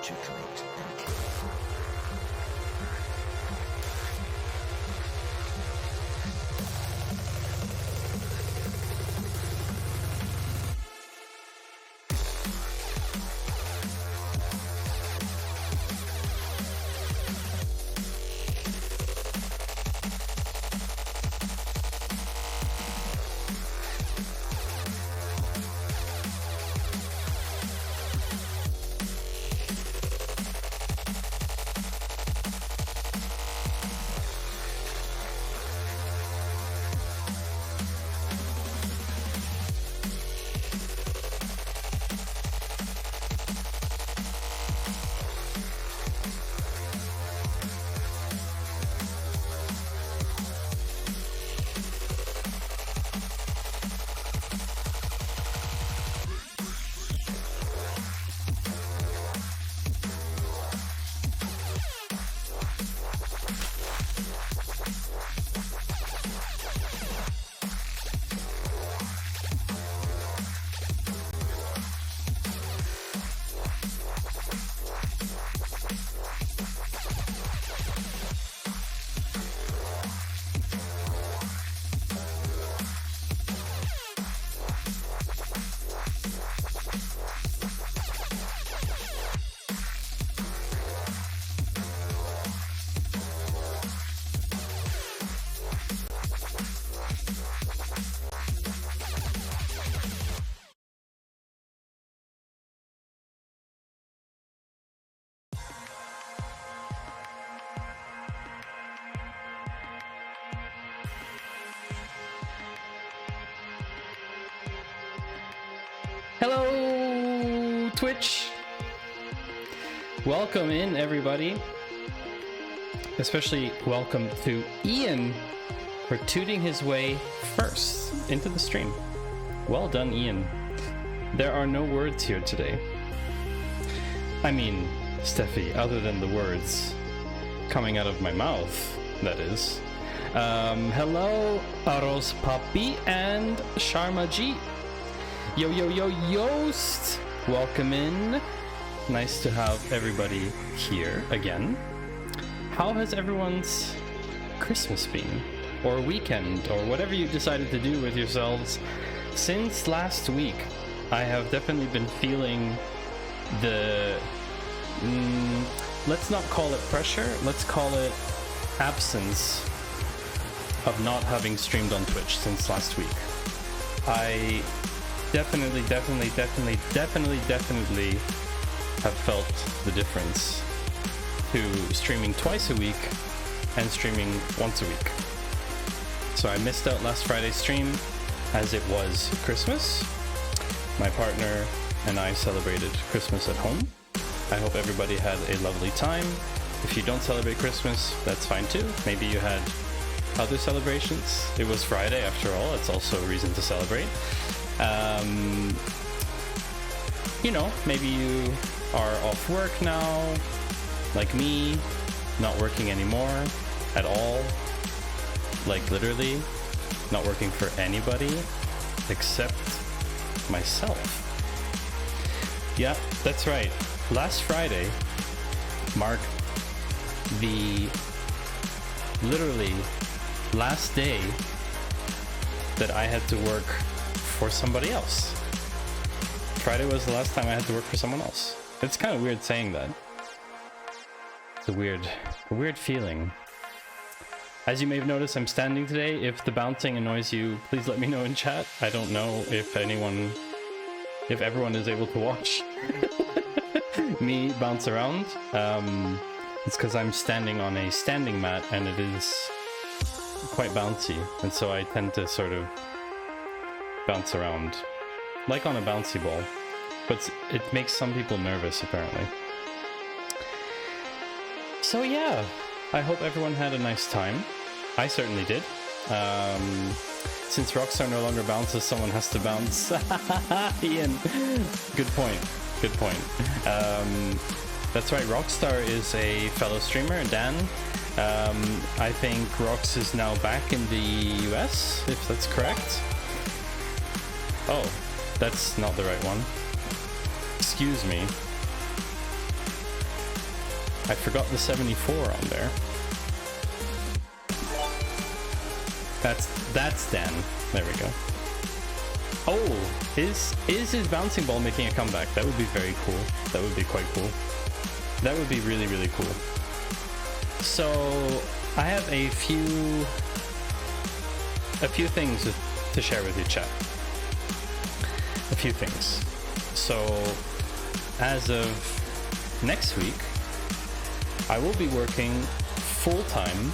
to create. Hello, Twitch. Welcome in, everybody. Especially welcome to Ian for tooting his way first into the stream. Well done, Ian. There are no words here today. I mean, Steffi, other than the words coming out of my mouth, that is. Hello, Aros Papi and Sharma G. Yo, yo, yo, Yoast! Welcome in. Nice to have everybody here again. How has everyone's Christmas been? Or weekend, or whatever you decided to do with yourselves since last week? I have definitely been feeling the... let's not call it pressure, let's call it absence of not having streamed on Twitch since last week. I definitely have felt the difference to streaming twice a week and streaming once a week. So I missed out last Friday's stream as it was Christmas. My partner and I celebrated Christmas at home. I hope everybody had a lovely time. If you don't celebrate Christmas, that's fine too. Maybe you had other celebrations. It was Friday after all, it's also a reason to celebrate. You know, maybe you are off work now, like me, not working anymore at all, like literally not working for anybody except myself. Yeah, that's right. Last Friday marked the literally last day that I had to work for somebody else. Friday was the last time I had to work for someone else. It's kind of weird saying that. It's a weird feeling. As you may have noticed, I'm standing today. If the bouncing annoys you, please let me know in chat. I don't know if everyone is able to watch me bounce around. It's because I'm standing on a standing mat and it is quite bouncy, and so I tend to sort of bounce around like on a bouncy ball, but it makes some people nervous apparently. So yeah, I hope everyone had a nice time. I certainly did. Since Rockstar no longer bounces, someone has to bounce. Ian, good point. That's right, Rockstar is a fellow streamer, Dan. I think Rox is now back in the US, if that's correct. Oh, that's not the right one. Excuse me. I forgot the 74 on there. That's Dan. There we go. Oh, is his bouncing ball making a comeback? That would be very cool. That would be quite cool. That would be really, really cool. So I have a few things to share with you, chat. A few things. So as of next week, I will be working full-time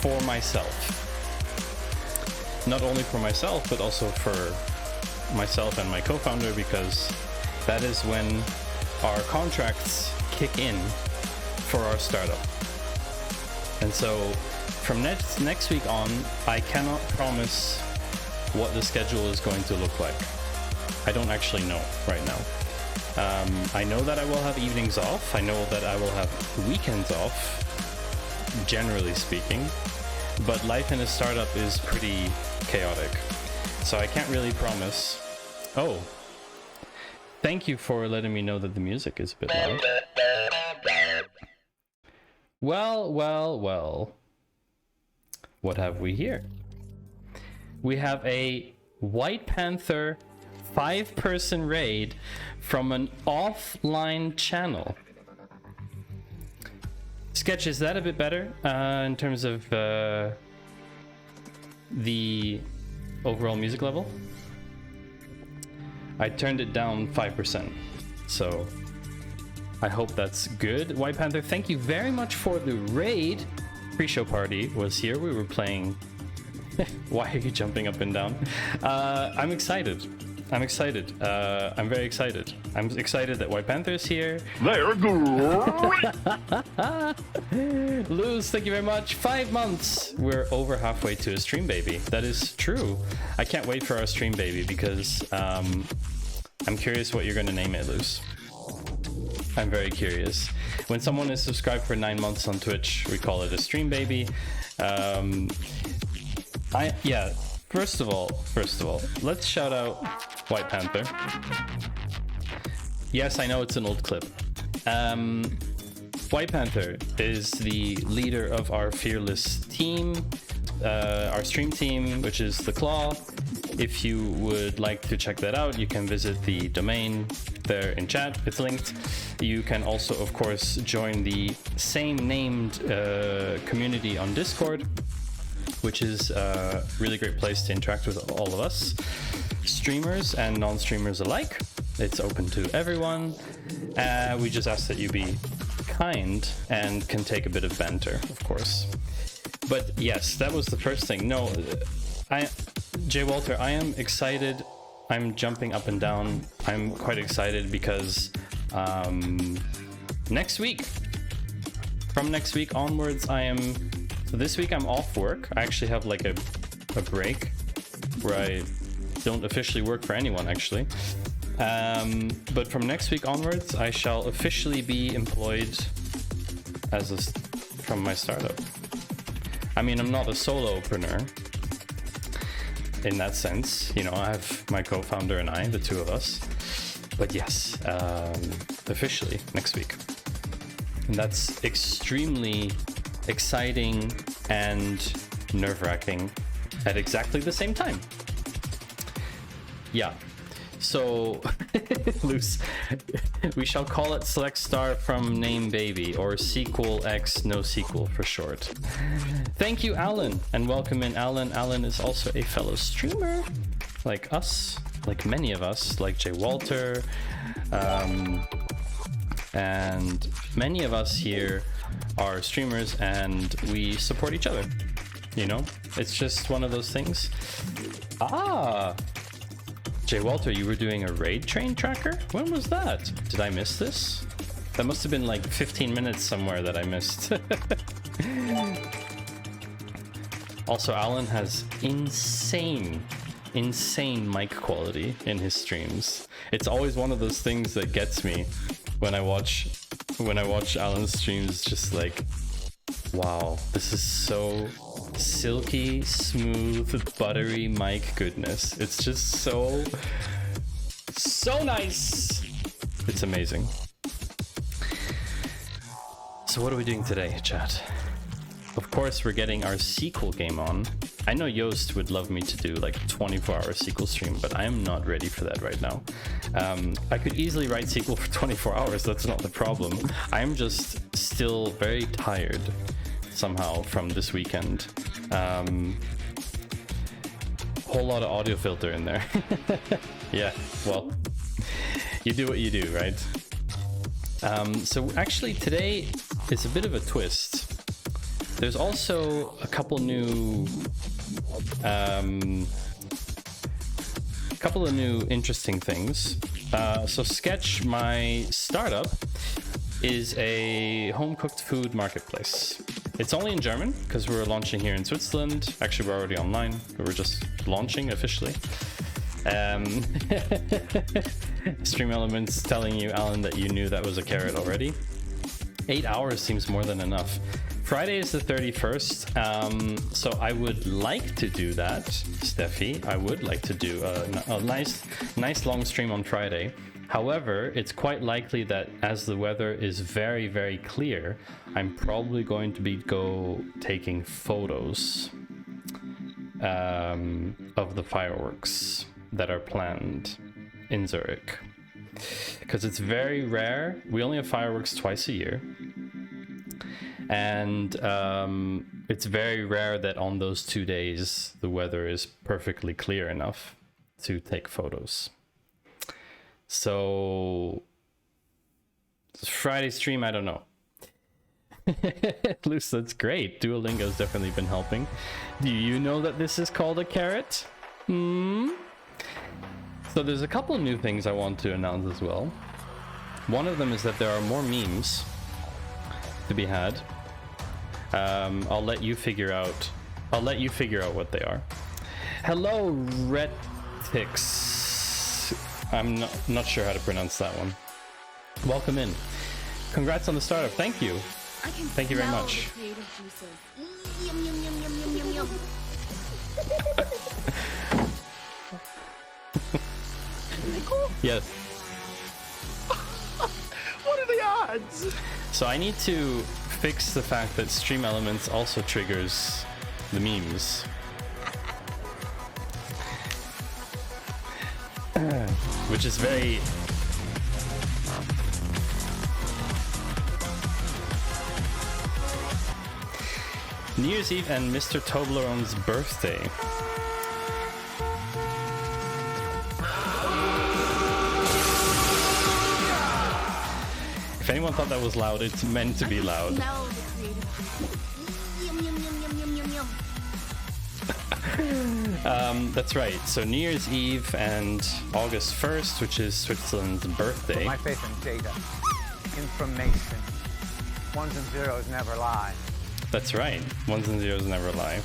for myself. Not only for myself, but also for myself and my co-founder, because that is when our contracts kick in for our startup. And so from next week on, I cannot promise what the schedule is going to look like. I don't actually know right now. I know that I will have evenings off. I know that I will have weekends off, generally speaking. But life in a startup is pretty chaotic, so I can't really promise. Oh, thank you for letting me know that the music is a bit loud. Well. What have we here? We have a White Panther 5-person raid from an offline channel. Sketch, is that a bit better in terms of the overall music level? I turned it down 5%, so I hope that's good. White Panther, thank you very much for the raid. Pre-show party was here. We were playing. Why are you jumping up and down? I'm excited. I'm very excited. I'm excited that White Panther is here. They're good. Luz, thank you very much. 5 months. We're over halfway to a stream baby. That is true. I can't wait for our stream baby because I'm curious what you're going to name it, Luz. I'm very curious. When someone is subscribed for 9 months on Twitch, we call it a stream baby. First of all, let's shout out White Panther. Yes, I know it's an old clip. White Panther is the leader of our fearless team, our stream team, which is The Claw. If you would like to check that out, you can visit the domain there in chat. It's linked. You can also, of course, join the same named community on Discord, which is a really great place to interact with all of us, streamers and non-streamers alike. It's open to everyone. We just ask that you be kind and can take a bit of banter, of course. But yes, that was the first thing. No, Jay Walter, I am excited. I'm jumping up and down. I'm quite excited because next week, from next week onwards, so this week I'm off work. I actually have like a break where I don't officially work for anyone, actually. But from next week onwards, I shall officially be employed from my startup. I mean, I'm not a solopreneur in that sense. You know, I have my co-founder and I, the two of us. But yes, officially next week. And that's extremely exciting and nerve-wracking at exactly the same time. Yeah. So, loose. We shall call it Select Star from Name Baby, or Sequel X No Sequel for short. Thank you, Alan, and welcome in, Alan. Alan is also a fellow streamer, like us, like many of us, like Jay Walter, and many of us here are streamers, and we support each other. You know, it's just one of those things. Jay Walter, you were doing a raid train tracker? When was that? Did I miss this? That must have been like 15 minutes somewhere that I missed. Also, Alan has insane mic quality in his streams. It's always one of those things that gets me when I watch Alan's streams. Just like, wow, this is so silky, smooth, buttery mic goodness. It's just so nice. It's amazing. So what are we doing today, chat? Of course, we're getting our SQL game on. I know Yoast would love me to do like a 24-hour SQL stream, but I am not ready for that right now. I could easily write SQL for 24 hours, that's not the problem. I'm just still very tired somehow from this weekend. Whole lot of audio filter in there. Yeah, well, you do what you do, right? So actually today is a bit of a twist. There's also a couple new interesting things. So Sketch, my startup, is a home-cooked food marketplace. It's only in German because we're launching here in Switzerland. Actually, we're already online. We're just launching officially. Stream Elements telling you, Alan, that you knew that was a carrot already. 8 hours seems more than enough. Friday is the 31st, so I would like to do that, Steffi. I would like to do a nice long stream on Friday. However, it's quite likely that as the weather is very, very clear, I'm probably going to be taking photos of the fireworks that are planned in Zurich. Because it's very rare. We only have fireworks twice a year. And it's very rare that on those 2 days the weather is perfectly clear enough to take photos. So Friday stream, I don't know. Luce, that's great. Duolingo's definitely been helping. Do you know that this is called a carrot? So there's a couple of new things I want to announce as well. One of them is that there are more memes to be had. I'll let you figure out what they are. Hello, Retix. I'm not sure how to pronounce that one. Welcome in. Congrats on the startup. Thank you. Thank you very much. Yes. What are the odds? So I need to fix the fact that Stream Elements also triggers the memes. Which is very... New Year's Eve and Mr. Toblerone's birthday. If anyone thought that was loud, it's meant to be loud. That's right. So New Year's Eve and August 1st, which is Switzerland's birthday. Put my faith in data, information. Ones and zeros never lie. That's right. Ones and zeros never lie.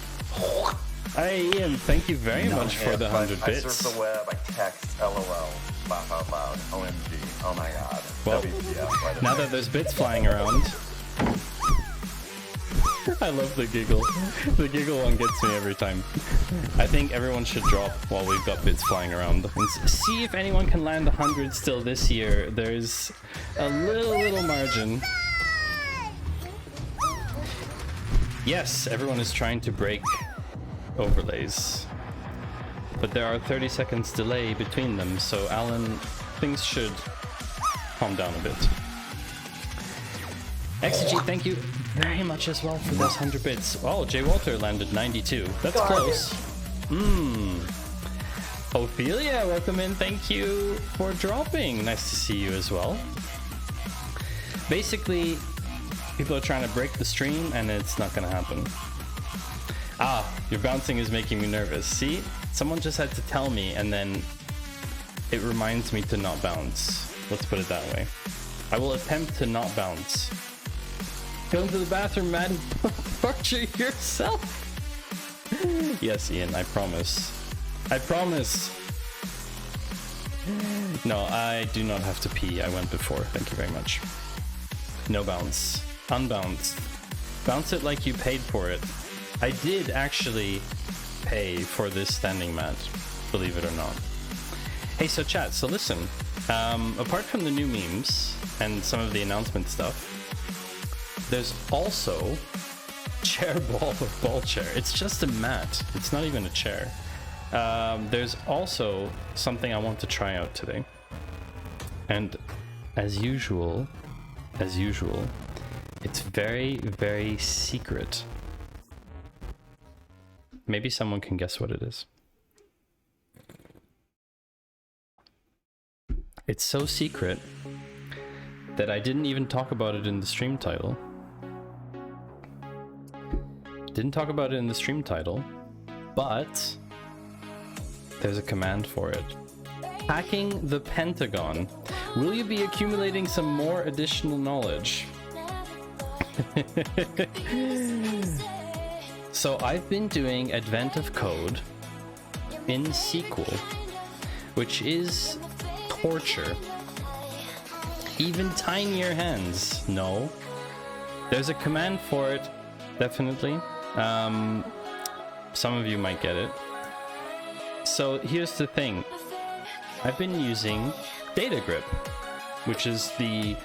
Hey, Ian, thank you very much for the 100 bits. I surf the web, I text, LOL, laugh out loud, OMG, oh my god. Well, WTF, now that there's bits flying around... I love the giggle. The giggle one gets me every time. I think everyone should drop while we've got bits flying around. And see if anyone can land 100 still this year. There's a little margin. Yes, everyone is trying to break overlays. But there are 30 seconds delay between them, so Alan, things should calm down a bit. XG, thank you very much as well for those 100 bits. Oh, J. Walter landed 92. That's close. Ophelia, welcome in. Thank you for dropping. Nice to see you as well. Basically, people are trying to break the stream and it's not gonna happen. Ah, your bouncing is making me nervous. See? Someone just had to tell me and then it reminds me to not bounce. Let's put it that way. I will attempt to not bounce. Go into the bathroom, man. Torture yourself. Yes, Ian, I promise. I promise. No, I do not have to pee. I went before. Thank you very much. No bounce. Unbounced. Bounce it like you paid for it. I did actually pay for this standing mat, believe it or not. Hey, so chat, so listen. Apart from the new memes and some of the announcement stuff, There's also chair ball or ball chair. It's just a mat. It's not even a chair. There's also something I want to try out today. And as usual, it's very, very secret. Maybe someone can guess what it is. It's so secret that I didn't even talk about it in the stream title. But there's a command for it. Hacking the Pentagon. Will you be accumulating some more additional knowledge? So I've been doing Advent of Code in SQL, which is torture. Even tinier hands. No. There's a command for it, definitely. Some of you might get it. So here's the thing. I've been using DataGrip, which is the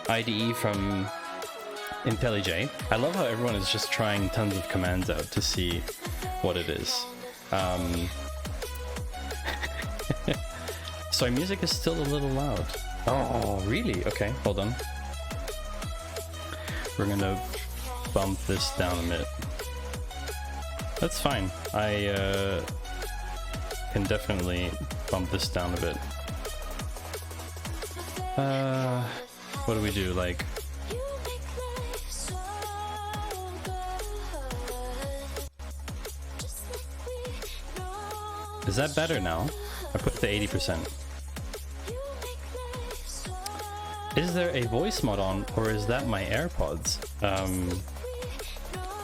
IDE from IntelliJ. I love how everyone is just trying tons of commands out to see what it is. Sorry, music is still a little loud. Oh, really? Okay, hold on. We're gonna bump this down a bit. That's fine. I can definitely bump this down a bit. What do we do? Like, is that better now? I put it to 80%. Is there a voice mod on, or is that my AirPods?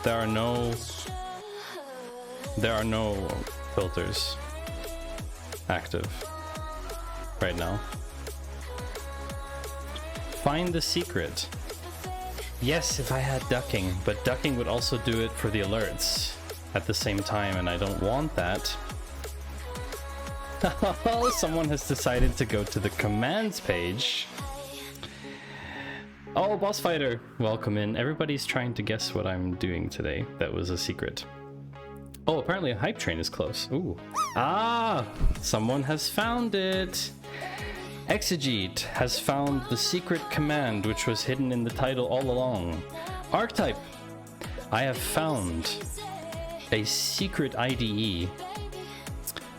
There are no filters active right now. Find the secret. Yes, if I had ducking, but ducking would also do it for the alerts at the same time, and I don't want that. Someone has decided to go to the commands page. Oh, boss fighter, welcome in. Everybody's trying to guess what I'm doing today. That was a secret. Oh, apparently a hype train is close. Ooh. Ah, someone has found it. Exegete has found the secret command which was hidden in the title all along. Archetype. I have found a secret IDE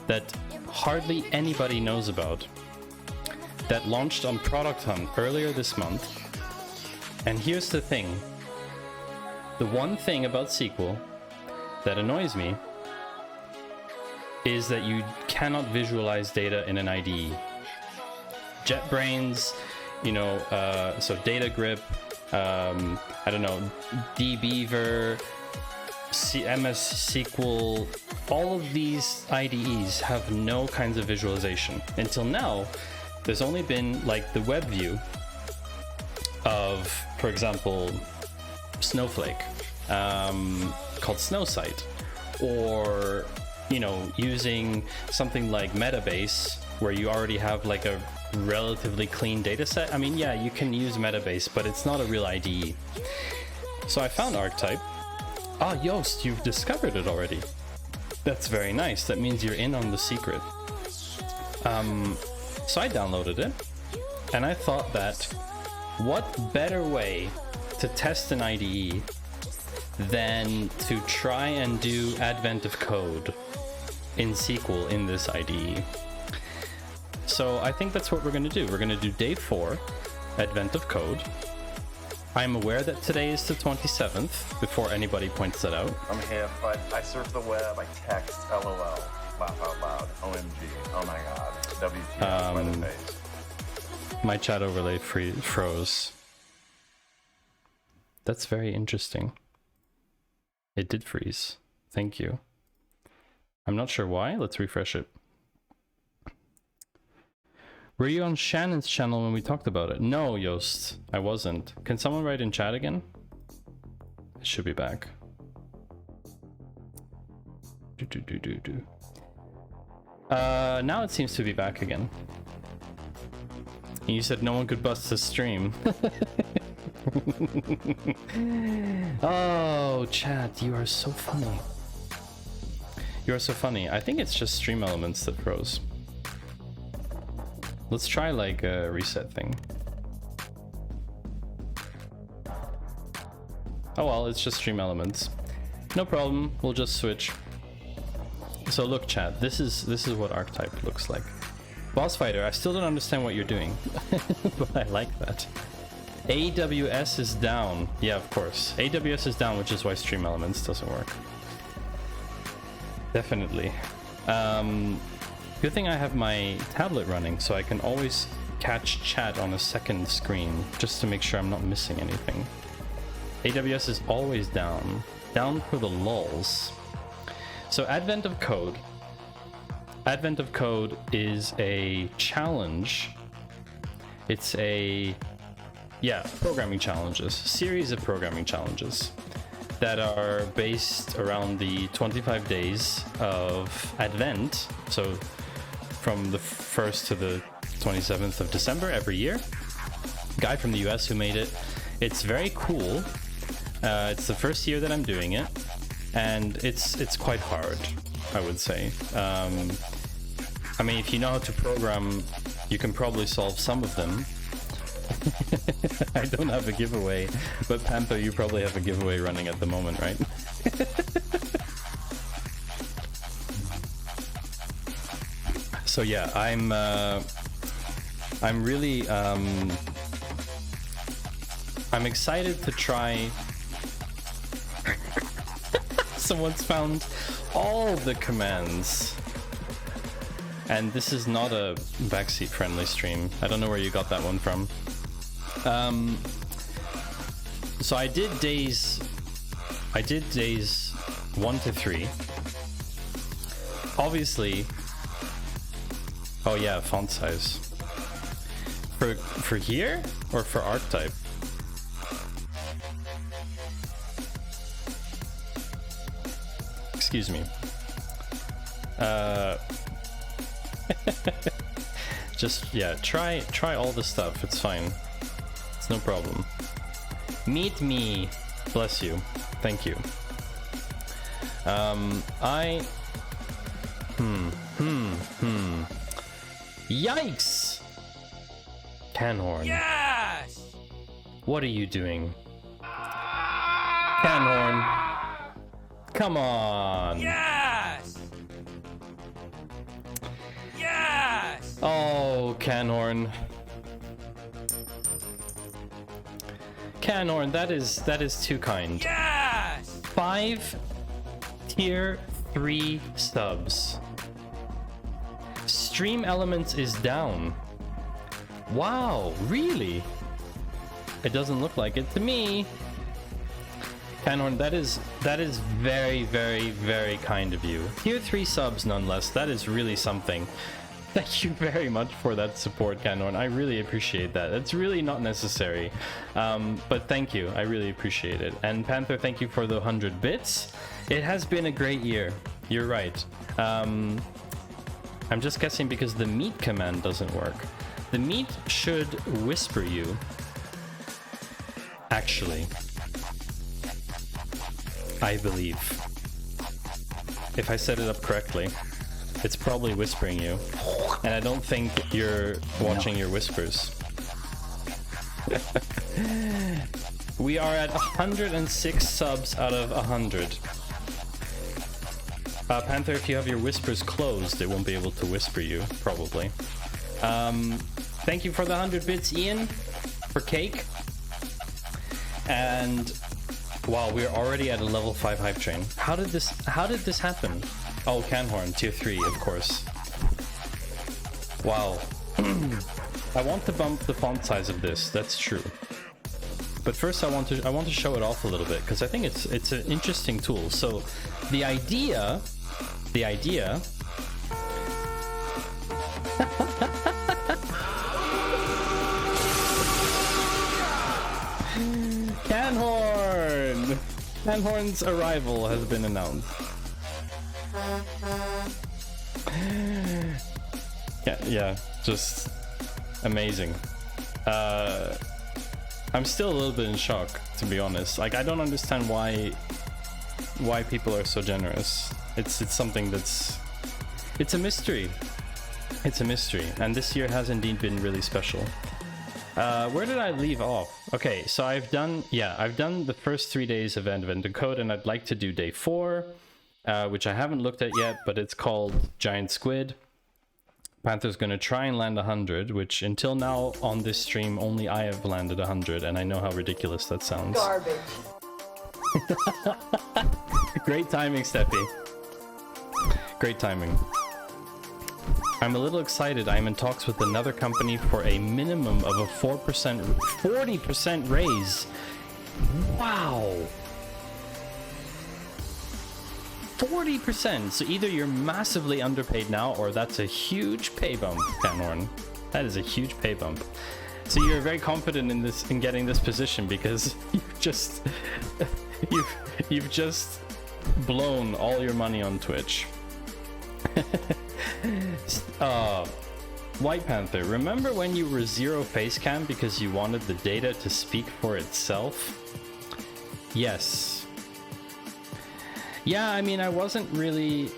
that hardly anybody knows about, that launched on Product Hunt earlier this month. And here's the thing. The one thing about SQL that annoys me is that you cannot visualize data in an IDE. JetBrains, you know, so DataGrip, I don't know, dbeaver, MS SQL, all of these IDEs have no kinds of visualization. Until now, there's only been like the web view of, for example, Snowflake, called SnowSite, or, you know, using something like Metabase, where you already have like a relatively clean data set. I mean, yeah, you can use Metabase, but it's not a real IDE. So I found Archetype. Ah, Yoast, you've discovered it already. That's very nice. That means you're in on the secret. So I downloaded it, and I thought that what better way to test an IDE than to try and do Advent of Code in SQL in this IDE. So I think that's what we're going to do. We're going to do day 4, Advent of Code. I'm aware that today is the 27th, before anybody points that out. I'm here, but I surf the web, I text, LOL, laugh out loud, OMG, oh my god, WTF, by the face. My chat overlay froze. That's very interesting. It did freeze. Thank you. I'm not sure why. Let's refresh it. Were you on Shannon's channel when we talked about it? No, Yoast, I wasn't. Can someone write in chat again? It should be back. Now it seems to be back again. And you said no one could bust the stream. Oh, chat, you are so funny. You are so funny. I think it's just Stream Elements that froze. Let's try like a reset thing. Oh well, it's just Stream Elements. No problem, we'll just switch. So look, chat, this is what Archetype looks like. Boss Fighter, I still don't understand what you're doing, but I like that. AWS is down. Yeah, of course. AWS is down, which is why Stream Elements doesn't work. Definitely. Good thing I have my tablet running, so I can always catch chat on a second screen, just to make sure I'm not missing anything. AWS is always down. Down for the lulz. So Advent of Code. Advent of Code is a challenge. It's a... yeah, programming challenges. Series of programming challenges that are based around the 25 days of Advent. So from the 1st to the 27th of December every year. Guy from the US who made it. It's very cool. It's the first year that I'm doing it, and it's quite hard, I would say. I mean, if you know how to program, you can probably solve some of them. I don't have a giveaway, but Panther, you probably have a giveaway running at the moment, right? So yeah, I'm really I'm excited to try. Someone's found all the commands. And this is not a backseat friendly stream. I don't know where you got that one from. So I did days 1 to 3. Obviously. Oh yeah, font size. For here or for archetype? Excuse me. Just yeah, try all the stuff. It's fine. It's no problem. Meet me. Bless you. Thank you. Yikes! Canhorn. Yes! What are you doing? Canhorn. Come on. Yes! Yes! Oh, Canhorn. Canhorn, that is too kind. Yes! 5 tier 3 subs. Stream Elements is down. Wow, really? It doesn't look like it to me. Canhorn, that is very, very, very kind of you. Tier 3 subs nonetheless, that is really something. Thank you very much for that support, Canhorn. I really appreciate that. It's really not necessary. But thank you, I really appreciate it. And Panther, thank you for the 100 bits. It has been a great year. You're right. I'm just guessing because the meet command doesn't work. The meet should whisper you. Actually. I believe. If I set it up correctly, it's probably whispering you. And I don't think you're watching your whispers. We are at 106 subs out of 100. Panther, if you have your whispers closed, it won't be able to whisper you, probably. Thank you for the 100 bits, Ian, for cake. And wow, we're already at a level 5 hype train. How did this happen? Oh, Canhorn, tier 3, of course. Wow. I want to bump the font size of this, that's true. But first I want to show it off a little bit, because I think it's an interesting tool. So the idea Canhorn! Canhorn's arrival has been announced. Yeah, just amazing. I'm still a little bit in shock, to be honest. Like, I don't understand why people are so generous. It's something that's... It's a mystery. It's a mystery. And this year has indeed been really special. Where did I leave off? Okay, so I've done the first 3 days of Advent Code, and I'd like to do day 4, which I haven't looked at yet, but it's called Giant Squid. Panther's gonna try and land 100, which until now on this stream only I have landed 100, and I know how ridiculous that sounds. Garbage. Great timing, Steffi. Great timing. I'm a little excited. I'm in talks with another company for a minimum of a 40% raise. Wow. 40%. So either you're massively underpaid now, or that's a huge pay bump, Canhorn. That is a huge pay bump. So you're very confident in getting this position because you've just blown all your money on Twitch. White Panther, remember when you were 0 face cam because you wanted the data to speak for itself? Yes. Yeah, I mean, I wasn't really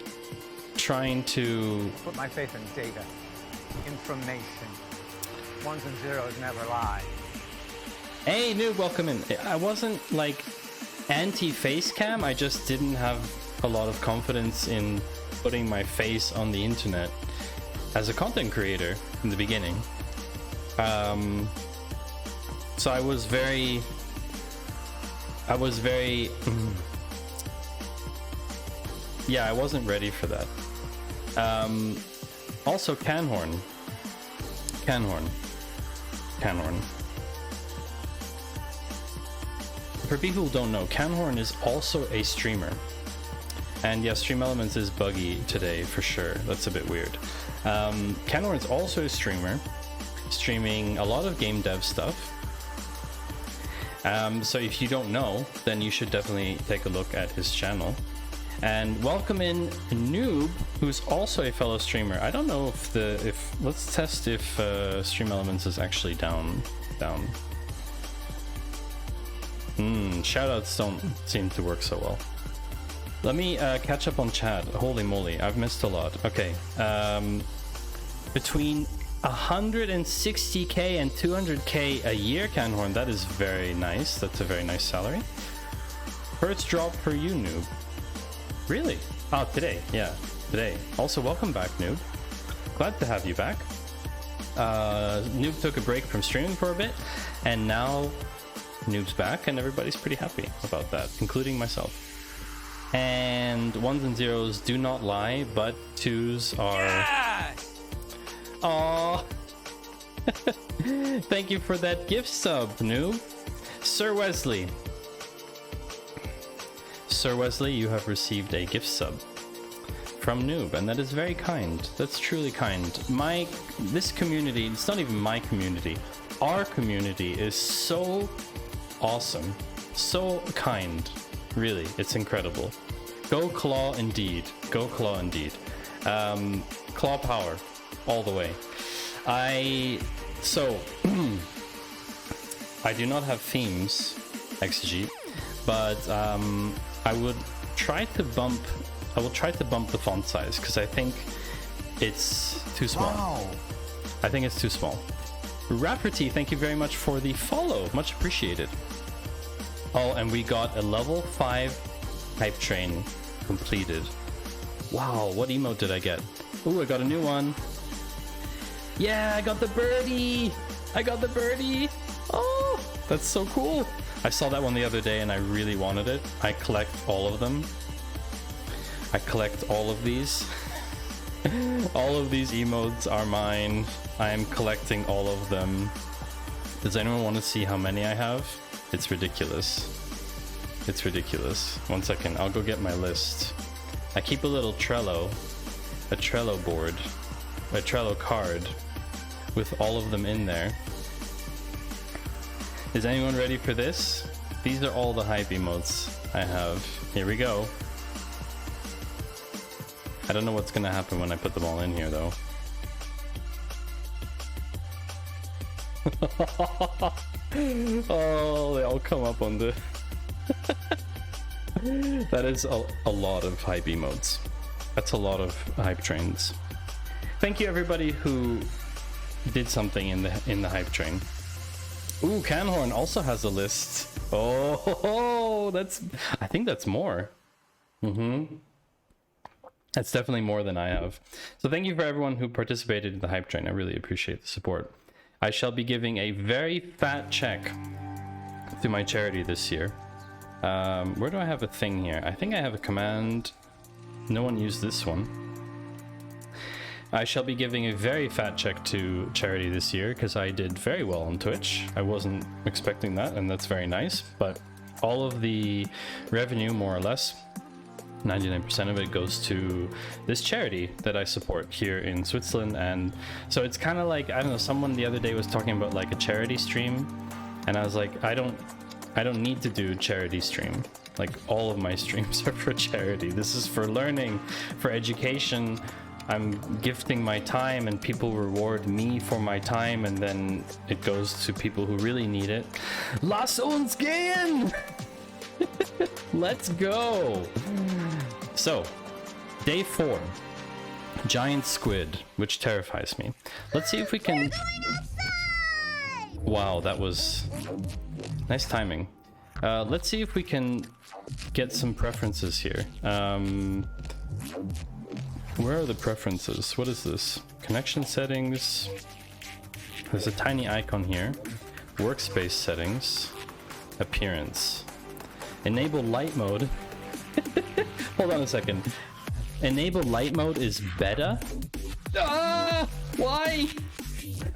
trying to... Put my faith in data, information. Ones and zeros never lie. Hey, noob, welcome in. I wasn't, like, anti-face cam. I just didn't have a lot of confidence in putting my face on the internet as a content creator in the beginning. So I was very... yeah, I wasn't ready for that. Also, Canhorn. For people who don't know, Canhorn is also a streamer. And yeah, Stream Elements is buggy today for sure. That's a bit weird. Canhorn is also a streamer, streaming a lot of game dev stuff. So if you don't know, then you should definitely take a look at his channel. And welcome in Noob, who's also a fellow streamer. I don't know if let's test if Stream Elements is actually down. Shoutouts don't seem to work so well. Let me catch up on chat. Holy moly, I've missed a lot. Okay, between 160k and 200k a year, Canhorn. That is very nice. That's a very nice salary. First drop for you, Noob. Really? Oh, today. Yeah, today. Also, welcome back, Noob. Glad to have you back. Noob took a break from streaming for a bit, and now Noob's back, and everybody's pretty happy about that, including myself. And ones and zeros do not lie, but twos are... Yes! Aww. Thank you for that gift sub, Noob. Sir Wesley, you have received a gift sub from Noob, and that is very kind. That's truly kind. This community, it's not even my community. Our community is so awesome, so kind. Really, it's incredible. Go Claw indeed. Go Claw indeed. Claw power, all the way. I do not have themes, XG, but I will try to bump the font size because I think it's too small. Wow. I think it's too small. Rafferty, thank you very much for the follow. Much appreciated. Oh, and we got a level 5 hype train completed. Wow, what emote did I get? Ooh, I got a new one. Yeah, I got the birdie. Oh, that's so cool. I saw that one the other day and I really wanted it. I collect all of them. I collect all of these. All of these emotes are mine. I am collecting all of them. Does anyone want to see how many I have? It's ridiculous. It's ridiculous. 1 second, I'll go get my list. I keep a little Trello board, a Trello card with all of them in there. Is anyone ready for this? These are all the hype emotes I have. Here we go. I don't know what's gonna happen when I put them all in here though. Oh, they all come up on the... That is a lot of hype emotes. That's a lot of hype trains. Thank you everybody who did something in the hype train. Ooh, Canhorn also has a list. Oh, that's... I think that's more. That's definitely more than I have. So thank you for everyone who participated in the hype train. I really appreciate the support. I shall be giving a very fat check to my charity this year. Where do I have a thing here? I think I have a command. No one used this one. I shall be giving a very fat check to charity this year because I did very well on Twitch. I wasn't expecting that, and that's very nice. But all of the revenue, more or less, 99% of it goes to this charity that I support here in Switzerland. And so it's kind of like, I don't know, someone the other day was talking about like a charity stream, and I was like, I don't need to do a charity stream. Like, all of my streams are for charity. This is for learning, for education. I'm gifting my time and people reward me for my time, and then it goes to people who really need it. Lass uns gehen! Let's go! So, day 4. Giant squid, which terrifies me. Let's see if we can... Wow, that was... nice timing. Let's see if we can get some preferences here. Where are the preferences? What is this? Connection settings. There's a tiny icon here. Workspace settings. Appearance. Enable light mode. Hold on a second. Enable light mode is beta? Ah! Why?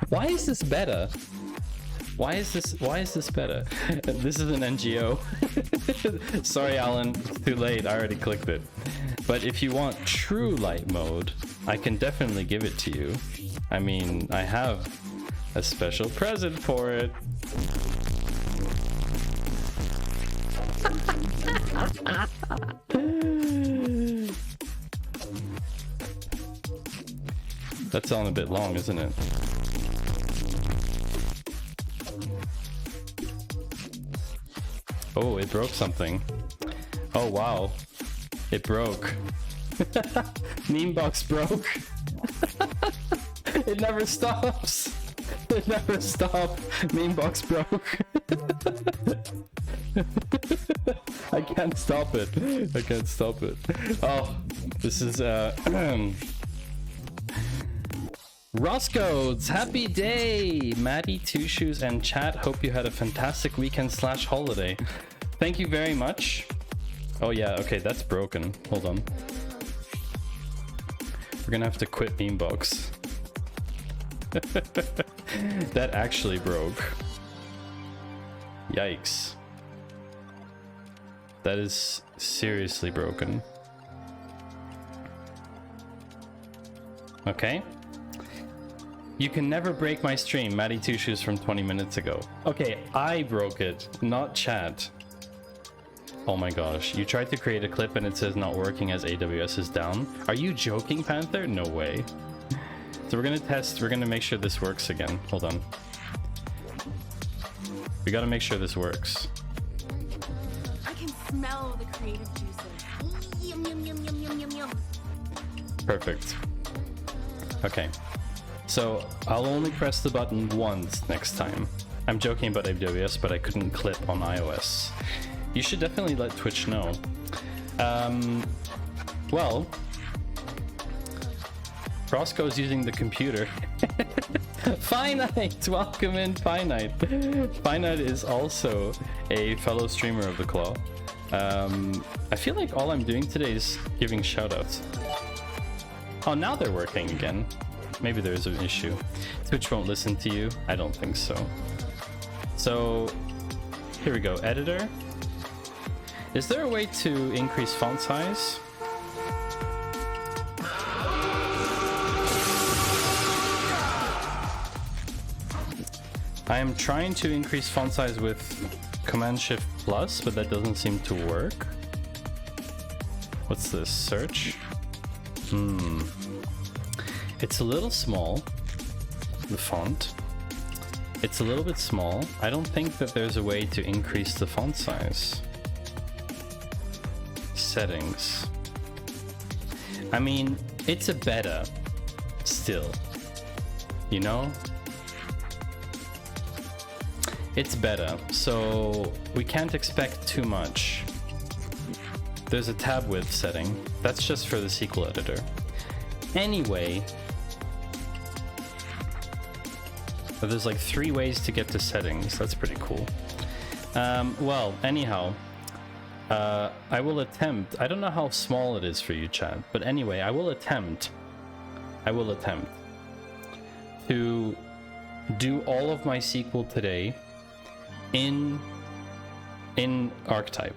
Why is this beta? Why is this beta? This is an NGO. Sorry, Alan, it's too late. I already clicked it. But if you want true light mode, I can definitely give it to you. I mean, I have a special present for it. That's on a bit long, isn't it? Oh, it broke something. Oh, wow. It broke. Meme box broke. It never stops. It never stops. Meme box broke. I can't stop it. I can't stop it. Oh, this is Roscoe's happy day. Maddie, Two Shoes, and chat. Hope you had a fantastic weekend / holiday. Thank you very much. Oh yeah, okay, that's broken. Hold on. We're gonna have to quit Beambox. That actually broke. Yikes. That is seriously broken. Okay. You can never break my stream, Maddie Two Shoes from 20 minutes ago. Okay, I broke it, not chat. Oh my gosh, you tried to create a clip and it says not working as AWS is down. Are you joking, Panther? No way. So we're gonna test, we're gonna make sure this works again. Hold on. We gotta make sure this works. I can smell the creative juices. Yum, yum, yum, yum, yum, yum, yum. Perfect. Okay. So I'll only press the button once next time. I'm joking about AWS, but I couldn't clip on iOS. You should definitely let Twitch know. Well, Roscoe's using the computer. Finite! Welcome in, Finite. Finite is also a fellow streamer of the Claw. I feel like all I'm doing today is giving shoutouts. Oh, now they're working again. Maybe there's an issue. Twitch won't listen to you? I don't think so. So, here we go. Editor. Is there a way to increase font size? I am trying to increase font size with Command-Shift+, but that doesn't seem to work. What's this? Search? It's a little small, the font. It's a little bit small. I don't think that there's a way to increase the font size. Settings. I mean, it's a beta still, you know? It's beta, so we can't expect too much. There's a tab width setting. That's just for the SQL editor. Anyway, but there's like 3 ways to get to settings. That's pretty cool. Well, anyhow, I will attempt. I don't know how small it is for you, chat, but anyway, I will attempt to do all of my SQL today in archetype.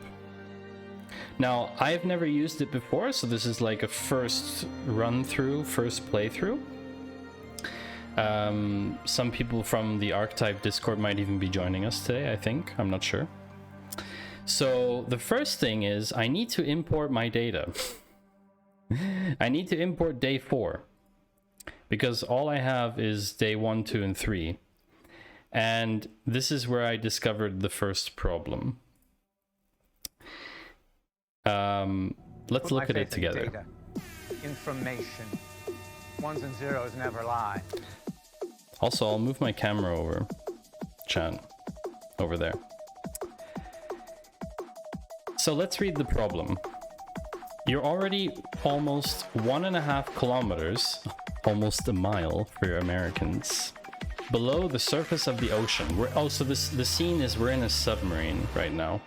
Now, I've never used it before, so this is like a first run through, first playthrough. Some people from the archetype Discord might even be joining us today, I think. I'm not sure. So the first thing is I need to import my data. I need to import day 4 because all I have is day 1, 2, and 3. And this is where I discovered the first problem. Let's look at it together. Data. Information. Ones and zeros never lie. Also, I'll move my camera over, chat, over there. So let's read the problem. You're already almost 1.5 kilometers, almost a mile for your Americans, below the surface of the ocean. So the scene is we're in a submarine right now.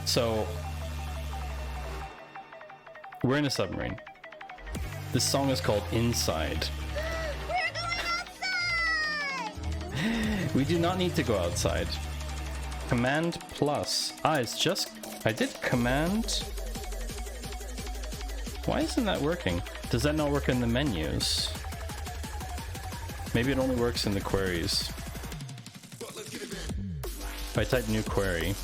So we're in a submarine. This song is called Inside. We're going outside! We do not need to go outside. Command plus. It's just, I did command. Why isn't that working? Does that not work in the menus? Maybe it only works in the queries. If I type new query.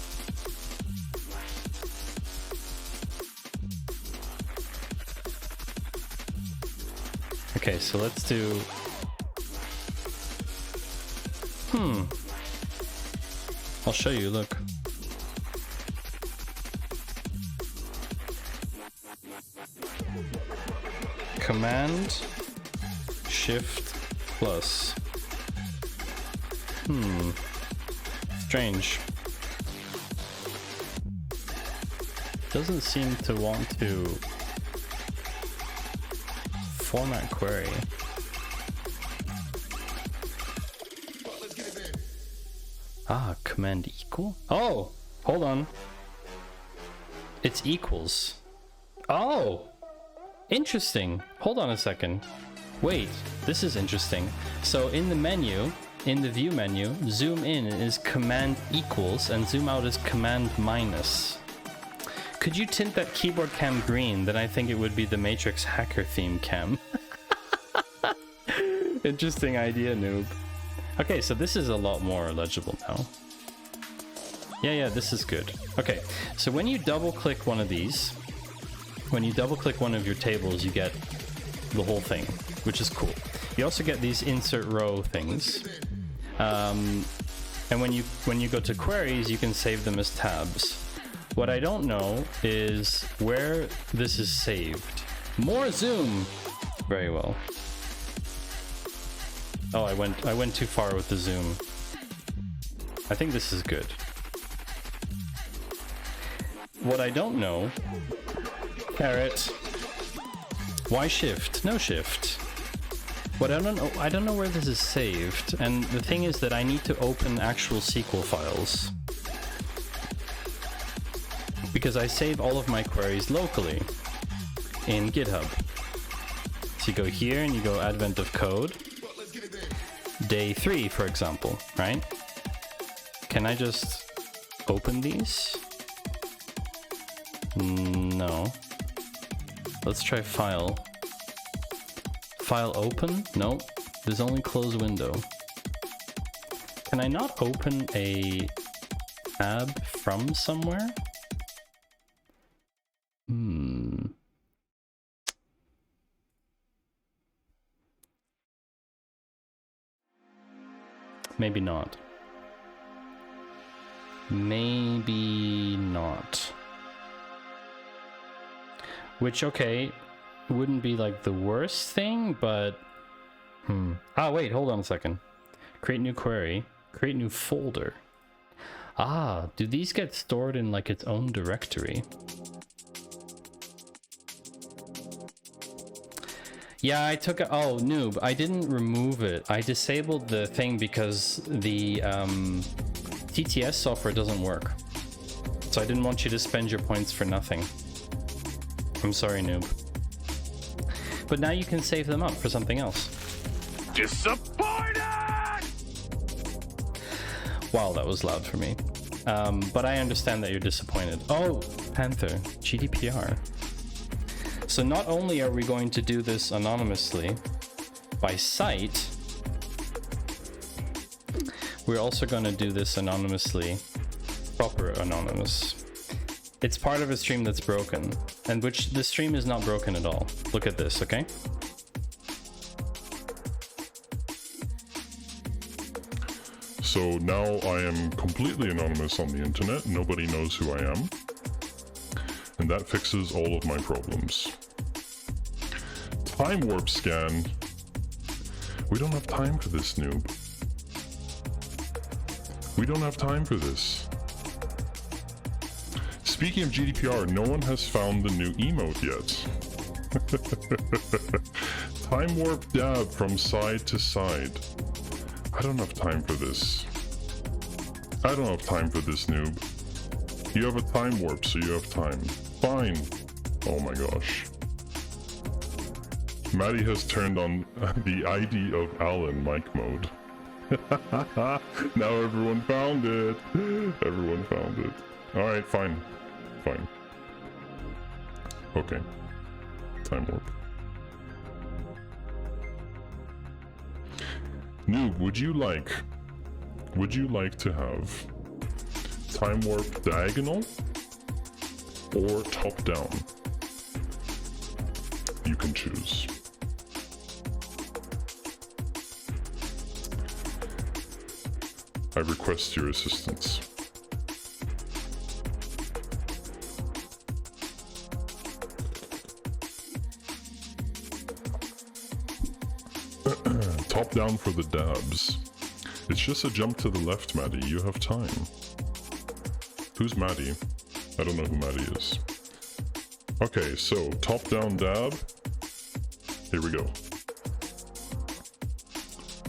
Okay, so let's do... I'll show you, look. Command Shift plus. Strange. Doesn't seem to want to format query. Command equal? Oh, hold on. It's equals. Oh, interesting. Hold on a second. Wait, this is interesting. So in the menu, in the view menu, zoom in is command equals and zoom out is command minus. Could you tint that keyboard cam green? Then I think it would be the Matrix hacker theme cam. Interesting idea, noob. Okay, so this is a lot more legible now. Yeah, this is good. Okay, so when you double click one of these, when you double click one of your tables, you get the whole thing, which is cool. You also get these insert row things. And when you go to queries, you can save them as tabs. What I don't know is where this is saved. More zoom! Very well. Oh, I went too far with the zoom. I think this is good. What I don't know... Carrot. Why shift? No shift. What I don't know where this is saved. And the thing is that I need to open actual SQL files. Because I save all of my queries locally in GitHub. So you go here and you go advent of code. Day 3, for example, right? Can I just open these? No. Let's try file. File open? No. There's only close window. Can I not open a tab from somewhere? maybe not. Maybe not. Which, okay, wouldn't be like the worst thing, but... Ah, wait, hold on a second. Create new query. Create new folder. Ah, do these get stored in like its own directory? Yeah, I took it. Oh, noob. I didn't remove it. I disabled the thing because the TTS software doesn't work. So I didn't want you to spend your points for nothing. I'm sorry, noob. But now you can save them up for something else. Disappointed! Wow, that was loud for me. But I understand that you're disappointed. Oh, Panther, GDPR. So not only are we going to do this anonymously by site, we're also going to do this anonymously, proper anonymous. It's part of a stream that's broken, and which the stream is not broken at all. Look at this, okay? So now I am completely anonymous on the internet. Nobody knows who I am. And that fixes all of my problems. Time warp scan. We don't have time for this, noob. We don't have time for this. Speaking of GDPR, no one has found the new emote yet. Time warp dab from side to side. I don't have time for this. I don't have time for this, noob. You have a time warp, so you have time. Fine. Oh my gosh. Maddie has turned on the ID of Alan mic mode. Now everyone found it. Everyone found it. Alright, fine. Fine. Okay. Time warp. Noob, would you like to have time warp diagonal or top down? You can choose. I request your assistance. Top down for the dabs. It's just a jump to the left, Maddie. You have time. Who's Maddie? I don't know who Maddie is. Okay, so top down dab. Here we go.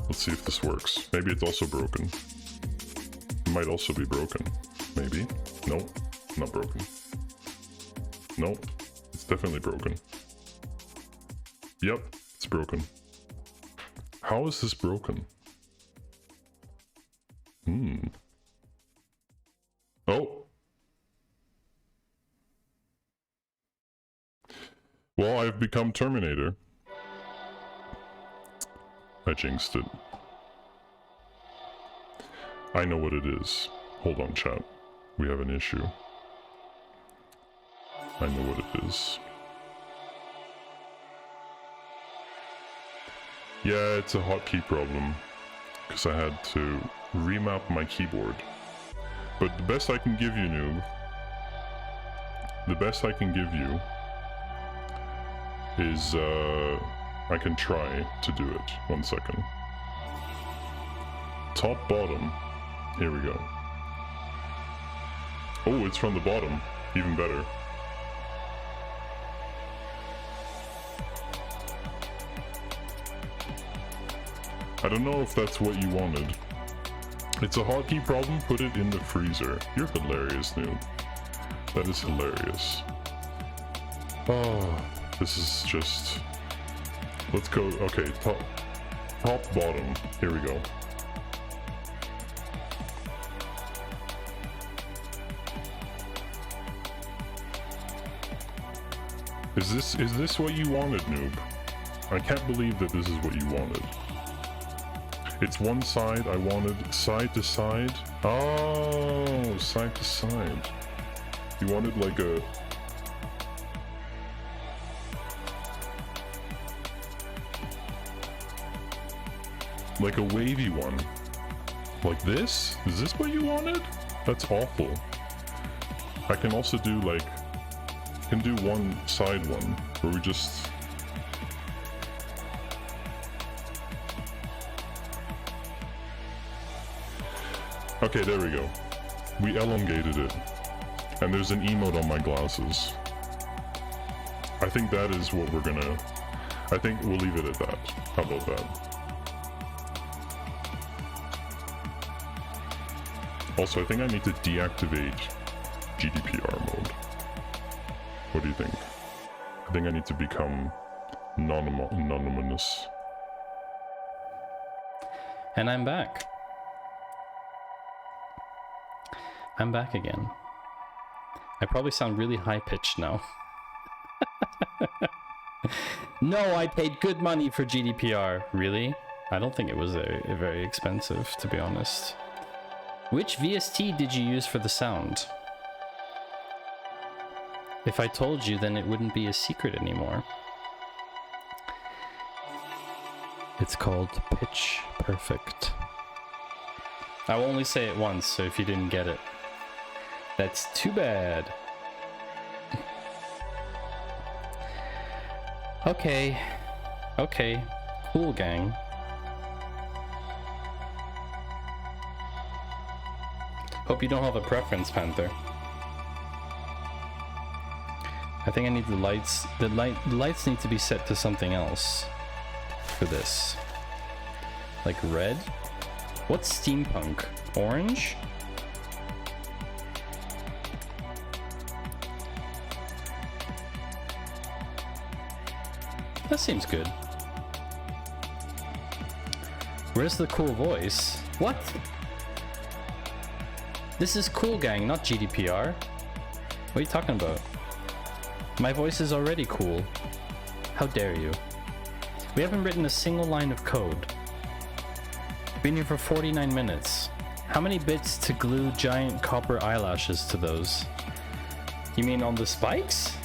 Let's see if this works. Maybe it's also broken. It might also be broken. Maybe. Nope, not broken. Nope, it's definitely broken. Yep, it's broken. How is this broken? Oh. Well, I've become Terminator. I jinxed it. I know what it is. Hold on, chat. We have an issue. I know what it is. Yeah, it's a hotkey problem. Because I had to remap my keyboard. But the best I can give you, noob. The best I can give you is, I can try to do it. 1 second. Top, bottom. Here we go. Oh, it's from the bottom. Even better. I don't know if that's what you wanted. It's a hotkey problem, put it in the freezer. You're hilarious, noob. That is hilarious. Oh, this is just... Let's go, okay, top, bottom. Here we go. Is this what you wanted, noob? I can't believe that this is what you wanted. It's one side, I wanted side to side. Oh, side to side. You wanted like a... like a wavy one. Like this? Is this what you wanted? That's awful. I can also do like, can do one side one where we just. Okay, there we go. We elongated it. And there's an emote on my glasses. I think that is what we're gonna... I think we'll leave it at that. How about that? Also, I think I need to deactivate GDPR mode. What do you think? I think I need to become anonymous. And I'm back. I'm back again. I probably sound really high-pitched now. No, I paid good money for GDPR. Really? I don't think it was very expensive, to be honest. Which VST did you use for the sound? If I told you, then it wouldn't be a secret anymore. It's called Pitch Perfect. I will only say it once, so if you didn't get it, that's too bad. Okay. Okay. Cool, gang. Hope you don't have a preference, Panther. I think I need the lights. The lights need to be set to something else for this. Like red? What's steampunk? Orange? That seems good. Where's the cool voice? What? This is cool, gang, not GDPR. What are you talking about? My voice is already cool. How dare you? We haven't written a single line of code. Been here for 49 minutes. How many bits to glue giant copper eyelashes to those? You mean on the spikes?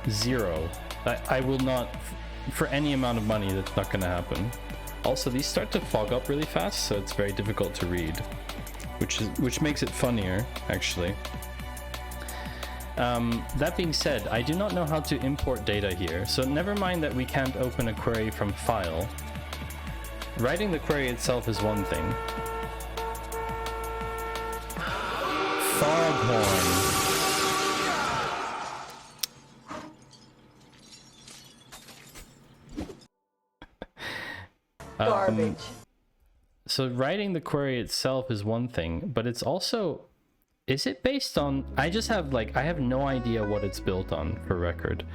0. I will not, for any amount of money, that's not gonna happen. Also, these start to fog up really fast, so it's very difficult to read, which makes it funnier, actually. That being said, I do not know how to import data here, so never mind that we can't open a query from file. Writing the query itself is one thing. Foghorn. Garbage. So writing the query itself is one thing, but it's also, is it based on, I have no idea what it's built on, for record.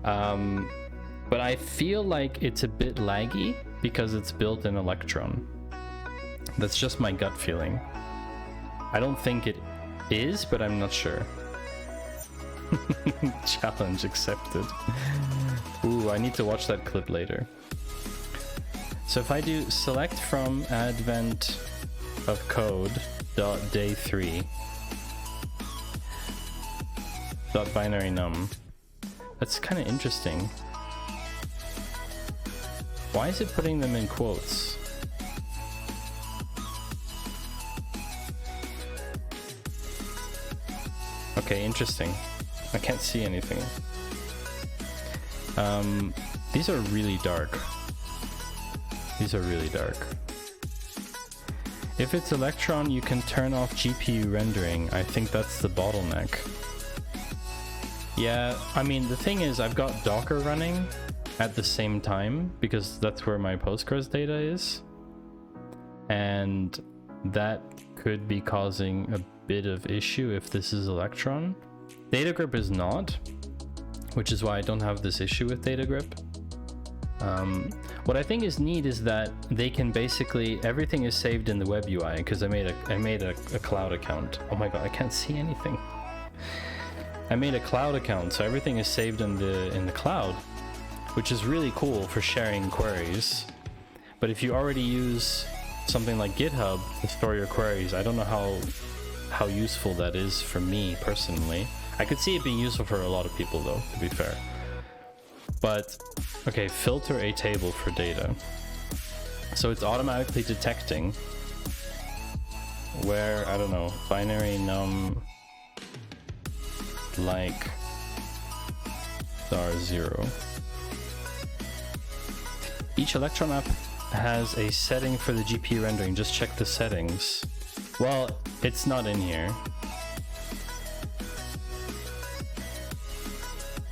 But I feel like it's a bit laggy because it's built in Electron. That's just my gut feeling. I don't think it is, but I'm not sure. Challenge accepted. Ooh, I need to watch that clip later. So if I do select from advent of code dot day 3 dot binary num, that's kind of interesting. Why is it putting them in quotes? Okay, interesting. I can't see anything. These are really dark. These are really dark. If it's Electron, you can turn off GPU rendering. I think that's the bottleneck. Yeah, I mean, the thing is, I've got Docker running at the same time because that's where my Postgres data is. And that could be causing a bit of issue if this is Electron. DataGrip is not, which is why I don't have this issue with DataGrip. What I think is neat is that they can basically, everything is saved in the web UI because I made a cloud account. Oh my god, I can't see anything. I made a cloud account, so everything is saved in the cloud, which is really cool for sharing queries. But if you already use something like GitHub to store your queries, I don't know how useful that is for me personally. I could see it being useful for a lot of people though, to be fair. But, okay, filter a table for data. So it's automatically detecting where, I don't know, binary num like $0. Each Electron app has a setting for the GPU rendering. Just check the settings. Well, it's not in here.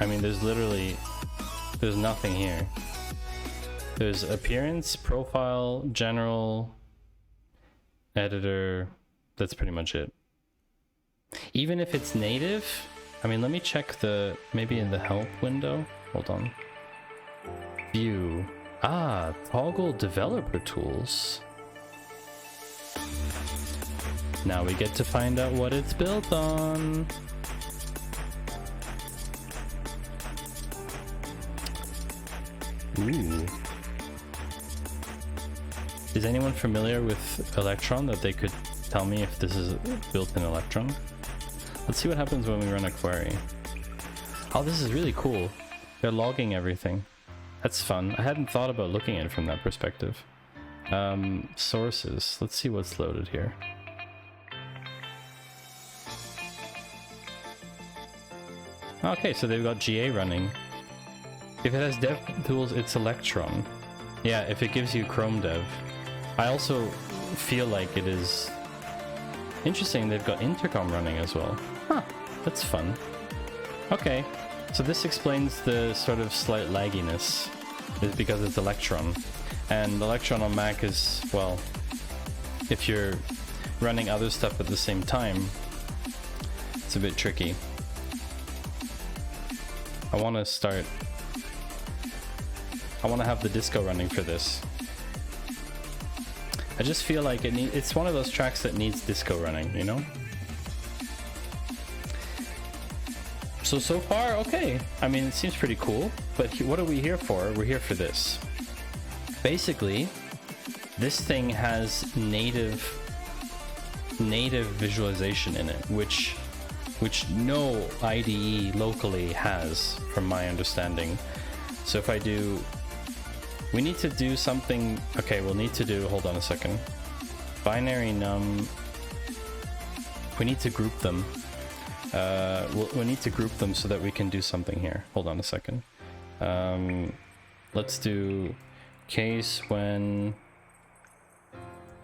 I mean, there's nothing here. There's appearance, profile, general, editor. That's pretty much it. Even if it's native, I mean, let me check maybe in the help window. Hold on. View. Ah, toggle developer tools. Now we get to find out what it's built on. Ooh. Is anyone familiar with Electron that they could tell me if this is built in Electron? Let's see what happens when we run a query. Oh, this is really cool. They're logging everything. That's fun. I hadn't thought about looking at it from that perspective. Sources. Let's see what's loaded here. Okay, so they've got GA running. If it has dev tools, it's Electron. Yeah, if it gives you Chrome dev. I also feel like it is interesting they've got intercom running as well. Huh, that's fun. Okay, so this explains the sort of slight lagginess. It's because it's Electron. And Electron on Mac is, well, if you're running other stuff at the same time, it's a bit tricky. I want to have the disco running for this. I just feel like it's one of those tracks that needs disco running, you know? So far, okay. I mean, it seems pretty cool, but what are we here for? We're here for this. Basically, this thing has native visualization in it, which no IDE locally has, from my understanding. So if I do, we need to do something. Okay, we'll need to do, hold on a second. Binary num, we need to group them. We'll need to group them so that we can do something here. Hold on a second. Let's do case when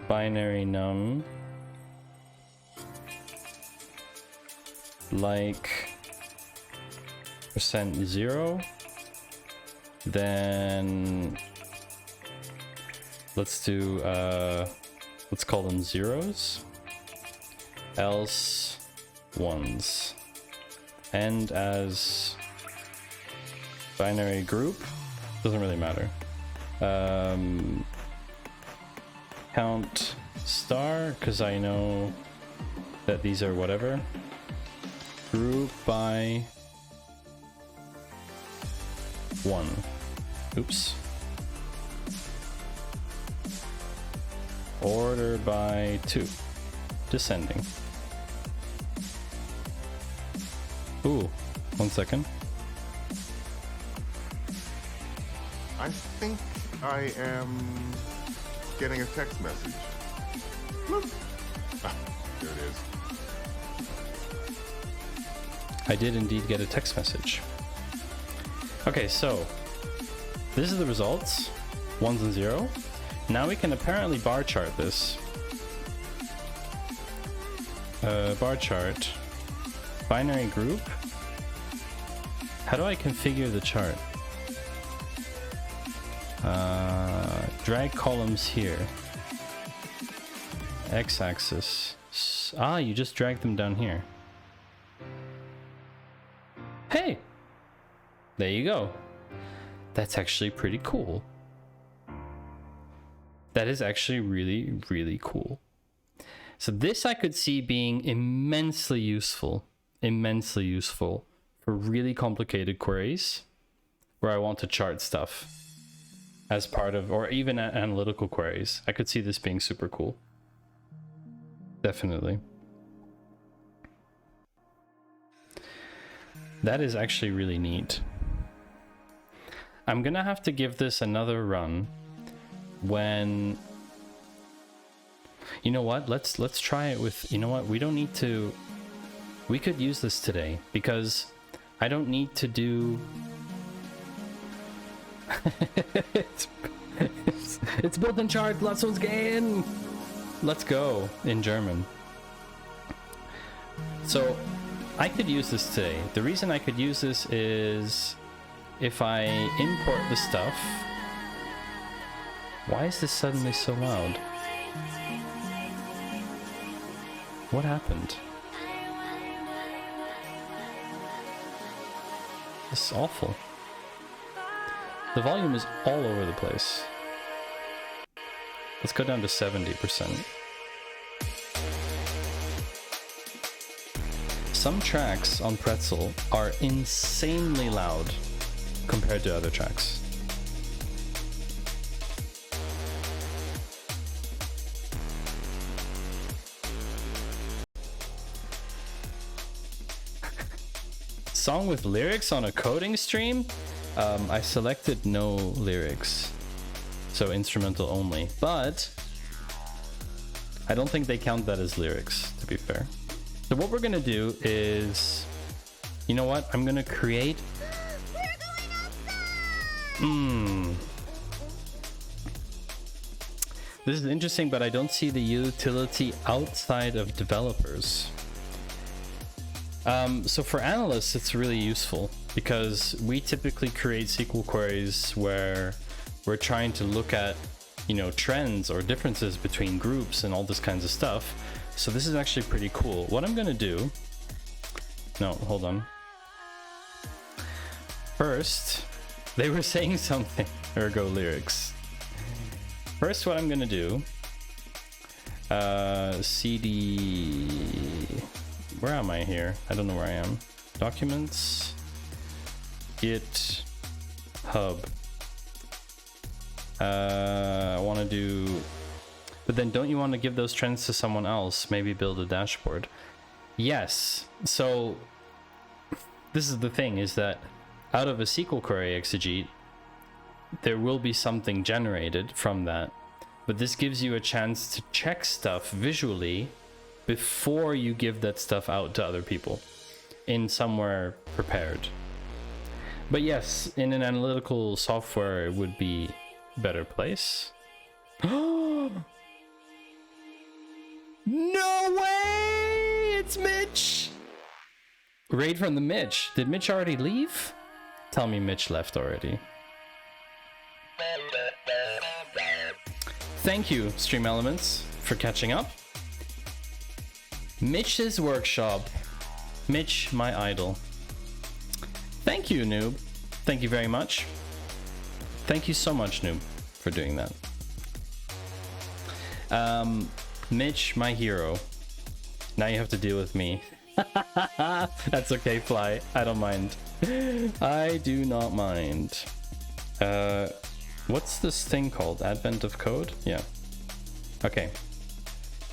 binary num like %0, then let's do let's call them zeros, else ones, and as binary group, doesn't really matter. Count star, because I know that these are whatever. Group by 1. Oops. Order by 2. Descending. Ooh, 1 second. I think I am getting a text message. Whoop. Ah, there it is. I did indeed get a text message. Okay, so this is the results, 1s and 0. Now we can apparently bar chart this. Bar chart, binary group. How do I configure the chart? Drag columns here. X-axis. Ah, you just drag them down here. Hey! There you go. That's actually pretty cool. That is actually really, really cool. So this I could see being immensely useful for really complicated queries where I want to chart stuff as part of, or even analytical queries. I could see this being super cool. Definitely. That is actually really neat. I'm gonna have to give this another run when... You know what? Let's try it with... You know what? We don't need to... We could use this today, because I don't need to do... it's built in chart, lass uns gehen! Let's go, in German. So, I could use this today. The reason I could use this is if I import the stuff... Why is this suddenly so loud? What happened? This is awful. The volume is all over the place. Let's go down to 70%. Some tracks on Pretzel are insanely loud compared to other tracks. Song with lyrics on a coding stream? I selected no lyrics, so instrumental only, but I don't think they count that as lyrics, to be fair. So what we're gonna do is, you know what? I'm gonna create... This is interesting, but I don't see the utility outside of developers. So for analysts, it's really useful because we typically create SQL queries where we're trying to look at, you know, trends or differences between groups and all this kinds of stuff. So this is actually pretty cool. What I'm gonna do... No, hold on. First, they were saying something. Ergo lyrics. First, what I'm gonna do... CD... Where am I here? I don't know where I am. Documents. Git. Hub. I want to do... But then don't you want to give those trends to someone else? Maybe build a dashboard. Yes. So this is the thing, is that out of a SQL query exegete, there will be something generated from that. But this gives you a chance to check stuff visually before you give that stuff out to other people in somewhere prepared. But yes, in an analytical software, it would be a better place. No way! It's Mitch! Raid from the Mitch. Did Mitch already leave? Tell me Mitch left already. Thank you, Stream Elements, for catching up. Mitch's workshop. Mitch, my idol. Thank you, Noob. Thank you very much. Thank you so much, Noob, for doing that. Mitch, my hero. Now you have to deal with me. That's okay, Fly. I don't mind. I do not mind. What's this thing called? Advent of code? Yeah. Okay.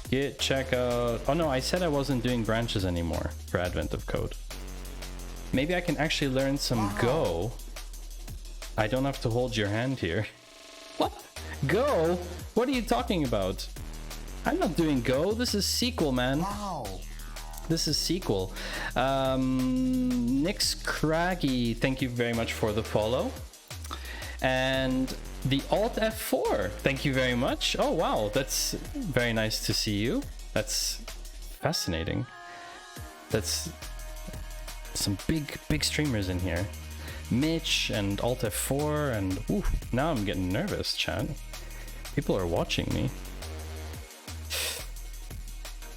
Git checkout. Oh no, I said I wasn't doing branches anymore for Advent of code. Maybe I can actually learn some Go. I don't have to hold your hand here. What? Go? What are you talking about? I'm not doing Go. This is SQL, man. Wow. This is SQL. Nix Craggy, thank you very much for the follow. And the Alt F4, thank you very much. Oh wow, that's very nice to see you. That's fascinating. That's some big streamers in here. Mitch and Alt F4 and ooh, now I'm getting nervous, chat. People are watching me.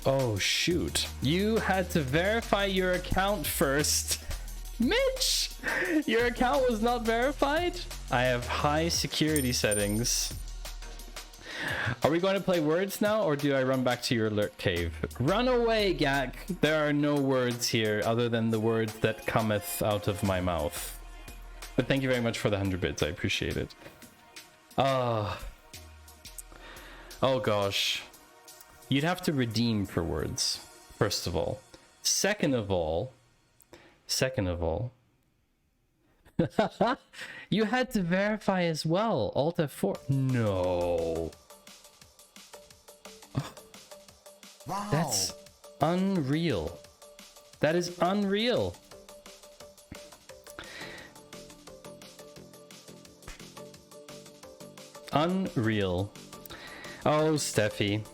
Oh shoot, you had to verify your account first. Mitch, your account was not verified? I have high security settings. Are we going to play words now, or do I run back to your alert cave? Run away, Gak. There are no words here other than the words that cometh out of my mouth. But thank you very much for the 100 bits. I appreciate it. Oh gosh. You'd have to redeem for words, first of all. Second of all, You had to verify as well. Alt F4. No. Wow. That's unreal. That is unreal. Unreal. Oh, Steffi.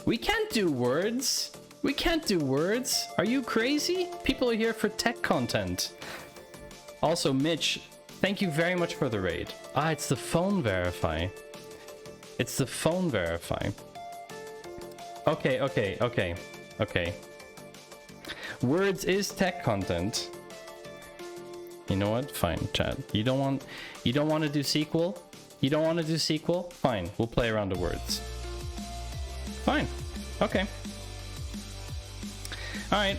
We can't do words. We can't do words. Are you crazy? People are here for tech content. Also, Mitch, thank you very much for the raid. Ah, it's the phone verify. It's the phone verify. Okay, okay, okay, okay. Words is tech content. You know what? Fine, chat. You don't want to do SQL? You don't want to do SQL? Fine, we'll play around the words. Fine. Okay. Alright.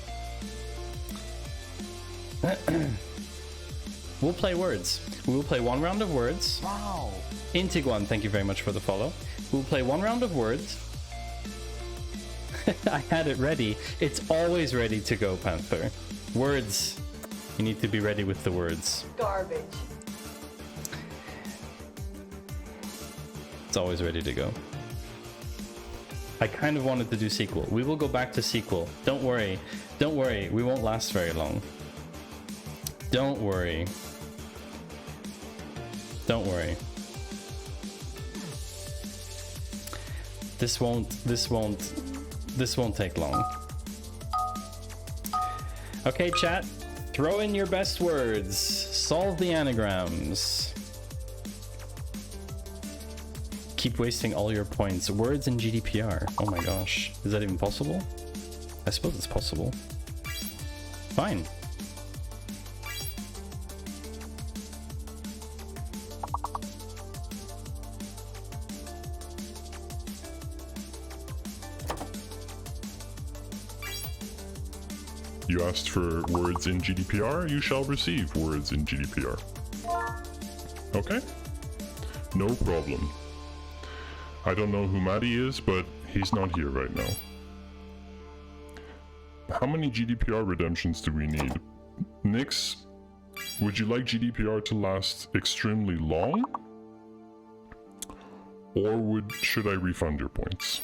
We'll play words. We will play one round of words. Wow. Intiguan, thank you very much for the follow. We'll play one round of words. I had it ready. It's always ready to go, Panther. Words. You need to be ready with the words. Garbage. It's always ready to go. I kind of wanted to do SQL. We will go back to SQL. Don't worry. Don't worry. We won't last very long. Don't worry. Don't worry. This won't take long. Okay, chat. Throw in your best words. Solve the anagrams. Keep wasting all your points. Words in GDPR. Oh my gosh. Is that even possible? I suppose it's possible. Fine. You asked for words in GDPR, you shall receive words in GDPR. Okay? No problem. I don't know who Maddie is, but he's not here right now. How many GDPR redemptions do we need? Nix, would you like GDPR to last extremely long? Or should I refund your points?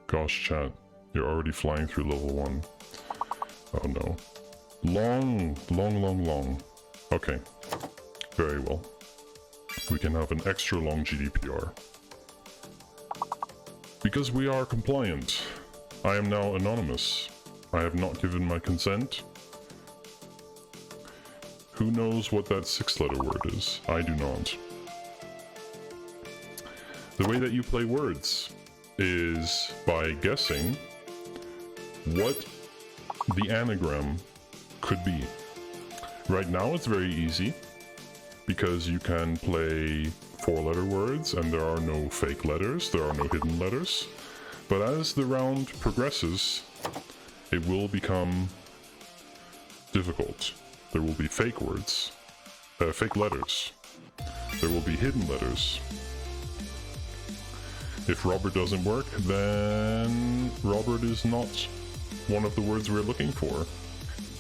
Gosh, chat, you're already flying through level 1. Oh no. Long. Okay, very well. We can have an extra long GDPR. Because we are compliant. I am now anonymous. I have not given my consent. Who knows what that 6-letter word is? I do not. The way that you play words is by guessing what the anagram could be. Right now it's very easy, because you can play 4-letter words and there are no fake letters, there are no hidden letters. But as the round progresses, it will become difficult. There will be fake words, fake letters. There will be hidden letters. If Robert doesn't work, then Robert is not one of the words we're looking for.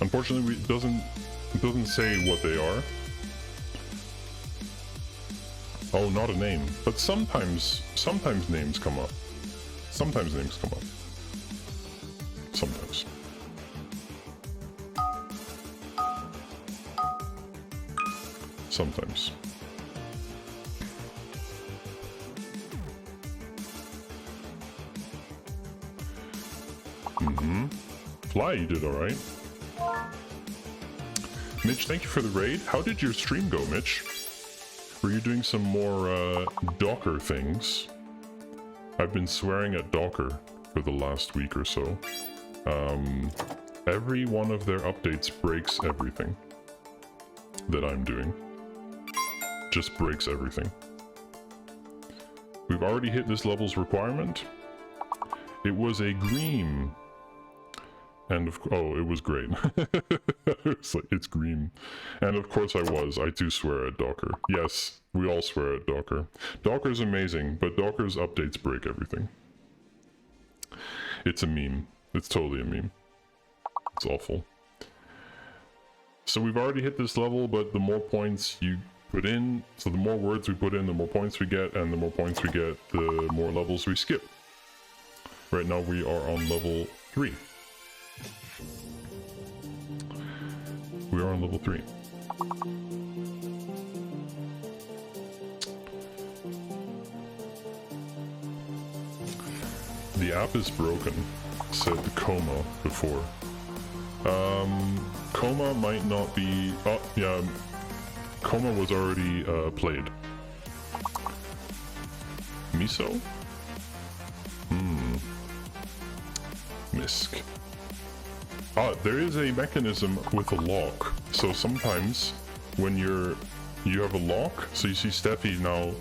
Unfortunately, it doesn't say what they are. Oh, not a name. But sometimes names come up. Sometimes names come up. Sometimes. Sometimes. Fly, you did alright. Mitch, thank you for the raid. How did your stream go, Mitch? Were you doing some more Docker things? I've been swearing at Docker for the last week or so. Every one of their updates breaks everything that I'm doing. Just breaks everything. We've already hit this level's requirement. It was a green. And oh, it was great. It's like, it's green. And of course I do swear at Docker. Yes, we all swear at Docker. Docker's amazing, but Docker's updates break everything. It's a meme. It's totally a meme. It's awful. So we've already hit this level, but the more points you put in, so the more words we put in, the more points we get, and the more points we get, the more levels we skip. Right now we are on level 3. We are on level 3. The app is broken, said Coma before. Coma might not be... Oh, yeah, Coma was already played. Miso? Misk. Ah, there is a mechanism with a lock. So sometimes when you have a lock, so you see Steffi now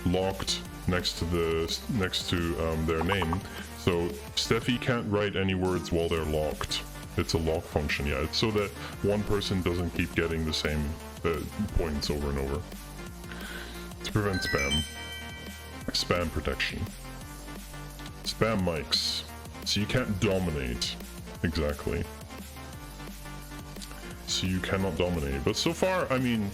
locked next to their name. So Steffi can't write any words while they're locked. It's a lock function, yeah. It's so that one person doesn't keep getting the same points over and over. To prevent spam. Spam protection. Spam mics. So you can't dominate. Exactly. So you cannot dominate. But so far, I mean,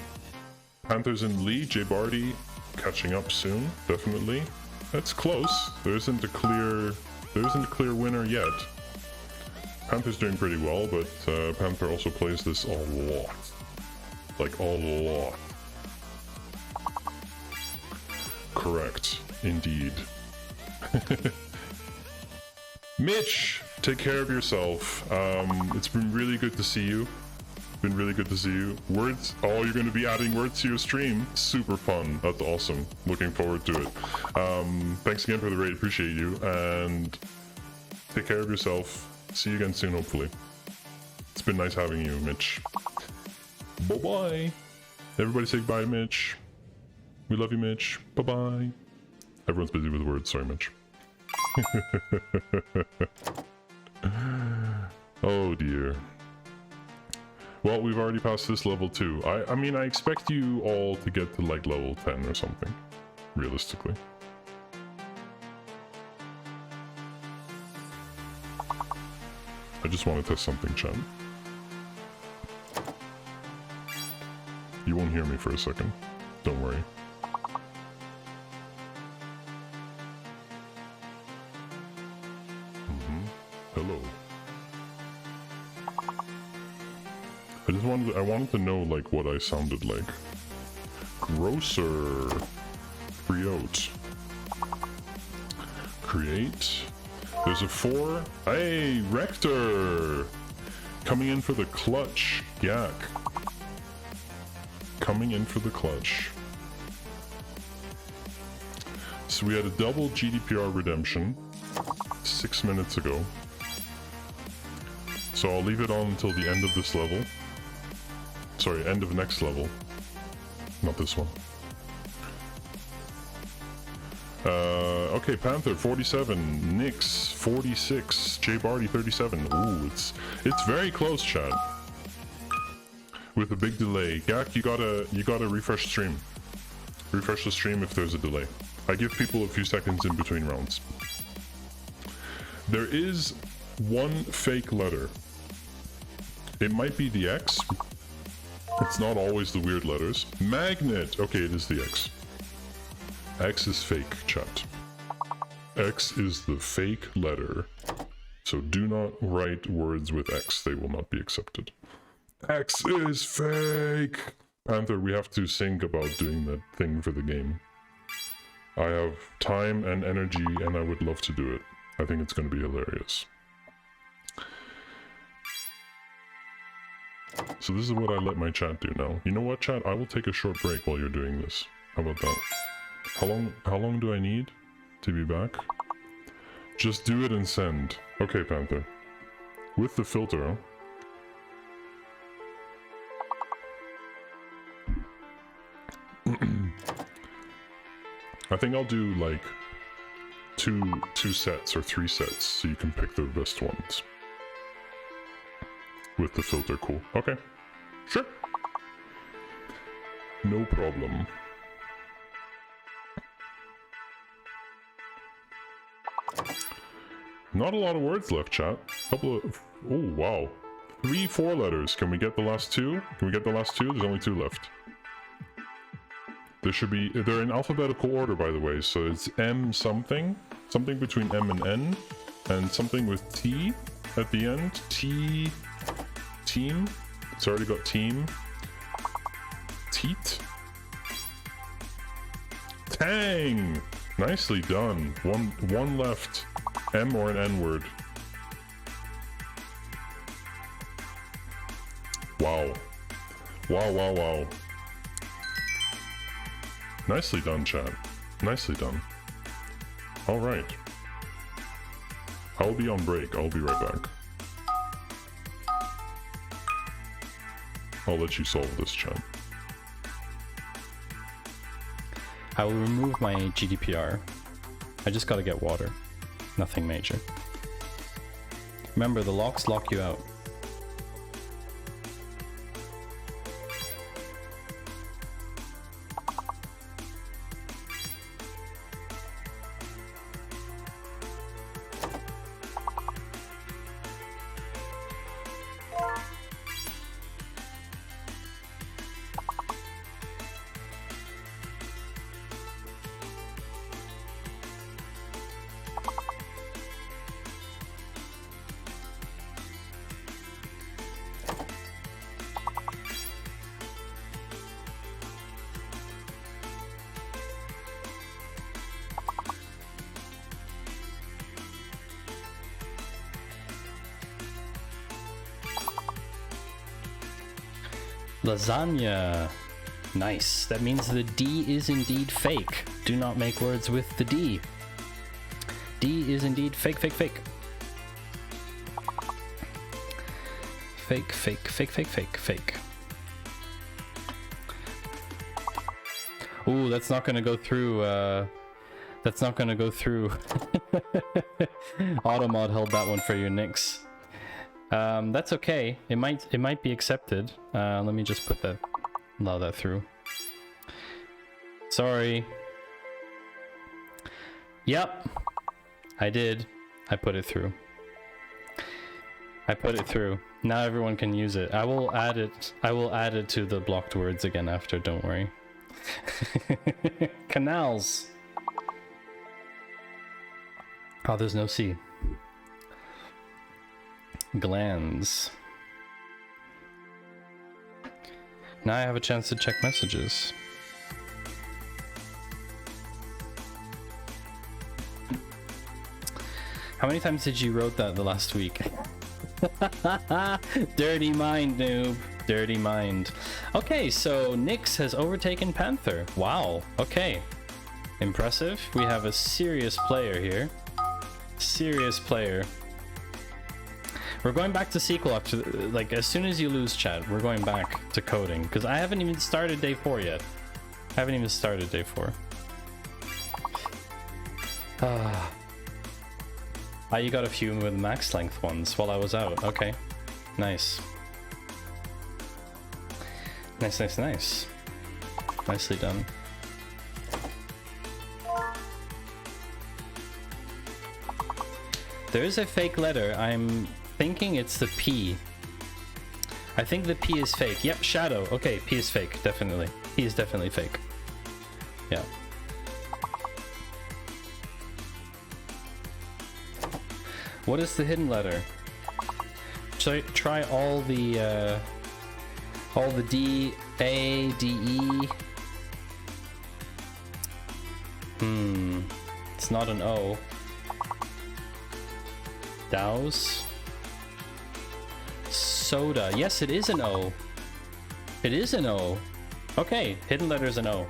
Panthers and Lee, J Barty catching up soon, definitely. That's close. There isn't a clear winner yet. Panther's doing pretty well, but Panther also plays this a lot. Like a lot. Correct, indeed. Mitch, take care of yourself. It's been really good to see you. Been really good to see you. Words? Oh, you're going to be adding words to your stream. Super fun. That's awesome. Looking forward to it. Thanks again for the raid. Appreciate you. And take care of yourself. See you again soon, hopefully. It's been nice having you, Mitch. Bye-bye. Everybody say bye, Mitch. We love you, Mitch. Bye-bye. Everyone's busy with words. Sorry, Mitch. Oh, dear. Well, we've already passed this level too. I mean, I expect you all to get to like level 10 or something, realistically. I just want to test something, chat. You won't hear me for a second. Don't worry. Hello. I wanted to know like what I sounded like. Grocer. Create. Create. There's a 4. Hey, Rector! Coming in for the clutch. Yak. Coming in for the clutch. So we had a double GDPR redemption 6 minutes ago. So I'll leave it on until the end of this level. Sorry, end of next level. Not this one. Okay, Panther 47, Nyx 46, J Barty 37. Ooh, it's very close, chat. With a big delay. Gak, you gotta refresh stream. Refresh the stream if there's a delay. I give people a few seconds in between rounds. There is one fake letter. It might be the X. It's not always the weird letters. Magnet! Okay, it is the X. X is fake, chat. X is the fake letter. So do not write words with X. They will not be accepted. X is fake! Panther, we have to think about doing that thing for the game. I have time and energy and I would love to do it. I think it's going to be hilarious. So this is what I let my chat do now. You know what, chat? I will take a short break while you're doing this. How about that? How long do I need to be back? Just do it and send. Okay, Panther. With the filter, I think I'll do like two sets or 3 sets so you can pick the best ones. With the filter, cool. Okay. Sure. No problem. Not a lot of words left, chat. Couple of... Oh, wow. 3 4 letters. Can we get the last 2? Can we get the last 2? There's only 2 left. There should be... They're in alphabetical order, by the way. So it's M something. Something between M and N. And something with T at the end. T... Team. It's already got team. Teat. Tang! Nicely done. One left. M or an N word. Wow. Wow, wow, wow. Nicely done, chat. Nicely done. Alright. I'll be on break. I'll be right back. I'll let you solve this, chat. I will remove my GDPR. I just gotta get water. Nothing major. Remember, the locks lock you out. Lasagna. Nice. That means the D is indeed fake. Do not make words with the D. D is indeed fake, fake, fake. Fake, fake, fake, fake, fake, fake. Ooh, that's not gonna go through, that's not gonna go through. Automod held that one for you, Nix. That's okay. It might be accepted. Let me just allow that through. Sorry. Yep. I did. I put it through. I put it through. Now everyone can use it. I will add it to the blocked words again after, don't worry. Canals. Oh, there's no C. Glands. Now I have a chance to check messages. How many times did you wrote that the last week? Dirty mind, noob. Dirty mind. Okay, so Nyx has overtaken Panther. Wow. Okay. Impressive. We have a serious player here. Serious player. We're going back to SQL after, like, as soon as you lose chat, we're going back to coding. Because I haven't even started day 4 yet. I haven't even started day 4. Ah, you got a few with max length ones while I was out. Okay. Nice. Nice, nice, nice. Nicely done. There is a fake letter. I'm thinking it's the P. I think the P is fake. Yep, shadow. Okay, P is fake. Definitely. P is definitely fake. Yeah. What is the hidden letter? Try all the D, A, D, E. It's not an O. Douse. Soda. Yes, it is an O. It is an O. Okay, hidden letter is an O.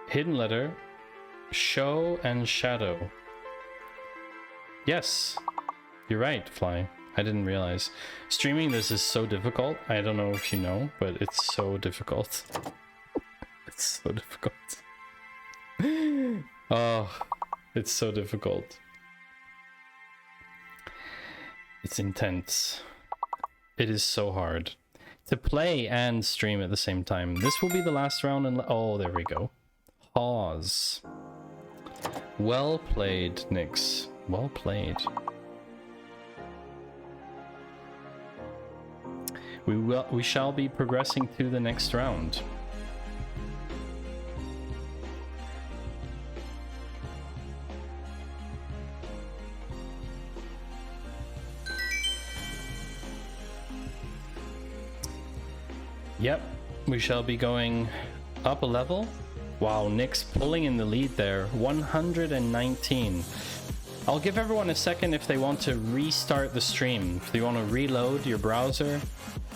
Hidden letter, show and shadow. Yes, you're right, Fly. I didn't realize. Streaming this is so difficult. I don't know if you know, but it's so difficult. It's so difficult. Oh, it's so difficult. It's intense. It is so hard to play and stream at the same time. This will be the last round and oh, there we go. Pause. Well played, Nyx. Well played. We shall be progressing to the next round. Yep, we shall be going up a level. Wow, Nick's pulling in the lead there. 119. I'll give everyone a second if they want to restart the stream. If you want to reload your browser,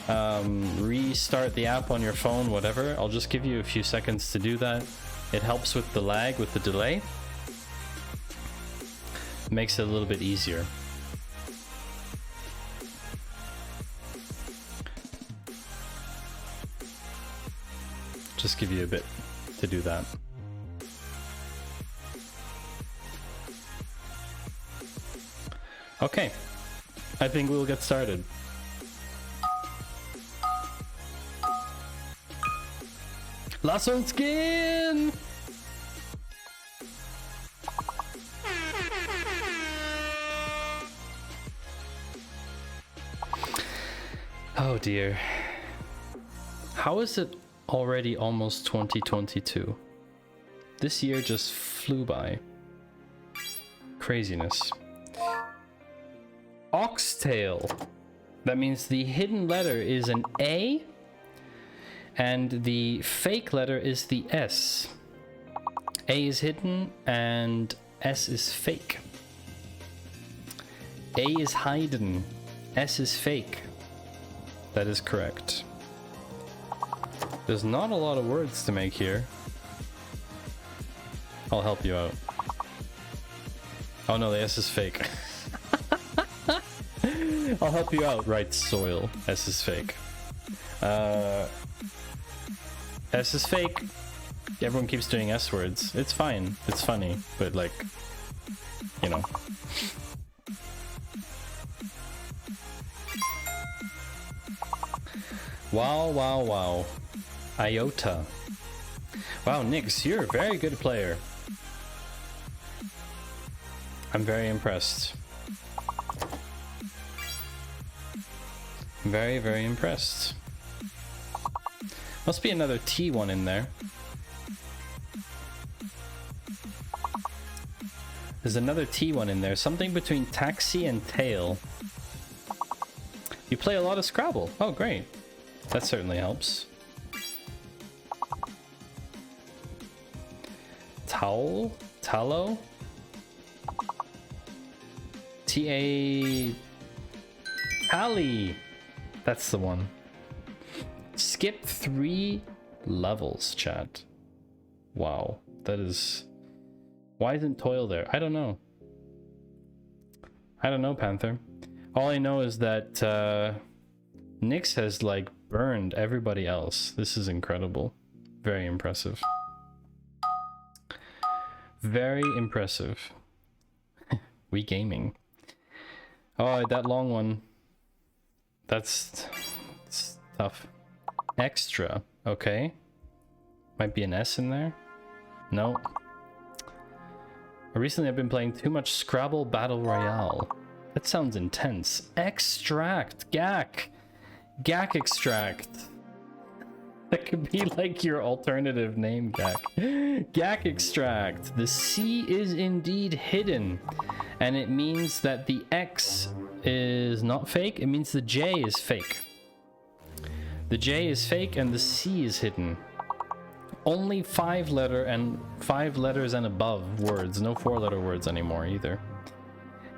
restart the app on your phone, whatever. I'll just give you a few seconds to do that. It helps with the lag, with the delay. Makes it a little bit easier. Just give you a bit to do that. Okay, I think we'll get started. Lasso skin! Oh dear. How is it already almost 2022? This year just flew by. Craziness. Oxtail. That means the hidden letter is an A and the fake letter is the S. A is hidden and S is fake. A is hidden, S is fake. That is correct. There's not a lot of words to make here. I'll help you out. Oh no, the S is fake. I'll help you out. Right, soil. S is fake. S is fake. Everyone keeps doing S words. It's fine. It's funny, but like, you know. Wow, wow, wow. Iota. Wow, Nix, you're a very good player. I'm very impressed. Very, very impressed. Must be another T one in there. There's another T one in there. Something between taxi and tail. You play a lot of Scrabble. Oh, great. That certainly helps. Towel? Tallow? T-A... Tally! That's the one. Skip 3 levels, chat. Wow. That is... Why isn't toil there? I don't know. I don't know, Panther. All I know is that Nyx has like burned everybody else. This is incredible. Very impressive. Very impressive. We gaming. Oh, that long one. That's tough. Extra. Okay. Might be an S in there. No. Recently I've been playing too much Scrabble Battle Royale. That sounds intense. Extract. Gak. Gak extract. That could be like your alternative name, Gak. Gak extract. The C is indeed hidden. And it means that the X is not fake. It means the J is fake. The J is fake and the C is hidden. Only 5 letters and above words. No 4-letter words anymore either.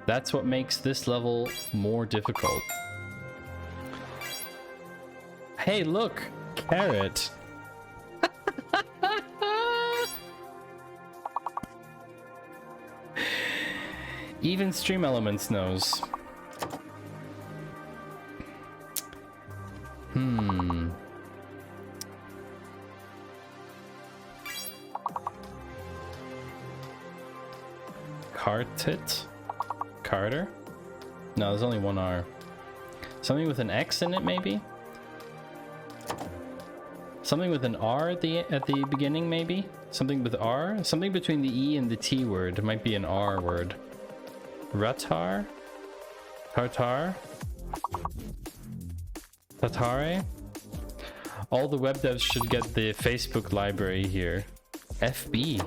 That's what makes this level more difficult. Hey, look! Carrot! Even Stream Elements knows. Cartit? Carter? No, there's only one R. Something with an X in it, maybe? Something with an R at the beginning, maybe? Something with R? Something between the E and the T word. It might be an R word. Ratar? Tartar? Tatare? All the web devs should get the Facebook library here. FB.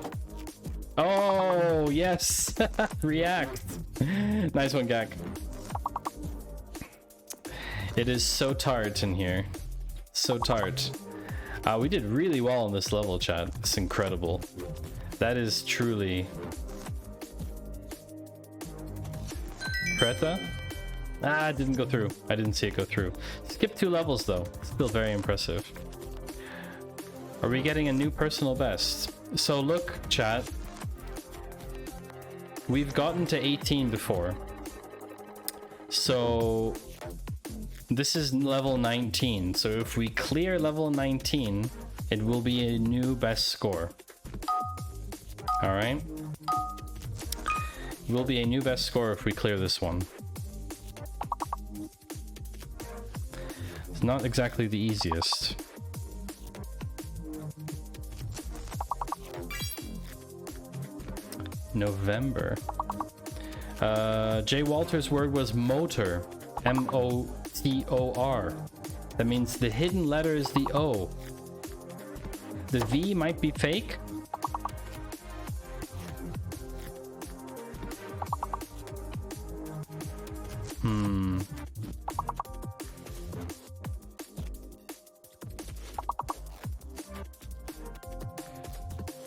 Oh, yes. React. Nice one, Gak. It is so tart in here. So tart. We did really well on this level, chat. It's incredible. That is truly... Creta? Ah, it didn't go through. I didn't see it go through. Skip 2 levels though. Still very impressive. Are we getting a new personal best? So look, chat. We've gotten to 18 before. So this is level 19. So if we clear level 19, it will be a new best score. All right. It will be a new best score if we clear this one. It's not exactly the easiest. November. Jay Walter's word was motor. M-O-T-O-R. That means the hidden letter is the O. The V might be fake.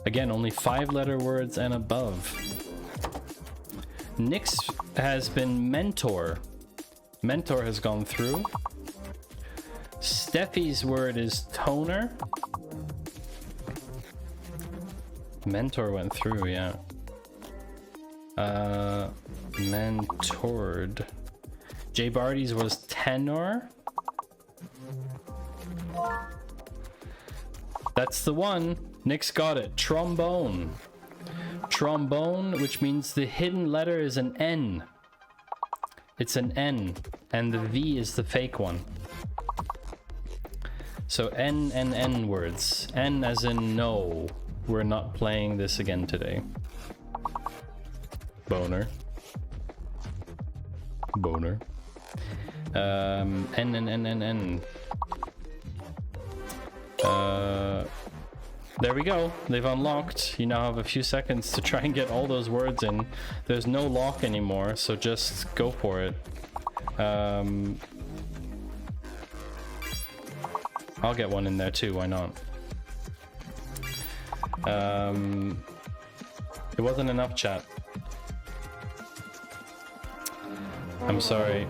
Again, only 5-letter words and above. Nick's has been mentor. Mentor has gone through. Steffi's word is toner. Mentor went through, yeah. Mentored. Jay Barty's was tenor. That's the one. Nick's got it. Trombone. Trombone, which means the hidden letter is an N. It's an N, and the V is the fake one. So N and N words. N as in no. We're not playing this again today. Boner. Boner. N, N, N, N, N. There we go. They've unlocked. You now have a few seconds to try and get all those words in. There's no lock anymore, so just go for it. I'll get one in there too, why not? It wasn't enough, chat. I'm sorry.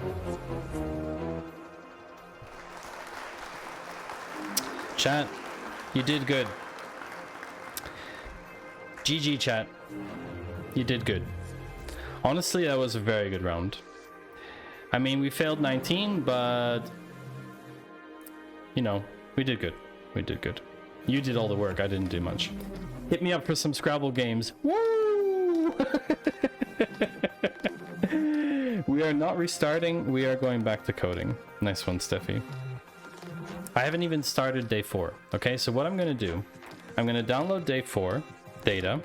Chat, you did good. GG, chat. You did good. Honestly, that was a very good round. I mean, we failed 19, but... you know, we did good. We did good. You did all the work, I didn't do much. Hit me up for some Scrabble games. Woo! We are not restarting, we are going back to coding. Nice one, Steffi. I haven't even started day 4. Okay, so what I'm gonna do, I'm gonna download day 4 data.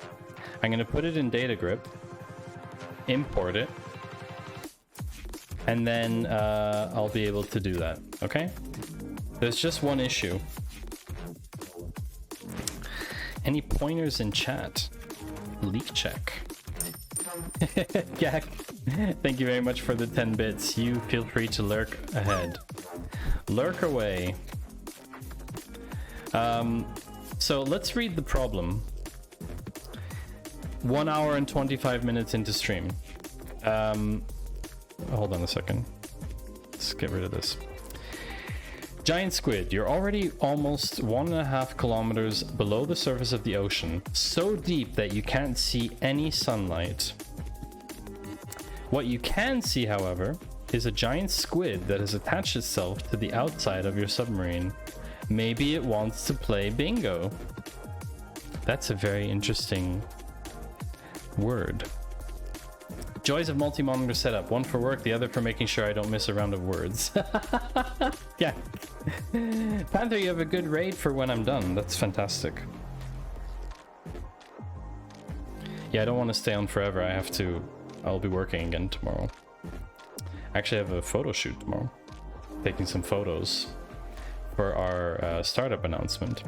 I'm gonna put it in data grip, import it, and then I'll be able to do that. Okay? There's just one issue. Any pointers in chat? Leak check. Gak, thank you very much for the 10 bits. You feel free to lurk ahead. Lurk away. So let's read the problem. 1 hour and 25 minutes into stream. Hold on a second. Let's get rid of this. Giant squid, you're already almost 1.5 kilometers below the surface of the ocean, so deep that you can't see any sunlight. What you can see, however, is a giant squid that has attached itself to the outside of your submarine. Maybe it wants to play bingo. That's a very interesting word. Joys of multi-monitor setup. One for work, the other for making sure I don't miss a round of words. Yeah. Panther, you have a good raid for when I'm done. That's fantastic. Yeah, I don't want to stay on forever. I'll be working again tomorrow. Actually, I have a photo shoot tomorrow. Taking some photos for our startup announcement.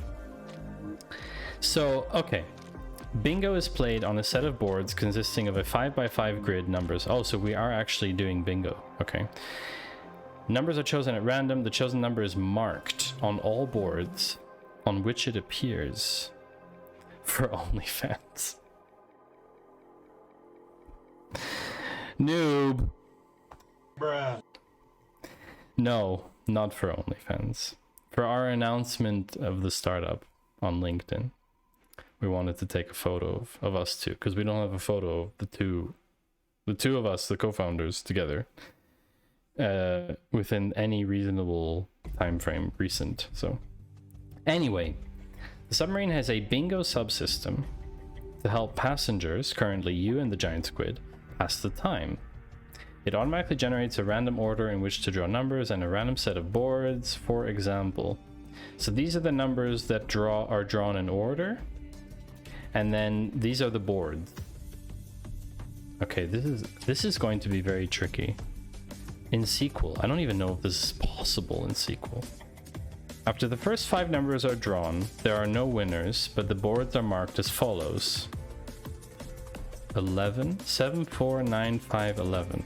So, okay. Bingo is played on a set of boards consisting of a 5x5 grid numbers. Oh, so we are actually doing bingo. Okay. Numbers are chosen at random. The chosen number is marked on all boards on which it appears for OnlyFans. Noob. Bruh. No, not for OnlyFans. For our announcement of the startup on LinkedIn. We wanted to take a photo of us two, because we don't have a photo of the two of us, the co-founders, together within any reasonable time frame recent. So anyway, the submarine has a bingo subsystem to help passengers, currently you and the giant squid, pass the time. It automatically generates a random order in which to draw numbers and a random set of boards, for example. So these are the numbers that are drawn in order. And then these are the boards. Okay, this is going to be very tricky. In SQL, I don't even know if this is possible in SQL. After the first 5 numbers are drawn, there are no winners, but the boards are marked as follows. 11, 7, 4, 9, 5, 11.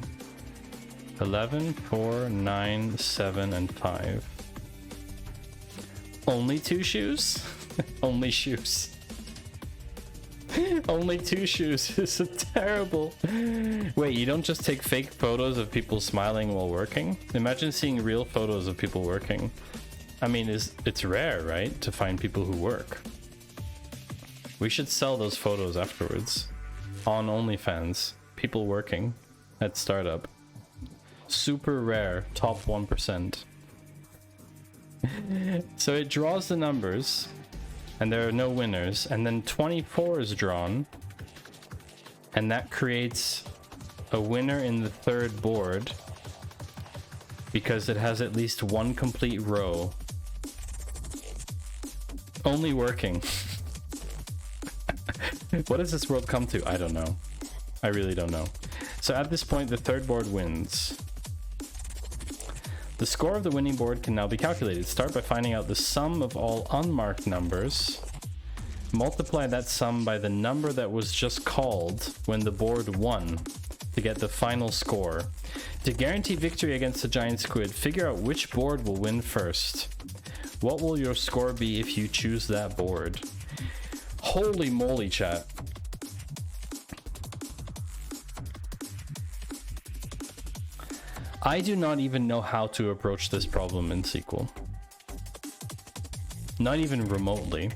11, 4, 9, 7, and 5. Only 2 shoes? Only shoes. Only 2 shoes is a terrible. Wait, you don't just take fake photos of people smiling while working? Imagine seeing real photos of people working. I mean, it's rare, right, to find people who work. We should sell those photos afterwards on OnlyFans. People working at startup. Super rare, top 1%. So it draws the numbers. And there are no winners, and then 24 is drawn, and that creates a winner in the 3rd board because it has at least 1 complete row. Only working. What does this world come to? I don't know. I really don't know. So at this point, the 3rd board wins. The score of the winning board can now be calculated. Start by finding out the sum of all unmarked numbers. Multiply that sum by the number that was just called when the board won to get the final score. To guarantee victory against the giant squid, figure out which board will win first. What will your score be if you choose that board? Holy moly, chat. I do not even know how to approach this problem in SQL. Not even remotely.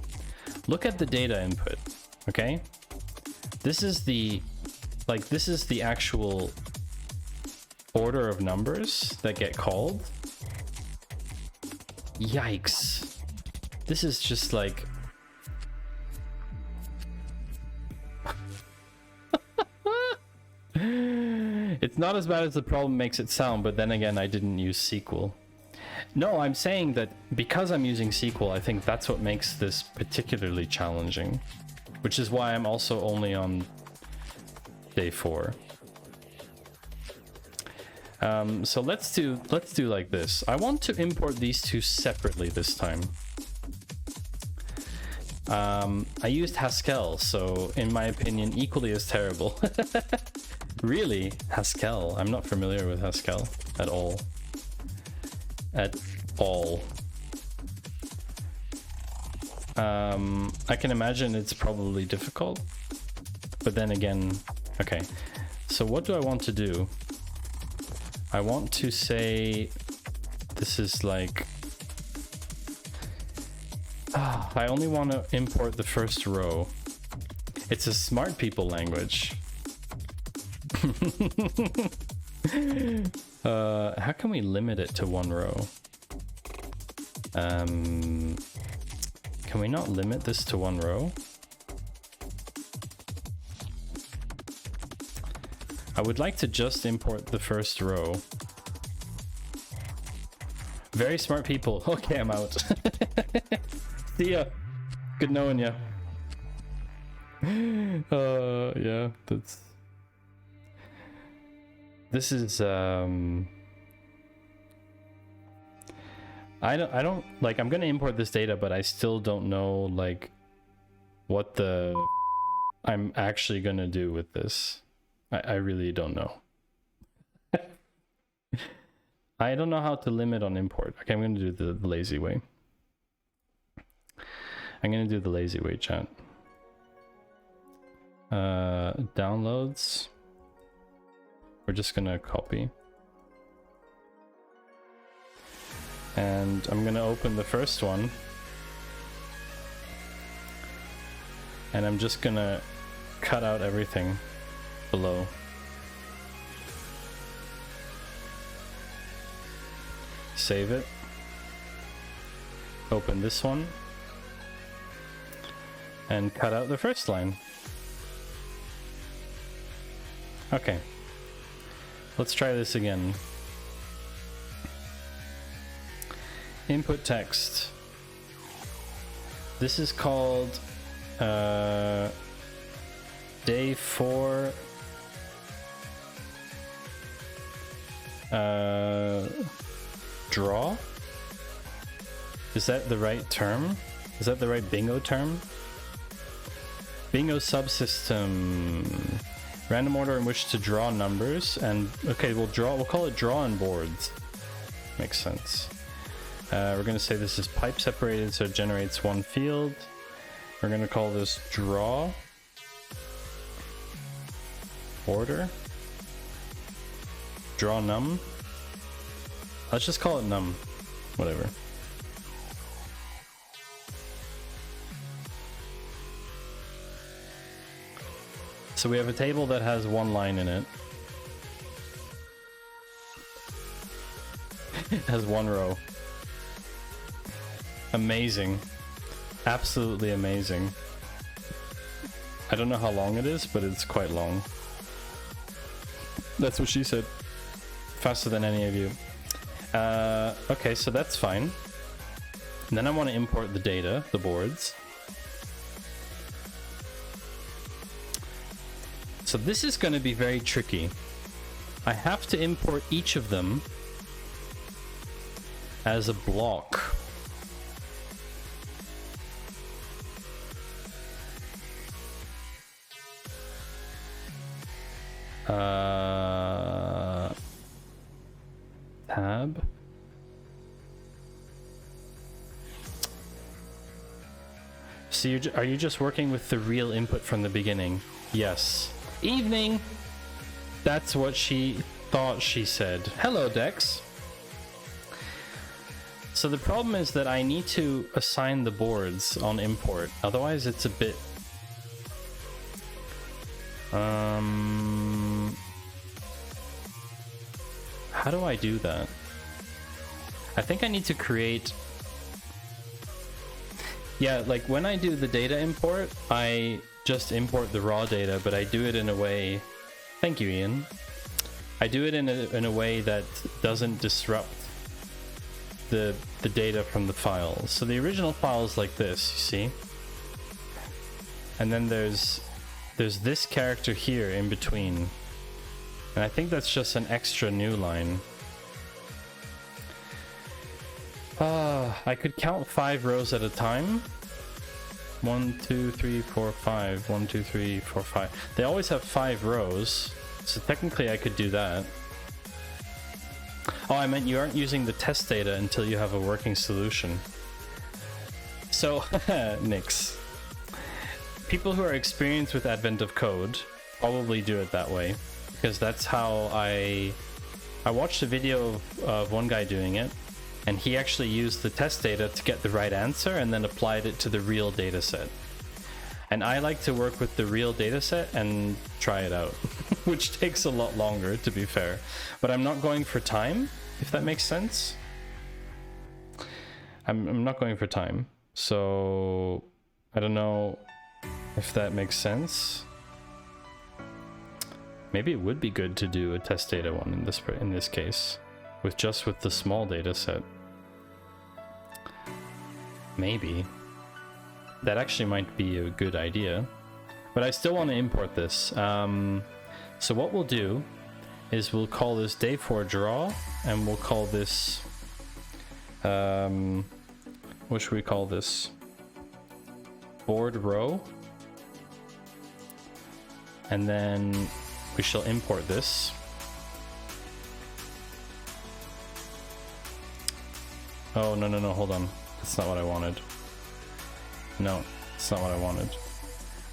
Look at the data input, okay? This is the actual order of numbers that get called. Yikes. This is just like... It's not as bad as the problem makes it sound, but then again, I didn't use SQL. No, I'm saying that because I'm using SQL, I think that's what makes this particularly challenging, which is why I'm also only on day 4. So let's do like this. I want to import these two separately this time. I used Haskell, so in my opinion, equally as terrible. Really? Haskell? I'm not familiar with Haskell at all. At all. I can imagine it's probably difficult, but then again, okay. So what do I want to do? I want to say this is like... I only want to import the first row. It's a smart people language. How can we limit it to 1 row? Can we not limit this to 1 row? I would like to just import the first row. Very smart people. Okay, I'm out. See ya. Good knowing ya. Yeah, that's... This is, I don't like, I'm gonna import this data, but I still don't know like what I'm actually gonna do with this. I really don't know. I don't know how to limit on import. Okay, I'm gonna do the lazy way. I'm gonna do the lazy way, chat. Downloads. We're just gonna copy. And I'm gonna open the first one. And I'm just gonna cut out everything below. Save it. Open this one. And cut out the first line. Okay. Let's try this again. Input text. This is called day 4 draw. Is that the right term? Is that the right bingo term? Bingo subsystem. Random order in which to draw numbers, and okay, we'll call it draw on boards. Makes sense. We're gonna say this is pipe separated, so it generates one field. We're gonna call this draw order. Draw num. Let's just call it num. Whatever. So we have a table that has one line in it. It has one row. Amazing. Absolutely amazing. I don't know how long it is, but it's quite long. That's what she said. Faster than any of you. Okay, so that's fine. And then I want to import the data, the boards. So this is going to be very tricky. I have to import each of them as a block. Tab. So are you just working with the real input from the beginning? Yes. Evening! That's what she thought she said. Hello, Dex. So the problem is that I need to assign the boards on import. Otherwise it's a bit... How do I do that? I think I need to create... Yeah, like when I do the data import, I just import the raw data, but I do it in a way... Thank you, Ian. I do it in a way that doesn't disrupt the data from the files. So the original file is like this, you see? And then there's this character here in between. And I think that's just an extra new line. I could count 5 rows at a time. 1, 2, 3, 4, 5. 1, 2, 3, 4, 5. They always have 5 rows, so technically I could do that. Oh, I meant you aren't using the test data until you have a working solution. So, nix. People who are experienced with Advent of Code probably do it that way, because that's how I watched a video of one guy doing it, and he actually used the test data to get the right answer and then applied it to the real data set. And I like to work with the real data set and try it out, which takes a lot longer, to be fair. But I'm not going for time, if that makes sense. I'm not going for time. So I don't know if that makes sense. Maybe it would be good to do a test data one in this case, with the small data set. Maybe. That actually might be a good idea. But I still want to import this. So what we'll do is we'll call this day 4 draw, and we'll call this What should we call this? Board row. And then we shall import this. Oh, no, hold on. That's not what I wanted. No, that's not what I wanted.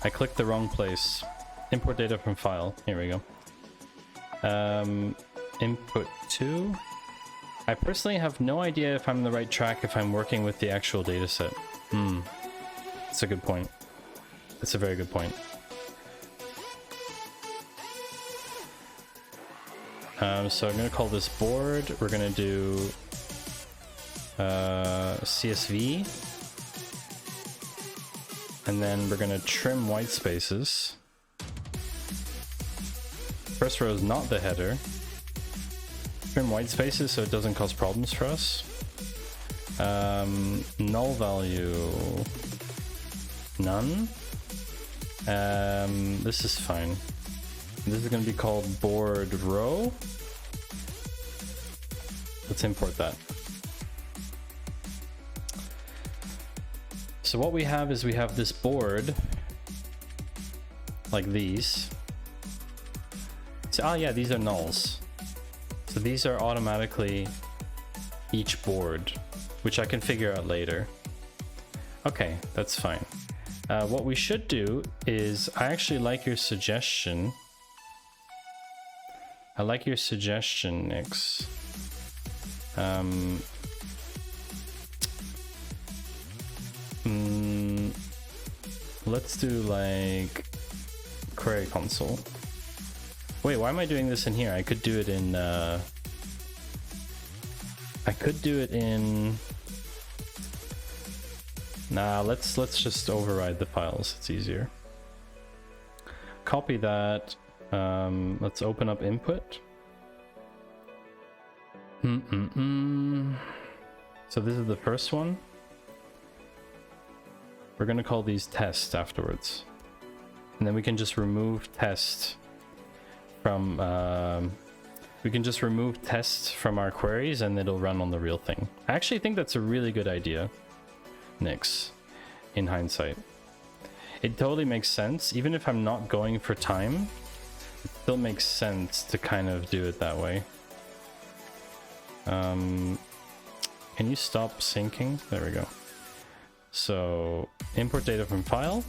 I clicked the wrong place. Import data from file. Here we go. Input 2. I personally have no idea if I'm on the right track if I'm working with the actual data set. That's a good point. That's a very good point. So I'm going to call this board. We're going to do CSV. And then we're going to trim white spaces. First row is not the header. Trim white spaces so it doesn't cause problems for us. Null value, none. This is fine. This is going to be called board row. Let's import that. So what we have is we have this board like these. So, yeah, these are nulls. So these are automatically each board, which I can figure out later. Okay, that's fine. What we should do is, I actually like your suggestion. I like your suggestion, Nix. Let's do like query console. Wait, why am I doing this in here? I could do it in Nah, let's just override the files. It's easier. Copy that. Let's open up input. So this is the first one. We're gonna call these tests afterwards, and then we can just remove test from our queries, and it'll run on the real thing. I actually think that's a really good idea, Nix, in hindsight. It totally makes sense. Even if I'm not going for time, it still makes sense to kind of do it that way. Can you stop syncing? There we go. So import data from file,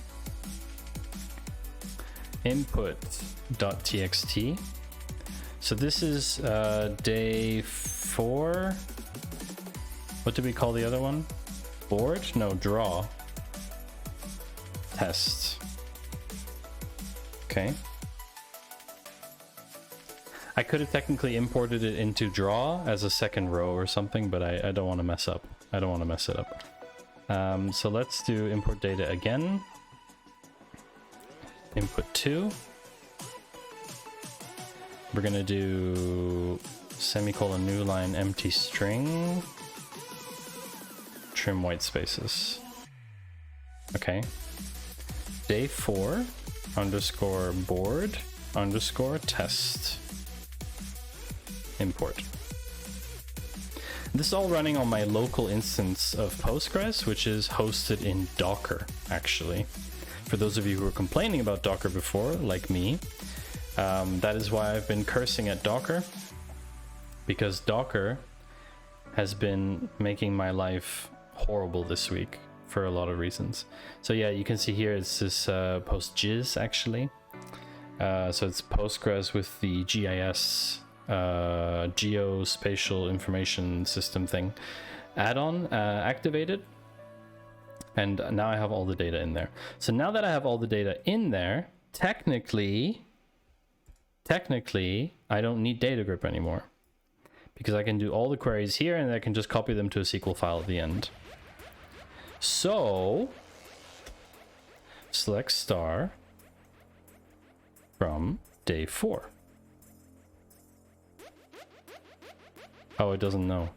input.txt. So this is day 4. What did we call the other one? Board? No, draw. Test. Okay. I could have technically imported it into draw as a second row or something, but I don't want to mess up. I don't want to mess it up. So let's do import data again. Input 2. We're gonna do semicolon new line empty string. Trim white spaces. Okay. Day 4 underscore board underscore test. Import. This is all running on my local instance of Postgres, which is hosted in Docker, actually. For those of you who were complaining about Docker before, like me, that is why I've been cursing at Docker, because Docker has been making my life horrible this week for a lot of reasons. So yeah, you can see here it's this PostGIS, actually. So it's Postgres with the GIS geospatial information system thing add-on activated, and now I have all the data in there. So now that I have all the data in there, technically I don't need data grip anymore, because I can do all the queries here and I can just copy them to a SQL file at the end. So select star from day 4. Oh, it doesn't know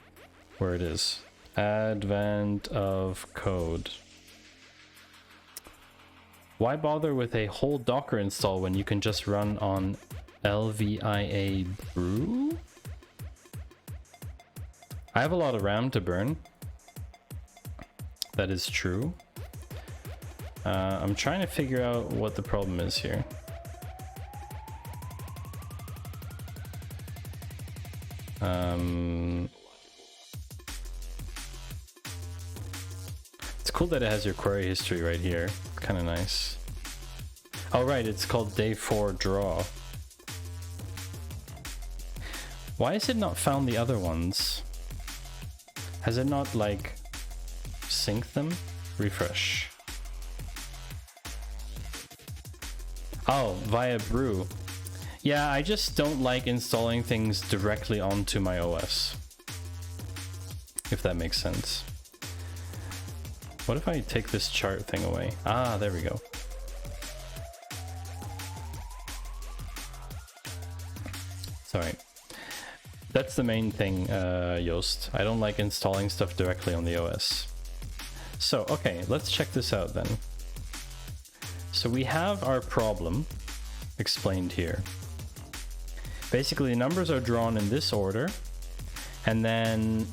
where it is. Advent of code. Why bother with a whole Docker install when you can just run on LVIA brew? I have a lot of RAM to burn. that is true. I'm trying to figure out what the problem is here. It's cool that it has your query history right here. Kind of nice. Oh right, it's called day 4 draw. Why has it not found the other ones? Has it not like synced them? Refresh. Oh, via brew. Yeah, I just don't like installing things directly onto my OS. If that makes sense. What if I take this chart thing away? Ah, there we go. Sorry. That's the main thing, Yoast. I don't like installing stuff directly on the OS. So, okay, let's check this out then. So we have our problem explained here. Basically, numbers are drawn in this order, and then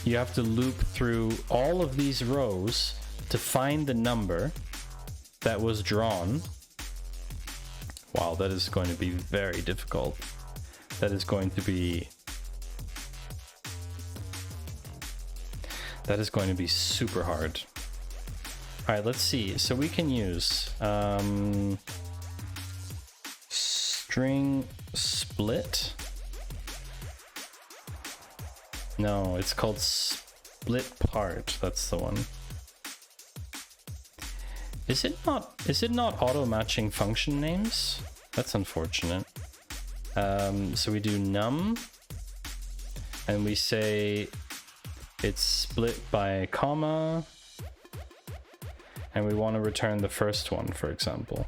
you have to loop through all of these rows to find the number that was drawn. Wow, that is going to be very difficult. That is going to be super hard. All right, let's see. So we can use string split. No, it's called split part. That's the one. Is it not auto matching function names? That's unfortunate. So we do num, and we say it's split by a comma, and we want to return the first one, for example,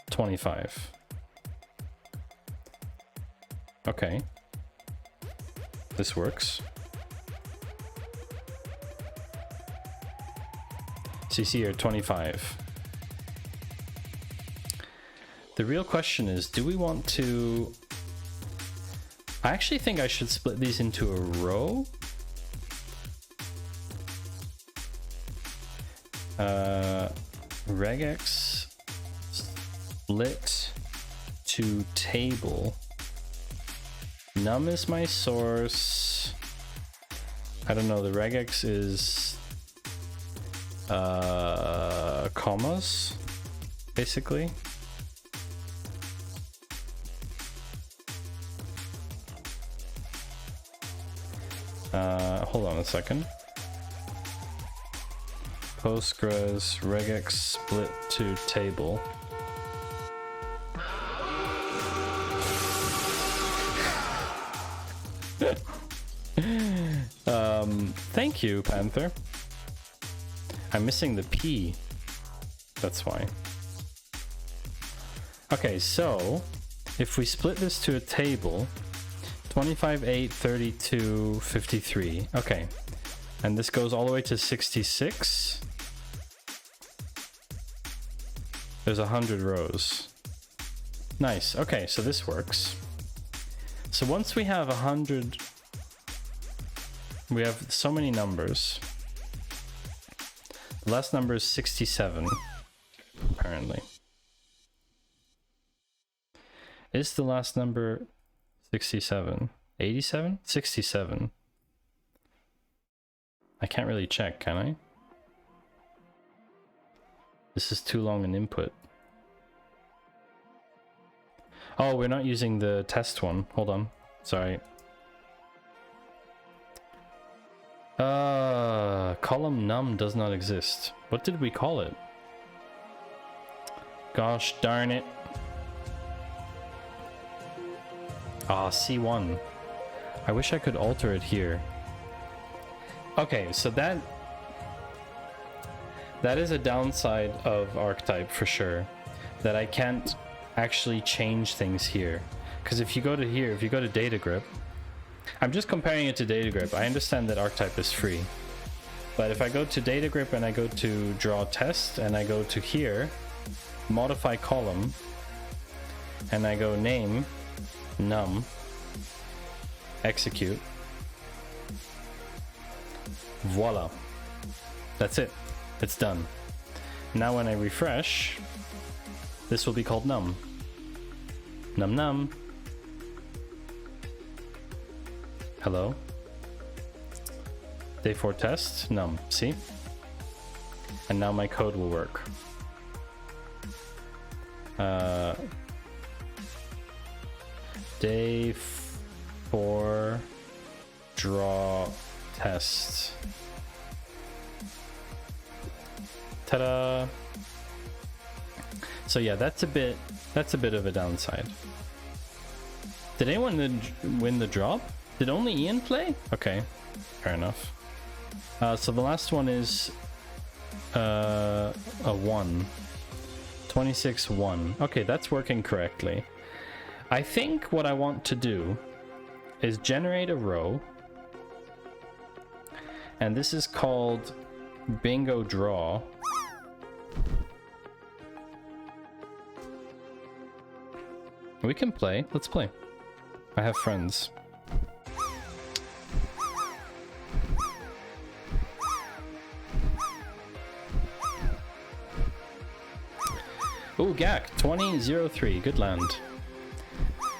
25. Okay, this works. So you see here 25. The real question is, do we want to... I actually think I should split these into a row. Regex split to table. Num is my source. I don't know, the regex is commas, basically. Hold on a second. Postgres regex split to table. Thank you, Panther. I'm missing the P. That's why. Okay, so if we split this to a table, 25, 8, 32, 53. Okay. And this goes all the way to 66. There's 100 rows. Nice. Okay, so this works. So once we have 100, we have so many numbers. The last number is 67, apparently. Is the last number 67? 87? 67. I can't really check, can I? This is too long an input. Oh, we're not using the test one. Hold on. Sorry. Column num does not exist. What did we call it? Gosh darn it. Ah, C1. I wish I could alter it here. Okay, so that is a downside of archetype for sure, that I can't actually change things here. Because if you go to here, if you go to data grip, I'm just comparing it to data grip. I understand that archetype is free, but if I go to data grip and I go to draw test and I go to here, modify column, and I go name num, execute, Voila. That's it. It's done. Now when I refresh, this will be called num. Num num. Hello. Day 4 test, num. See? And now my code will work. Day 4 draw test. Ta-da! So yeah, that's a bit of a downside. Did anyone win the drop? Did only Ian play? Okay, fair enough. So the last one is a 1. 26-1. Okay, that's working correctly. I think what I want to do is generate a row, and this is called bingo draw. We can play. Let's play. I have friends. Ooh, Gak, 2003, good land.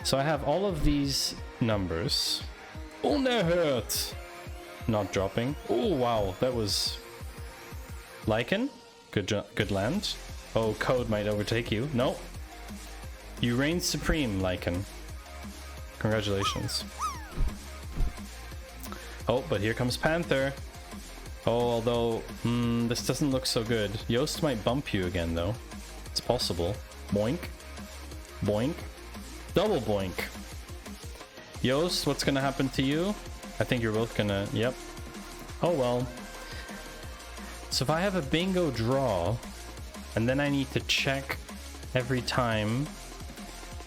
So I have all of these numbers. Unerhört! Not dropping. Oh, wow, that was... Lycan? Good land. Oh, code might overtake you. No. You reign supreme, Lycan. Congratulations. Oh, but here comes Panther. Oh, although, this doesn't look so good. Yoast might bump you again, though. It's possible. Boink. Boink. Double boink. Yoast, what's gonna happen to you? I think you're both gonna... Yep. Oh well. So if I have a bingo draw, and then I need to check every time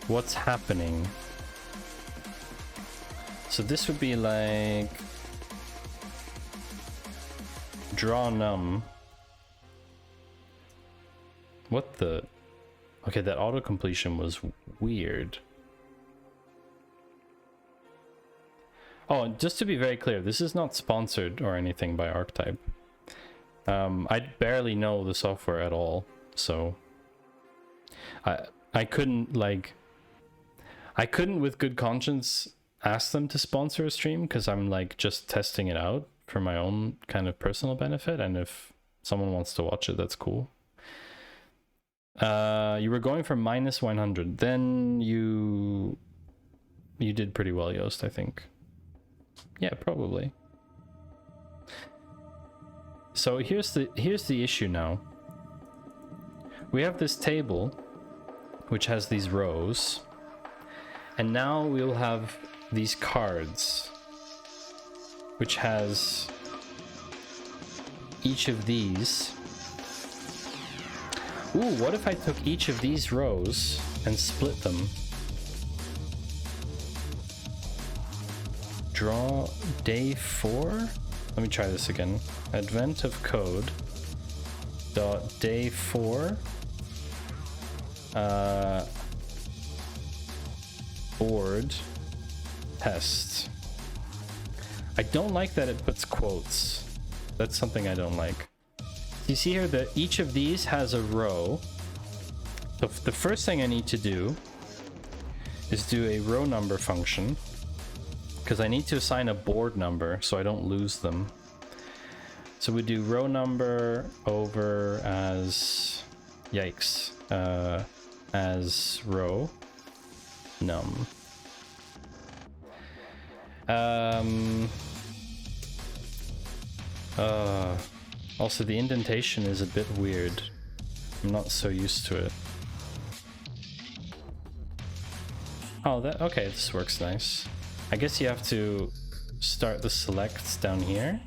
what's happening. So this would be like... Draw num. What the... Okay, that auto-completion was weird. Oh, just to be very clear, this is not sponsored or anything by Archetype. I barely know the software at all, so... I couldn't, like... I couldn't with good conscience ask them to sponsor a stream, because I'm, like, just testing it out for my own kind of personal benefit, and if someone wants to watch it, that's cool. You were going for -100. Then you did pretty well, Yoast, I think. Yeah, probably. So here's the issue now. We have this table which has these rows, and now we'll have these cards which has each of these. Ooh, what if I took each of these rows and split them? Draw day 4? Let me try this again. Advent of code dot day 4 board test. I don't like that it puts quotes. That's something I don't like. You see here that each of these has a row. So the first thing I need to do is do a row number function, because I need to assign a board number so I don't lose them. So we do row number over as, yikes, as row num. Also the indentation is a bit weird. I'm not so used to it. Oh, okay, this works nice. I guess you have to start the selects down here.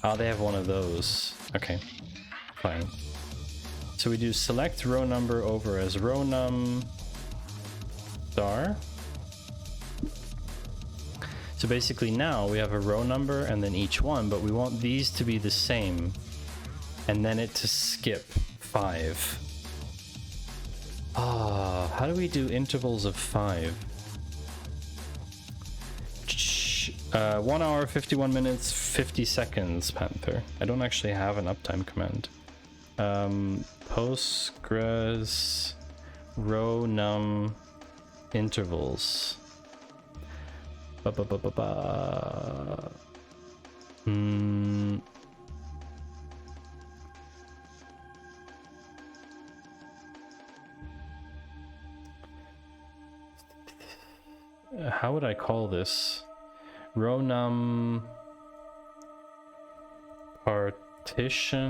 Oh, they have one of those. Okay, fine. So we do select row number over as row num star. So basically now we have a row number and then each one, but we want these to be the same and then it to skip 5. How do we do intervals of 5? 1 hour, 51 minutes, 50 seconds, Panther. I don't actually have an uptime command. Postgres row num intervals. How would I call this? Row num partition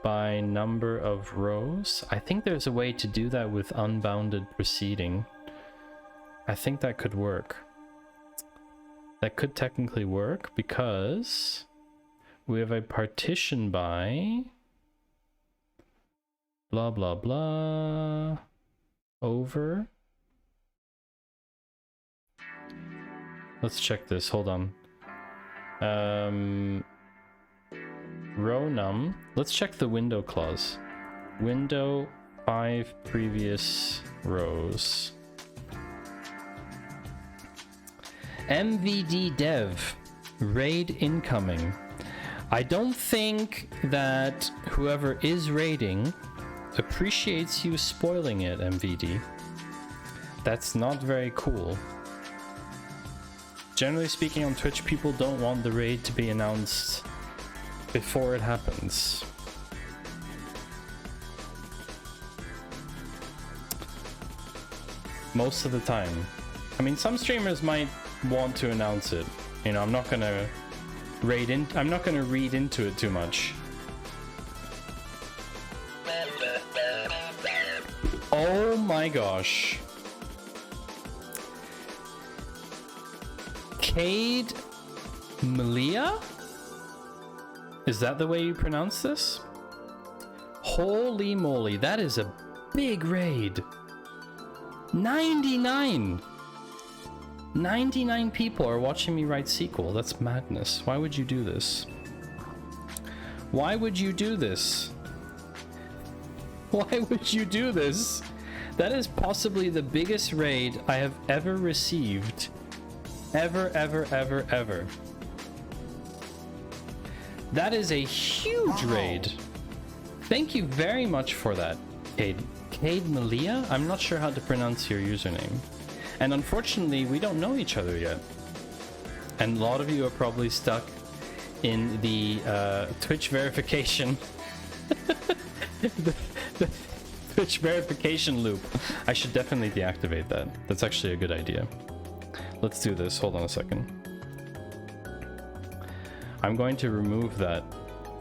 by number of rows. I think there's a way to do that with unbounded proceeding. I think that could work. That could technically work because we have a partition by blah blah blah over. Let's check this, hold on. Row num, let's check the window clause. Window 5 previous rows. MVD dev, raid incoming. I don't think that whoever is raiding appreciates you spoiling it, MVD. That's not very cool. Generally speaking on Twitch, people don't want the raid to be announced before it happens. Most of the time. I mean, some streamers might want to announce it. You know, I'm not gonna read into it too much. Oh my gosh. Cade Malia? Is that the way you pronounce this? Holy moly, that is a big raid. 99 people are watching me write SQL. That's madness. Why would you do this? Why would you do this? Why would you do this? That is possibly the biggest raid I have ever received. Ever. That is a huge raid. Thank you very much for that, Cade. Cade Malia? I'm not sure how to pronounce your username. And unfortunately, we don't know each other yet. And a lot of you are probably stuck in the Twitch verification. the Twitch verification loop. I should definitely deactivate that. That's actually a good idea. Let's do this. Hold on a second. I'm going to remove that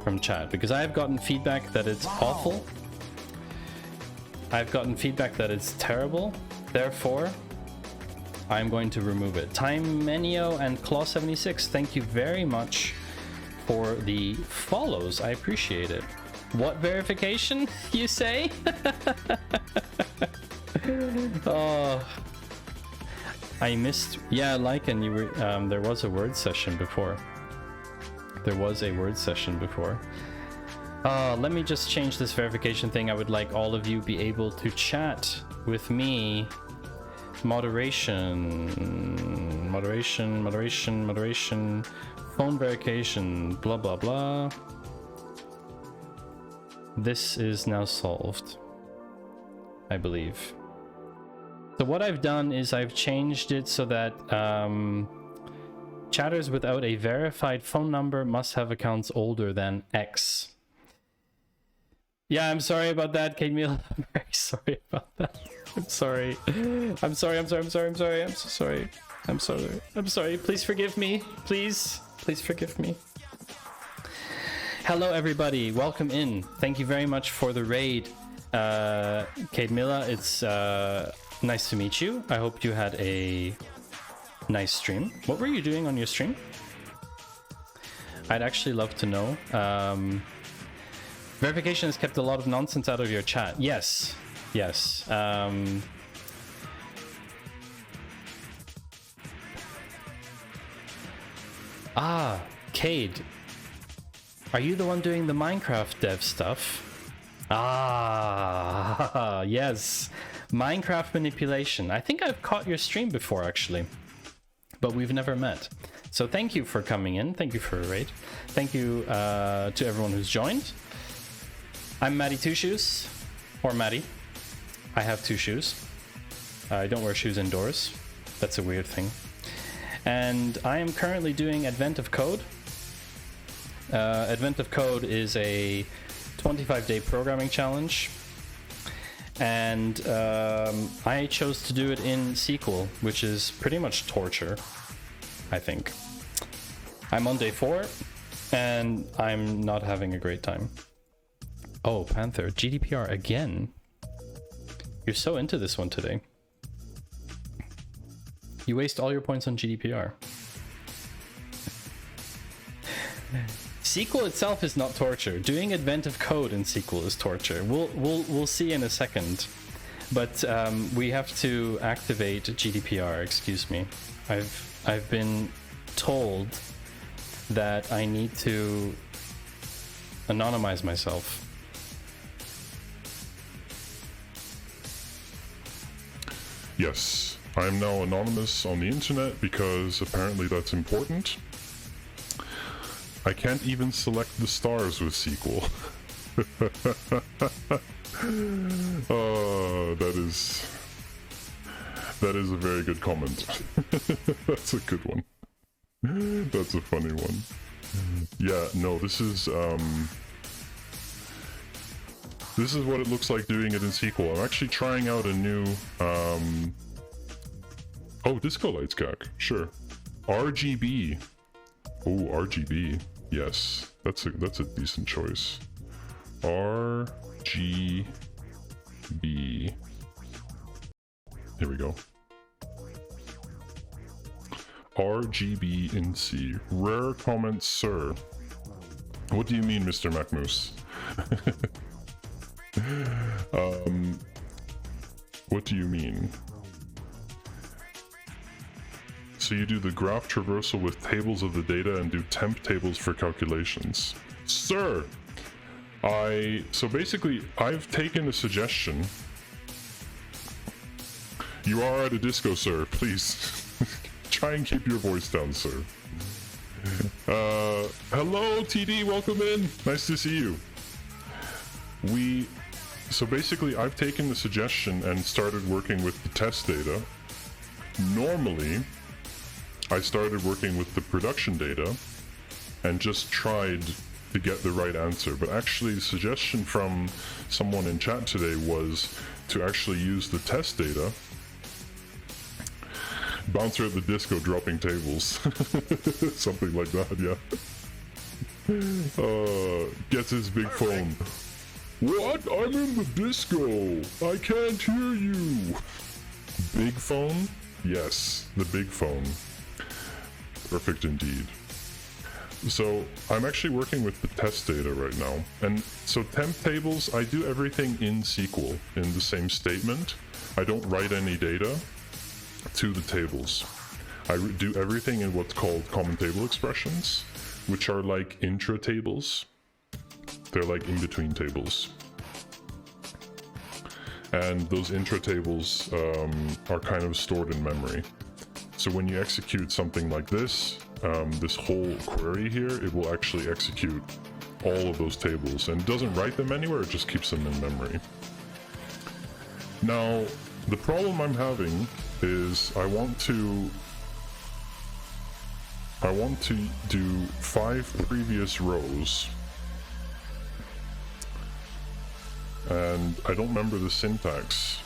from chat because I have gotten feedback that it's awful. I've gotten feedback that it's terrible. Therefore, I'm going to remove it. Time Menio and Claw76, thank you very much for the follows. I appreciate it. What verification, you say? Oh, I missed. Yeah, Lycan, you were. There was a word session before. Let me just change this verification thing. I would like all of you be able to chat with me. Moderation. Phone verification. Blah blah blah. This is now solved, I believe. So what I've done is I've changed it so that chatters without a verified phone number must have accounts older than X. Yeah, I'm sorry about that, Kate Meal. I'm very sorry about that. I'm sorry. I'm so sorry. Please forgive me. Please forgive me. Hello, everybody. Welcome in. Thank you very much for the raid, Kate Milla. It's nice to meet you. I hope you had a nice stream. What were you doing on your stream? I'd actually love to know. Verification has kept a lot of nonsense out of your chat. Yes. Cade. Are you the one doing the Minecraft dev stuff? Yes. Minecraft manipulation. I think I've caught your stream before, actually, but we've never met. So thank you for coming in. Thank you for a raid. Thank you to everyone who's joined. I'm Matty Two Shoes, or Matty. I have 2 shoes. I don't wear shoes indoors. That's a weird thing. And I am currently doing Advent of Code. Advent of Code is a 25-day programming challenge. And I chose to do it in SQL, which is pretty much torture, I think. I'm on day 4, and I'm not having a great time. Oh, Panther, GDPR again. You're so into this one today. You waste all your points on GDPR. SQL itself is not torture. Doing Advent of Code in SQL is torture. We'll see in a second. But we have to activate GDPR. Excuse me. I've been told that I need to anonymize myself. Yes, I am now anonymous on the internet because apparently that's important. I can't even select the stars with SQL. that is a very good comment. That's a good one. That's a funny one. Yeah, no, this is what it looks like doing it in SQL. I'm actually trying out a new oh, Disco Lights Gak, sure. RGB. Oh, RGB. Yes, that's a decent choice. RGB. Here we go. RGB in C. Rare comment, sir. What do you mean, Mr. Macmoose? What do you mean? So you do the graph traversal with tables of the data and do temp tables for calculations. Sir! So basically, I've taken a suggestion. You are at a disco, sir. Please try and keep your voice down, sir. Hello, TD, welcome in. Nice to see you. So basically, I've taken the suggestion and started working with the test data. Normally, I started working with the production data and just tried to get the right answer. But actually, the suggestion from someone in chat today was to actually use the test data. Bouncer at the disco dropping tables. Something like that, yeah. Gets his big phone. What? I'm in the disco. I can't hear you. Big phone? Yes, the big phone. Perfect indeed. So I'm actually working with the test data right now. And so temp tables, I do everything in SQL in the same statement. I don't write any data to the tables. I do everything in what's called common table expressions, which are like intra tables. They're like in between tables. And those intra tables are kind of stored in memory. So when you execute something like this, this whole query here, it will actually execute all of those tables, and it doesn't write them anywhere, it just keeps them in memory. Now, the problem I'm having is I want to do 5 previous rows, and I don't remember the syntax.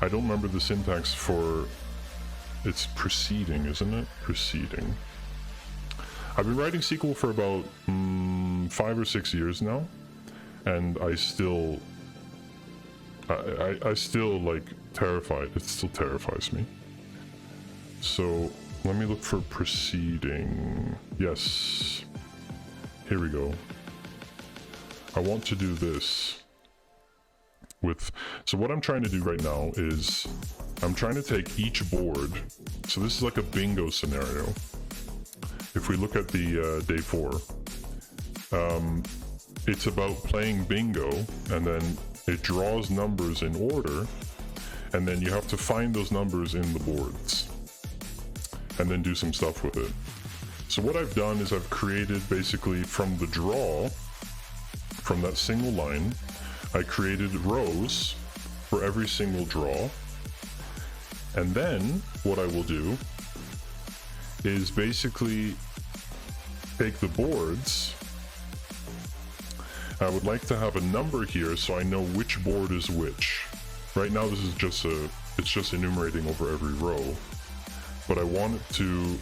I don't remember the syntax for, it's preceding, isn't it? Preceding. I've been writing SQL for about 5 or 6 years now, and I still like terrified. It still terrifies me. So let me look for preceding. Yes, here we go. I want to do this with, so what I'm trying to do right now is I'm trying to take each board. So this is like a bingo scenario. If we look at the day 4, it's about playing bingo and then it draws numbers in order, and then you have to find those numbers in the boards and then do some stuff with it. So what I've done is I've created basically from the draw, from that single line, I created rows for every single draw. And then what I will do is basically take the boards. I would like to have a number here so I know which board is which. Right now this is just it's just enumerating over every row. But I want it to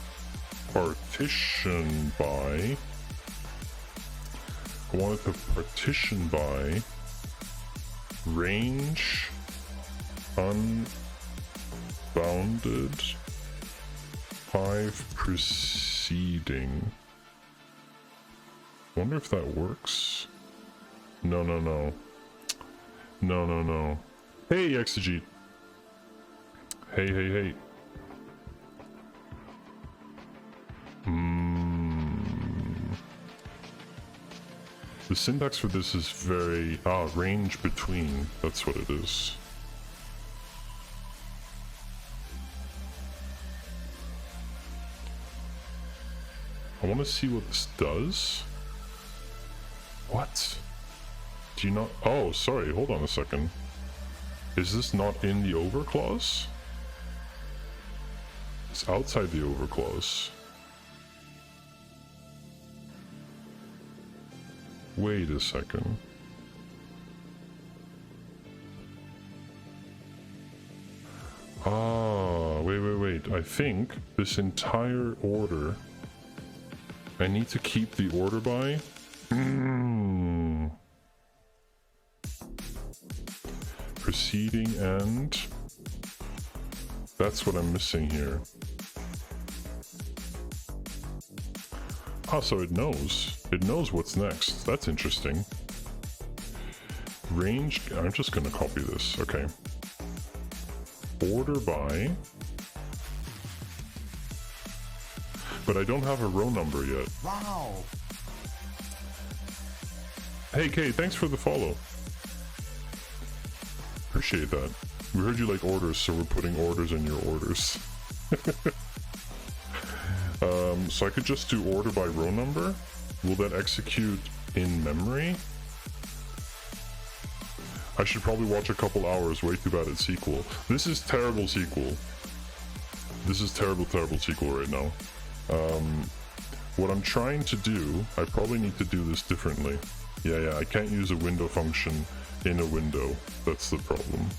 partition by, I want it to partition by range unbounded 5 preceding. Wonder if that works. No. Hey, Exegete. Hey. The syntax for this is very... range between. That's what it is. I want to see what this does. What? Do you not... Oh, sorry, hold on a second. Is this not in the over clause? It's outside the over clause. Wait a second. Wait. I think this entire order, I need to keep the order by. Preceding and... That's what I'm missing here. So it knows. It knows what's next. That's interesting. Range... I'm just gonna copy this. Okay. Order by... But I don't have a row number yet. Wow. Hey, Kay, thanks for the follow. Appreciate that. We heard you like orders, so we're putting orders in your orders. So I could just do order by row number. Will that execute in memory? I should probably watch a couple hours. Way too bad at SQL. This is terrible SQL. This is terrible SQL right now. What I'm trying to do, I probably need to do this differently. Yeah, I can't use a window function in a window. That's the problem.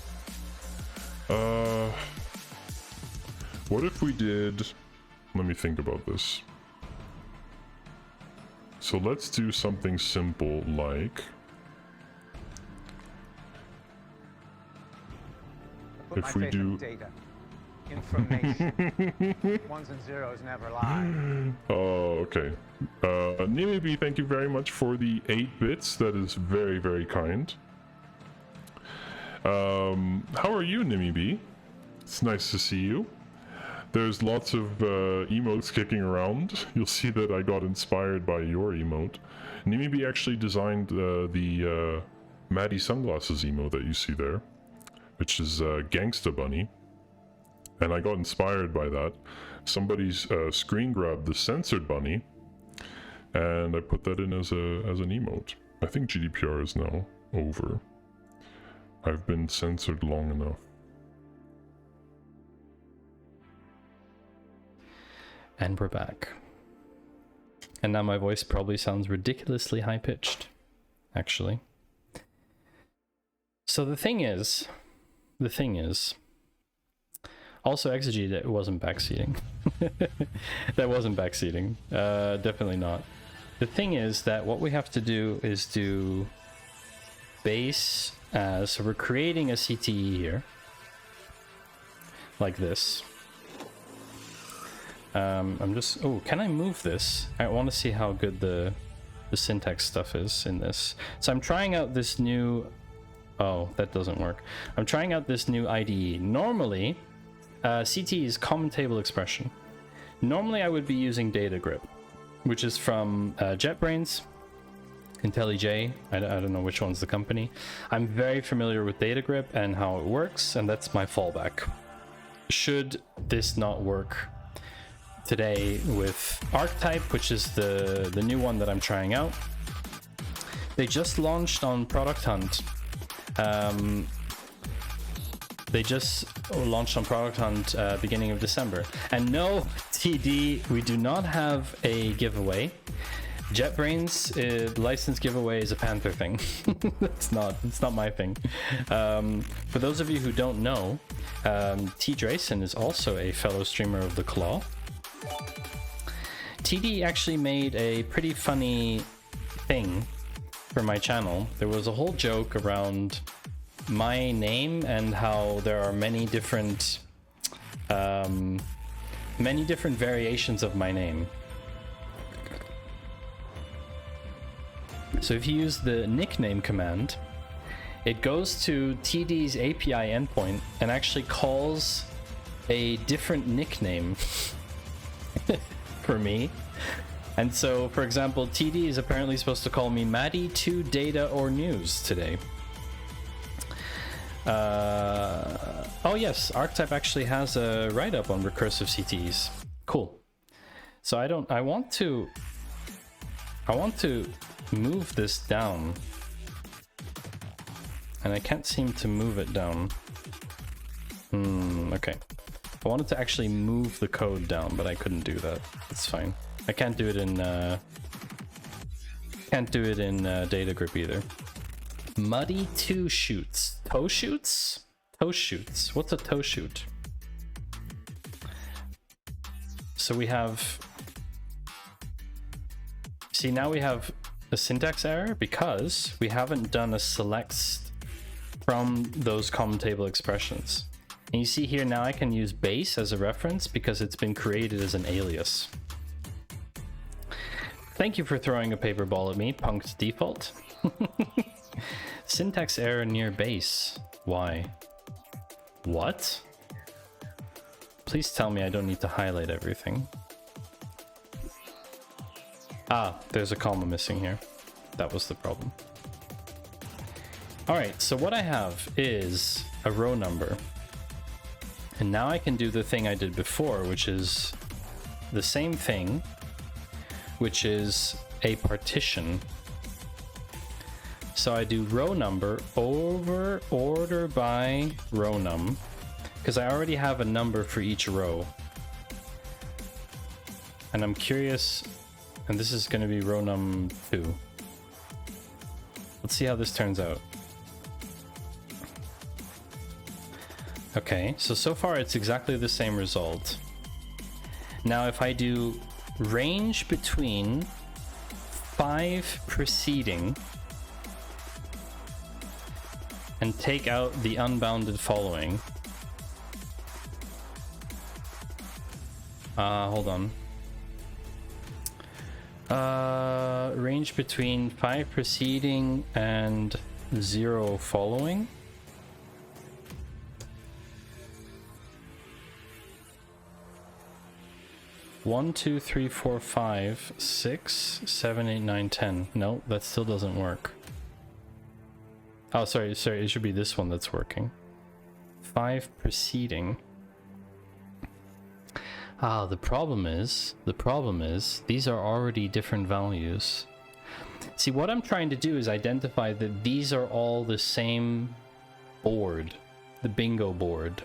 What if we did... Let me think about this. So let's do something simple like... If we do... Data. Information. Ones and zeros never lie. Oh, okay. Nimibi, thank you very much for the 8 bits. That is very, very kind. How are you, Nimibi? It's nice to see you. There's lots of emotes kicking around. You'll see that I got inspired by your emote. Nimibi actually designed the Maddie Sunglasses emote that you see there, which is Gangsta Bunny. And I got inspired by that. Somebody's screen grabbed the censored bunny, and I put that in as an emote. I think GDPR is now over. I've been censored long enough. And we're back. And now my voice probably sounds ridiculously high-pitched, actually. So the thing is, also Exegete, that wasn't backseating. That wasn't backseating, definitely not. The thing is that what we have to do is do base as, so we're creating a CTE here, like this. I'm just, oh, can I move this? I want to see how good the syntax stuff is in this. So I'm trying out this new, oh, that doesn't work. I'm trying out this new IDE. Normally, CTE is common table expression. Normally I would be using data grip, which is from JetBrains. IntelliJ, I don't know which one's the company. I'm very familiar with data grip and how it works, and that's my fallback. Should this not work today with Archetype, which is the new one that I'm trying out, they just launched on Product Hunt. They just launched on Product Hunt beginning of December. And no, TD, we do not have a giveaway. JetBrains license giveaway is a Panther thing. It's not my thing. For those of you who don't know, T. Drayson is also a fellow streamer of the Claw. TD actually made a pretty funny thing for my channel. There was a whole joke around my name and how there are many different variations of my name. So if you use the nickname command, it goes to TD's API endpoint and actually calls a different nickname for me. And so, for example, TD is apparently supposed to call me Maddie2 Data or News today. Oh yes, Archetype actually has a write-up on recursive CTEs. Cool. So I want to move this down, and I can't seem to move it down. Okay. I wanted to actually move the code down, but I couldn't do that. It's fine. I can't do it in data grip either. Muddy 2 shoots. Toe shoots? Toe shoots. What's a toe shoot? So we have... See, now we have a syntax error because we haven't done a select from those common table expressions. And you see here now I can use base as a reference because it's been created as an alias. Thank you for throwing a paper ball at me, punked default. Syntax error near base. Why? What? Please tell me I don't need to highlight everything. Ah, there's a comma missing here. That was the problem. Alright, so what I have is a row number. And now I can do the thing I did before, which is the same thing, which is a partition. So I do row number over order by row num, because I already have a number for each row. And I'm curious, and this is going to be row num 2. Let's see how this turns out. Okay, so far it's exactly the same result. Now if I do range between 5 preceding and take out the unbounded following. Hold on. Range between 5 preceding and 0 following. One, 2, 3, 4, 5, 6, 7, 8, 9, 10. No, that still doesn't work. Oh, sorry, it should be this one that's working. 5 preceding. Ah, the problem is, these are already different values. See, what I'm trying to do is identify that these are all the same board, the bingo board.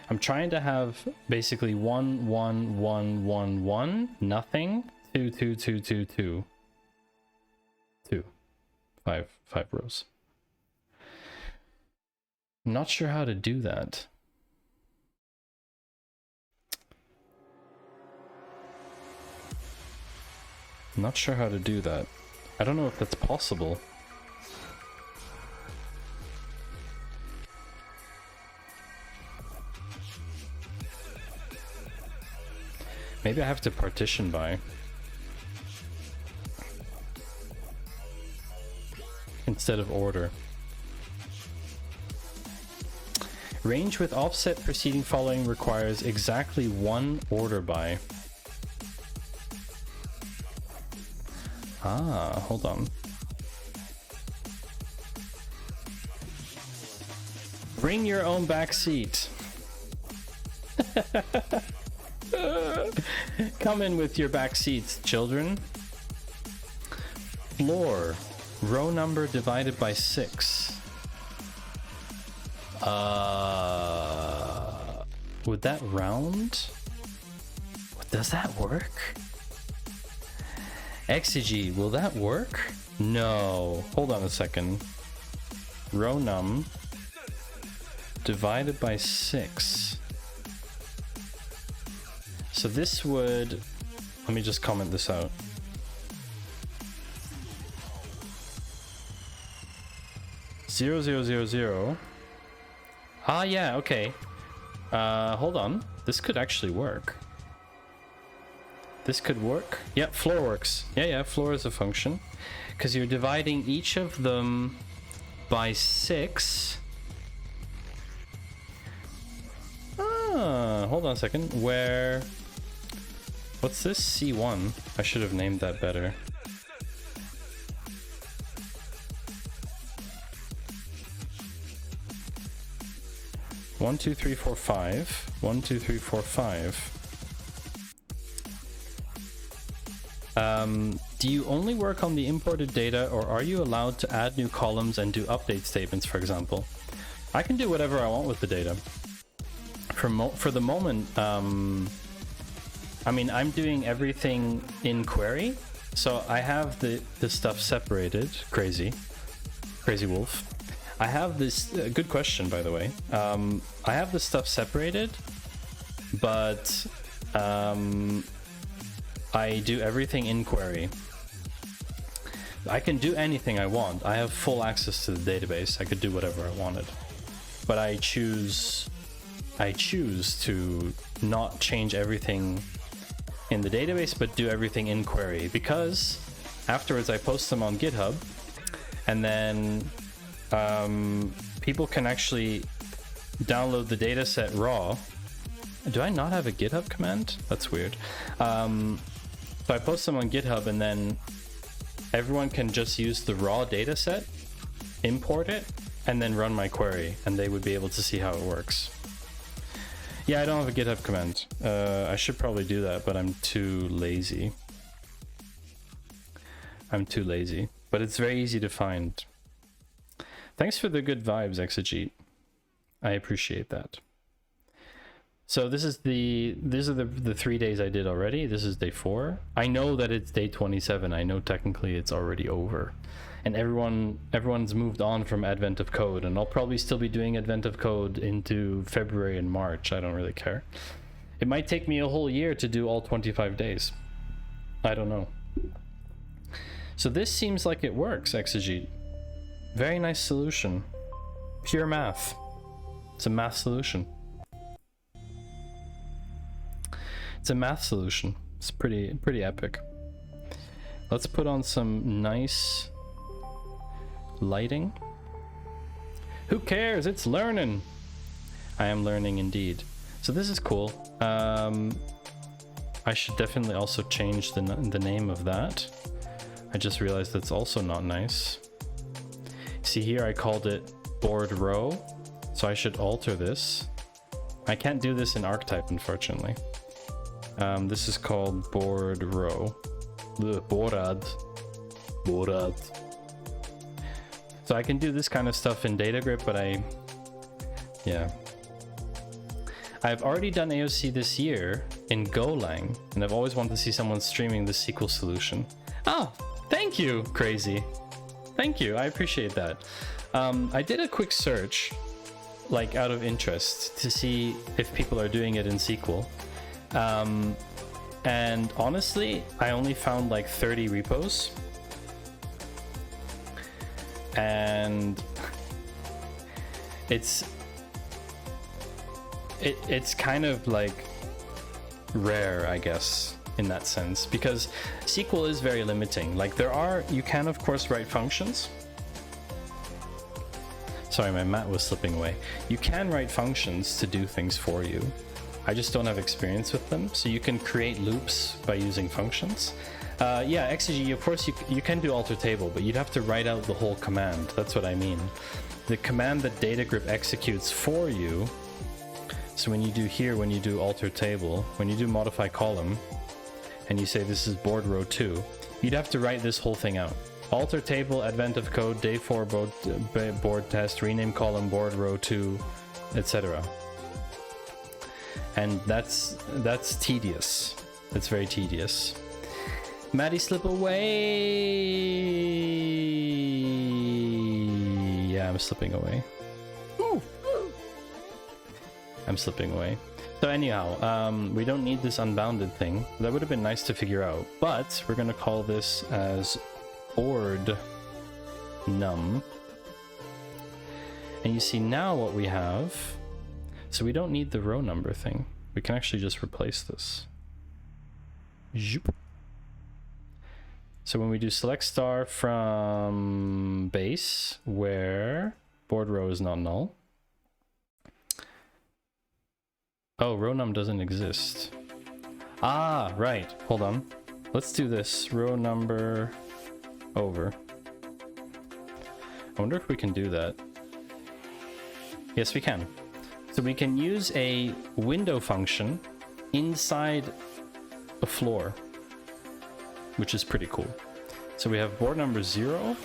I'm trying to have basically 1, 1, 1, 1, 1, nothing, 2, 2, 2, 2, 2. 2. 5 rows. I'm not sure how to do that. I'm not sure how to do that. I don't know if that's possible. Maybe I have to partition by. Instead of order. Range with offset preceding following requires exactly 1 order by. Ah, hold on. Bring your own back seat. Come in with your back seats, children. Floor. Row number divided by 6. Would that round? Does that work? Exegete, will that work? No. Hold on a second. Row num divided by 6. So this would... Let me just comment this out. Zero, zero, zero, zero. Ah, yeah, okay. Hold on. This could actually work. This could work. Yeah, floor works. Yeah, floor is a function. Because you're dividing each of them by 6. Hold on a second. Where... What's this? C1. I should have named that better. One, two, three, four, five. 1, 2, 3, 4, 5. Do you only work on the imported data, or are you allowed to add new columns and do update statements, for example? I can do whatever I want with the data. For the moment, I mean, I'm doing everything in query, so I have the stuff separated. Crazy wolf. I have this good question, by the way. I have the stuff separated, but I do everything in query. I can do anything I want. I have full access to the database. I could do whatever I wanted, but I choose to not change everything in the database, but do everything in query, because afterwards I post them on GitHub, and then people can actually download the dataset raw. Do I not have a GitHub command? That's weird. So I post them on GitHub, and then everyone can just use the raw dataset, import it, and then run my query, and they would be able to see how it works. Yeah, I don't have a GitHub command. I should probably do that, but I'm too lazy. But it's very easy to find. Thanks for the good vibes, Exegete. I appreciate that. So these are the 3 days I did already. This is day 4. I know that it's day 27. I know technically it's already over. And everyone's moved on from Advent of Code, and I'll probably still be doing Advent of Code into February and March. I don't really care. It might take me a whole year to do all 25 days. I don't know. So this seems like it works, Exegete. Very nice solution. Pure math. It's a math solution. It's a math solution. It's pretty epic. Let's put on some nice lighting. Who cares? It's learning. I am learning indeed. So this is cool. I should definitely also change the name of that. I just realized that's also not nice. See here, I called it board row, so I should alter this. I can't do this in archetype, unfortunately. This is called board row. Borad. So I can do this kind of stuff in DataGrip, but I've already done AoC this year in Golang, and I've always wanted to see someone streaming the SQL solution. Oh, thank you, Crazy. Thank you, I appreciate that. I did a quick search, like out of interest, to see if people are doing it in SQL. And honestly, I only found like 30 repos. And it's kind of like rare, I guess, in that sense, because SQL is very limiting. Like you can of course write functions. Sorry, my mat was slipping away. You can write functions to do things for you. I just don't have experience with them. So you can create loops by using functions. Yeah, XG, of course you can do alter table, but you'd have to write out the whole command. That's what I mean. The command that DataGrip executes for you. So when you do here, when you do alter table, when you do modify column, and you say this is board row 2, you'd have to write this whole thing out. Alter table, advent of code, day 4 board test, rename column, board row 2, etc. And that's tedious. It's very tedious. Maddie, slip away. Yeah, I'm slipping away. Ooh. I'm slipping away. So anyhow, we don't need this unbounded thing. That would have been nice to figure out, but we're gonna call this as board num. And you see now what we have. So we don't need the row number thing. We can actually just replace this. Zoop. So when we do select star from base, where board row is not null. Oh, row num doesn't exist. Ah, right. Hold on. Let's do this. Row number over. I wonder if we can do that. Yes, we can. So we can use a window function inside a floor, which is pretty cool. So we have board number 0,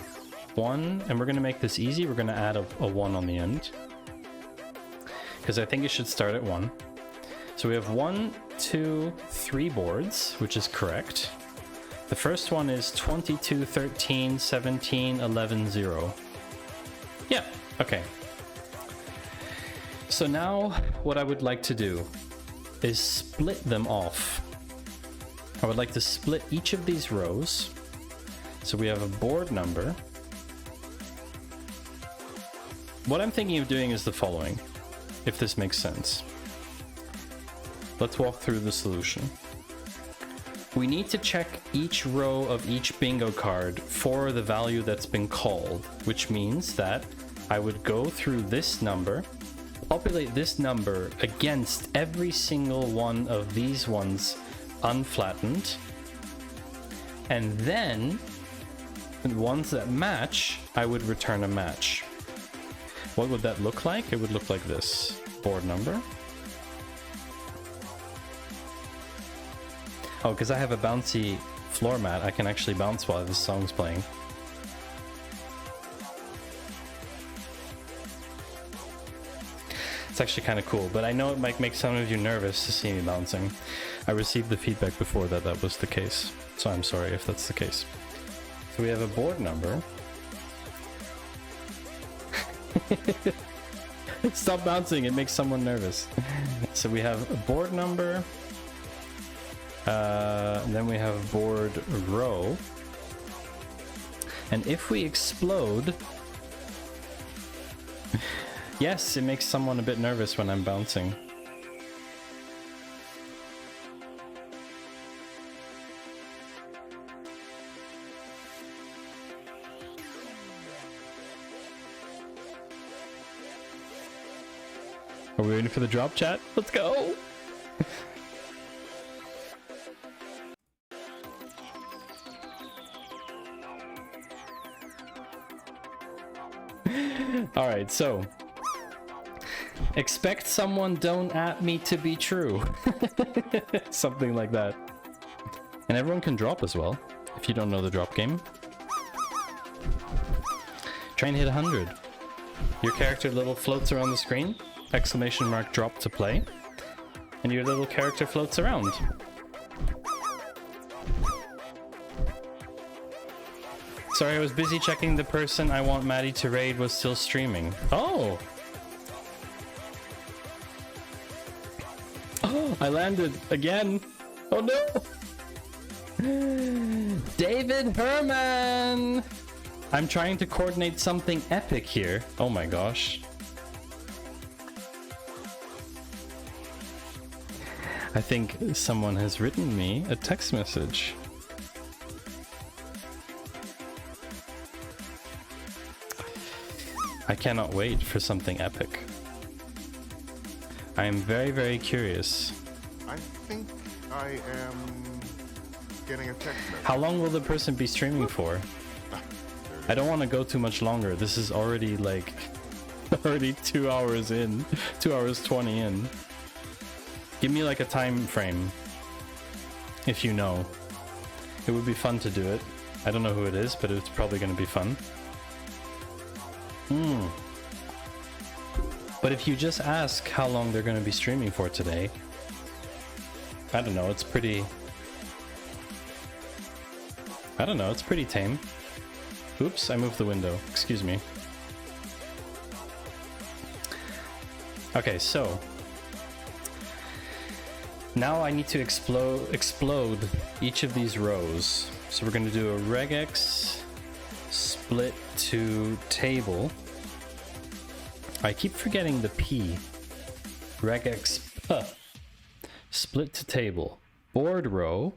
1, and we're going to make this easy. We're going to add a 1 on the end, because I think it should start at 1. So we have 1, 2, 3 boards, which is correct. The first one is 22, 13, 17, 11, 0. Yeah, okay. So now what I would like to do is split them off. I would like to split each of these rows. So we have a board number. What I'm thinking of doing is the following, if this makes sense. Let's walk through the solution. We need to check each row of each bingo card for the value that's been called, which means that I would go through this number, populate this number against every single one of these ones unflattened, and then the ones that match, I would return a match. What would that look like? It would look like this. Board number. Oh, because I have a bouncy floor mat, I can actually bounce while this song's playing. It's actually kind of cool, but I know it might make some of you nervous to see me bouncing. I received the feedback before that that was the case, so I'm sorry if that's the case. So we have a board number. Stop bouncing, it makes someone nervous. So we have a board number. And then we have board row. And if we explode... Yes, it makes someone a bit nervous when I'm bouncing. Are we waiting for the drop, chat? Let's go! Alright, so... expect someone don't at me to be true. Something like that. And everyone can drop as well, if you don't know the drop game. Try and hit 100. Your character little floats around the screen, exclamation mark drop to play, and your little character floats around. Sorry, I was busy checking the person I want Maddie to raid was still streaming. Oh! Oh, I landed again. Oh no! David Herman! I'm trying to coordinate something epic here. Oh my gosh. I think someone has written me a text message. I cannot wait for something epic. I am very, very curious. I think I am getting a text message. How long will the person be streaming for? I don't want to go too much longer. This is already like already 2 hours in, 2 hours 20 in. Give me like a time frame, if you know. It would be fun to do it. I don't know who it is, but it's probably going to be fun. But if you just ask how long they're going to be streaming for today, I don't know, it's pretty... I don't know, it's pretty tame. Oops, I moved the window. Excuse me. Okay, so... now I need to explode each of these rows. So we're going to do a regex split to table. I keep forgetting the P. Regex split to table. Board row.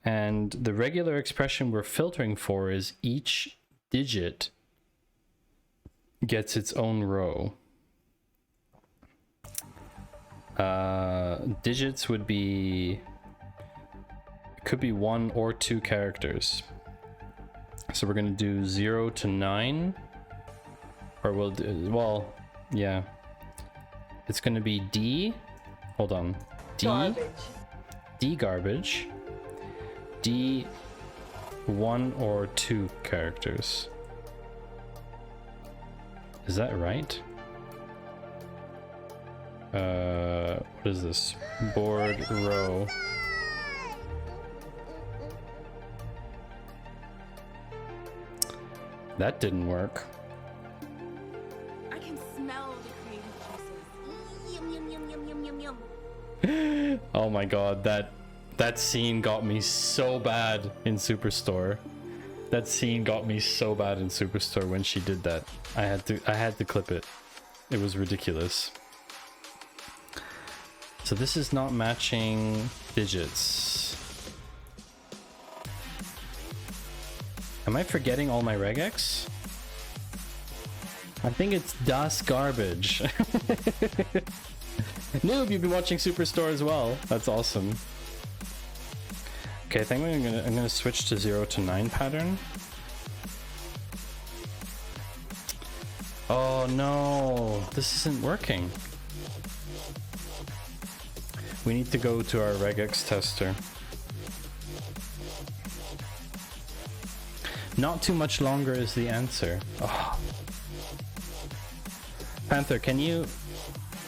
And the regular expression we're filtering for is each digit gets its own row. Digits would be, could be 1 or 2 characters. So we're gonna do 0 to 9, or we'll do, well, yeah. It's gonna be D, hold on, D garbage, D 1 or 2 characters. Is that right? What is this? Board row. That didn't work. I can smell the creative juices. Yum yum yum yum yum yum yum. Oh my god, that scene got me so bad in Superstore. That scene got me so bad in Superstore when she did that. I had to clip it. It was ridiculous. So this is not matching digits. Am I forgetting all my regex? I think it's Das Garbage. Noob, you've been watching Superstore as well. That's awesome. Okay, I think I'm gonna switch to 0 to 9 pattern. Oh no, this isn't working. We need to go to our regex tester. Not too much longer is the answer. Oh. Panther, can you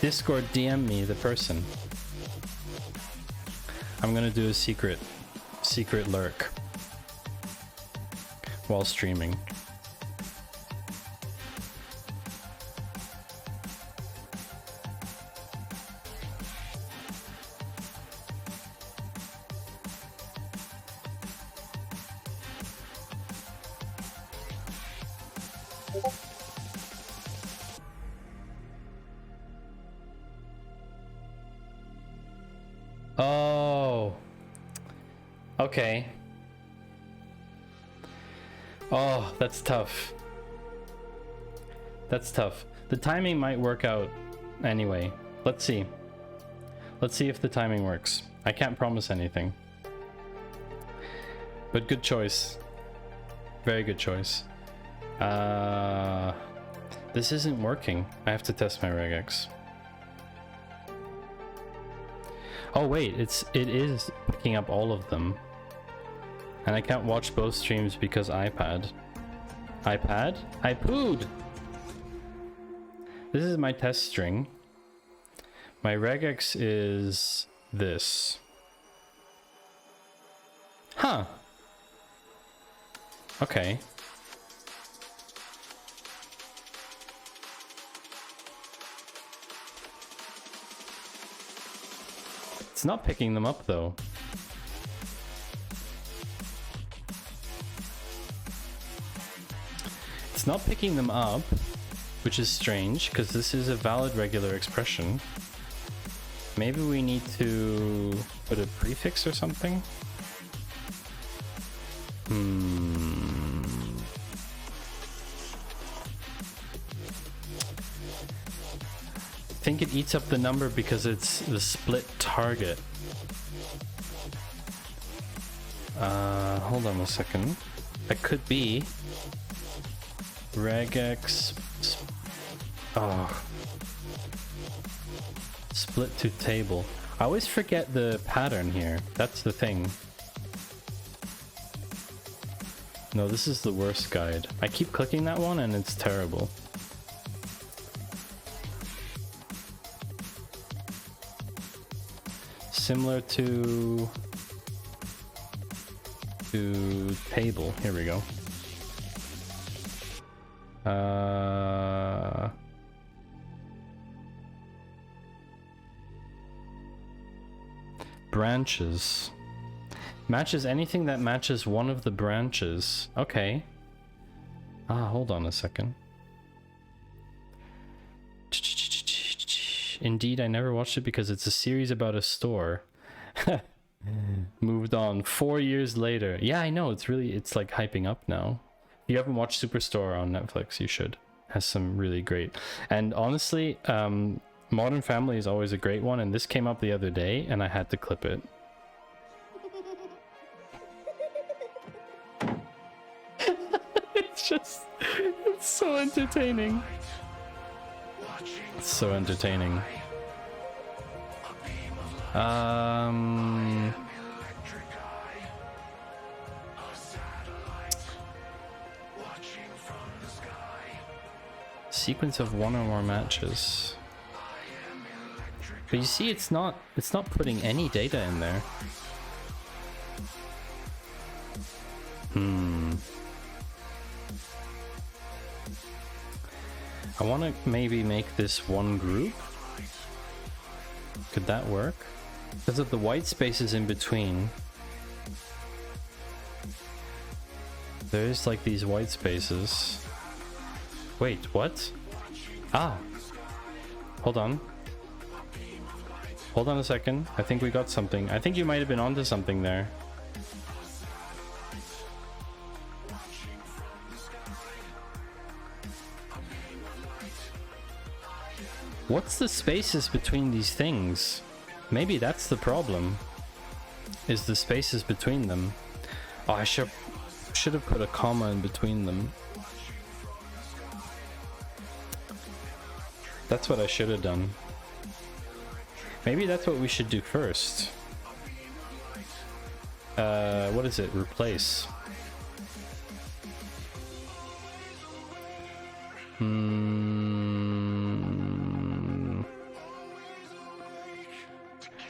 Discord DM me the person? I'm gonna do a secret lurk while streaming. Oh, okay. Oh, that's tough. That's tough. The timing might work out anyway. Let's see. Let's see if the timing works. I can't promise anything. But good choice. Very good choice. This isn't working. I have to test my regex. Oh wait, it is picking up all of them. And I can't watch both streams because iPad. iPad? I pooed! This is my test string. My regex is this. Huh. Okay. It's not picking them up though. It's not picking them up, which is strange because this is a valid regular expression. Maybe we need to put a prefix or something? I think it eats up the number because it's the split target. Hold on a second. That could be regex. Oh. Split to table. I always forget the pattern here. That's the thing. No, this is the worst guide. I keep clicking that one and it's terrible. Similar to table. Here we go. Branches. Matches anything that matches one of the branches. Okay. Hold on a second. Indeed, I never watched it because it's a series about a store. Moved on 4 years later. Yeah, I know. It's like hyping up now. If you haven't watched Superstore on Netflix, you should. Has some really great. And honestly, Modern Family is always a great one. And this came up the other day and I had to clip it. It's so entertaining. It's so entertaining. Sequence of one or more matches. But you see, it's not putting any data in there. I want to maybe make this one group. Could that work? Because of the white spaces in between. There's like these white spaces. Wait, what? Ah. Hold on. Hold on a second. I think we got something. I think you might have been onto something there. What's the spaces between these things? Maybe that's the problem. Is the spaces between them. Oh, I should have put a comma in between them. That's what I should have done. Maybe that's what we should do first. What is it? Replace.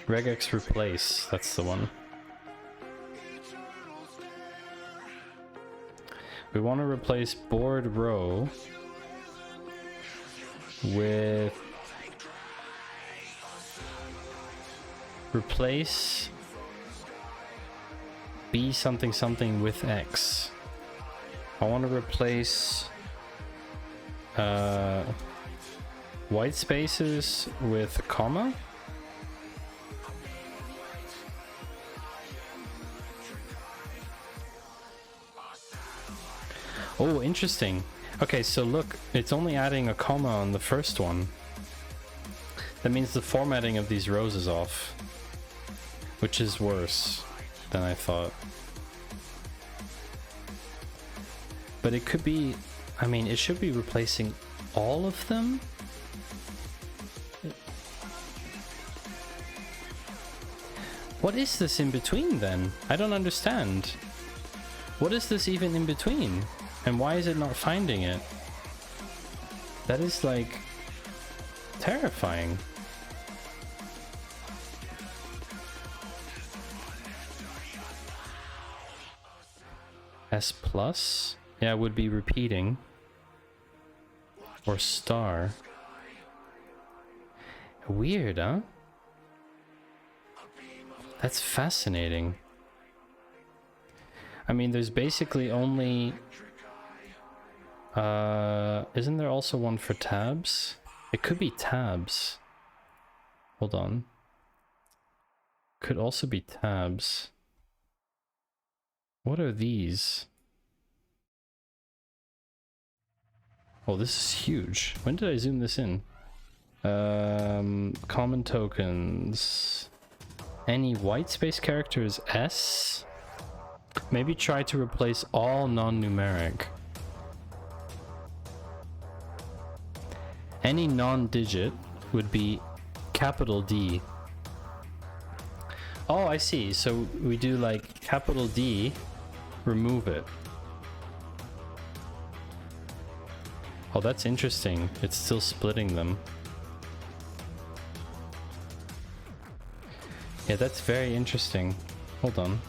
Regex replace, that's the one. We want to replace board row with replace B something something with X. I want to replace white spaces with a comma. Oh, interesting. Okay, so look, it's only adding a comma on the first one. That means the formatting of these rows is off, which is worse than I thought. But it could be, I mean, it should be replacing all of them. What is this in between then? I don't understand. What is this even in between? And why is it not finding it? That is like terrifying. S plus? Yeah, it would be repeating. Or star. Weird, huh? That's fascinating. I mean, there's basically only... isn't there also one for tabs? It could be tabs. Hold on. Could also be tabs. What are these? Oh, this is huge. When did I zoom this in? Common tokens. Any white space character is S. Maybe try to replace all non-numeric. Any non-digit would be capital D. Oh, I see. So we do like capital D, remove it. Oh, that's interesting. It's still splitting them. Yeah, that's very interesting. Hold on.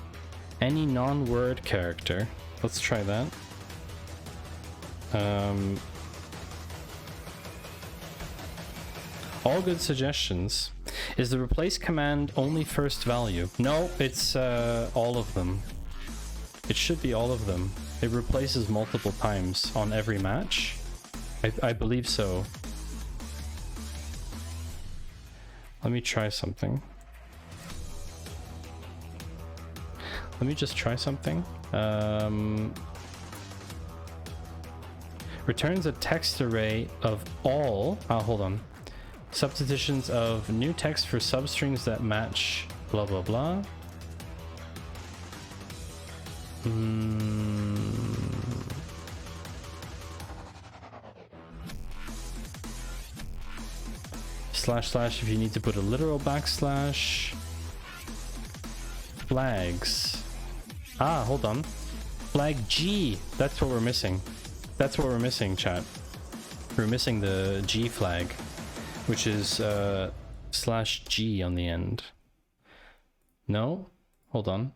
Any non-word character. Let's try that. All good suggestions. Is the replace command only first value? No, it's all of them. It should be all of them. It replaces multiple times on every match. I believe so. Let me try something. Let me just try something. Returns a text array of all. Oh, hold on. Substitutions of new text for substrings that match blah blah blah. Slash slash if you need to put a literal backslash. Flags. Ah, hold on. Flag G. That's what we're missing. That's what we're missing, chat. We're missing the G flag, which is /G on the end. No? Hold on.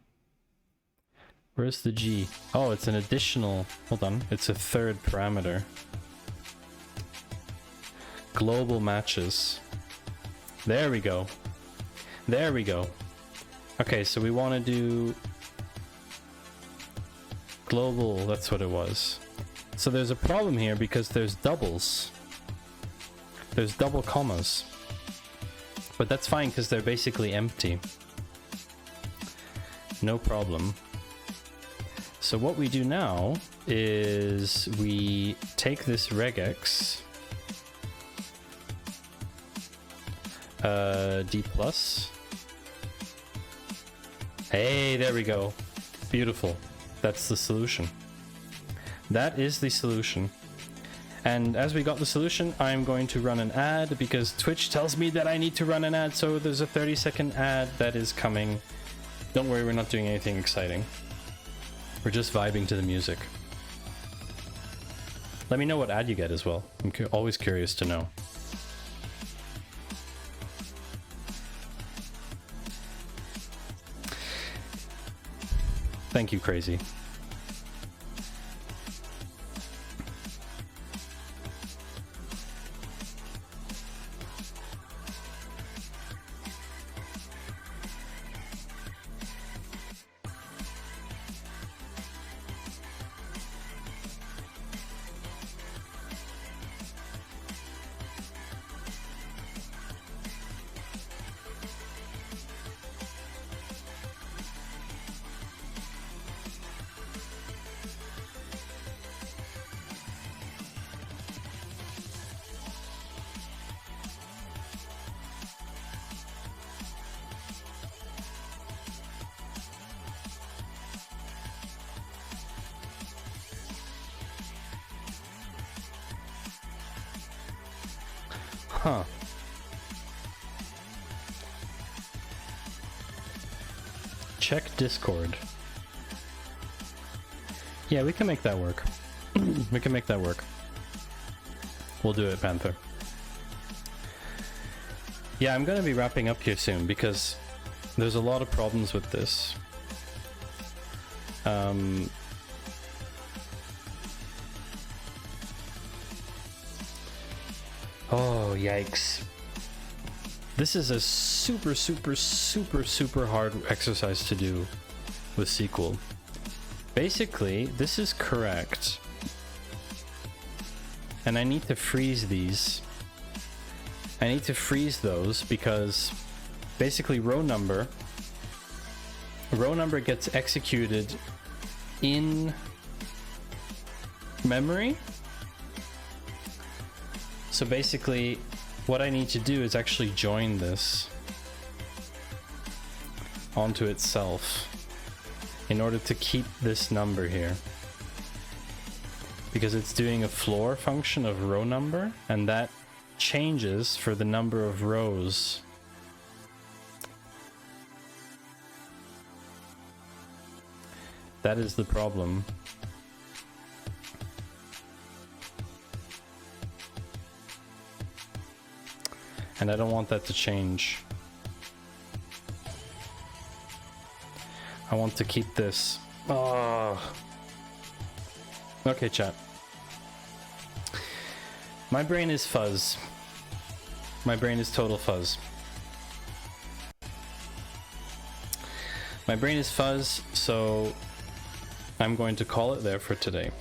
Where's the G? Oh, it's an additional... Hold on. It's a third parameter. Global matches. There we go. There we go. Okay, so we want to do... global, that's what it was. So there's a problem here because there's doubles. There's double commas. But that's fine because they're basically empty. No problem. So what we do now is we take this regex D+. Hey, there we go. Beautiful. That's the solution. That is the solution. And as we got the solution, I'm going to run an ad because Twitch tells me that I need to run an ad. So there's a 30-second ad that is coming. Don't worry, we're not doing anything exciting. We're just vibing to the music. Let me know what ad you get as well. I'm always curious to know. Thank you, Crazy. Huh. Check Discord. Yeah, we can make that work. We can make that work. We'll do it, Panther. Yeah, I'm gonna be wrapping up here soon because there's a lot of problems with this. Oh, yikes. This is a super hard exercise to do with SQL. Basically, this is correct. And I need to freeze these. I need to freeze those because basically row number gets executed in memory. So basically, what I need to do is actually join this onto itself in order to keep this number here, because it's doing a floor function of row number, and that changes for the number of rows. That is the problem. And I don't want that to change. I want to keep this. Oh. Okay, chat. My brain is fuzz. My brain is total fuzz. My brain is fuzz, so I'm going to call it there for today.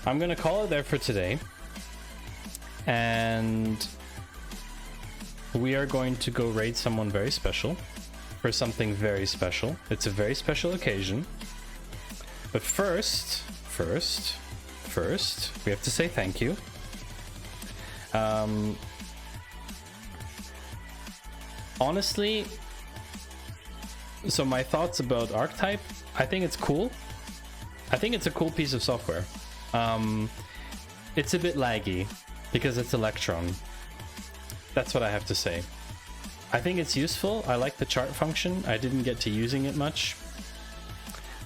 I'm going to call it there for today. And we are going to go raid someone very special for something very special. It's a very special occasion. But first, we have to say thank you. Honestly, so my thoughts about Archetype, I think it's cool. I think it's a cool piece of software. It's a bit laggy because it's Electron. That's what I have to say. I think it's useful. I like the chart function. I didn't get to using it much.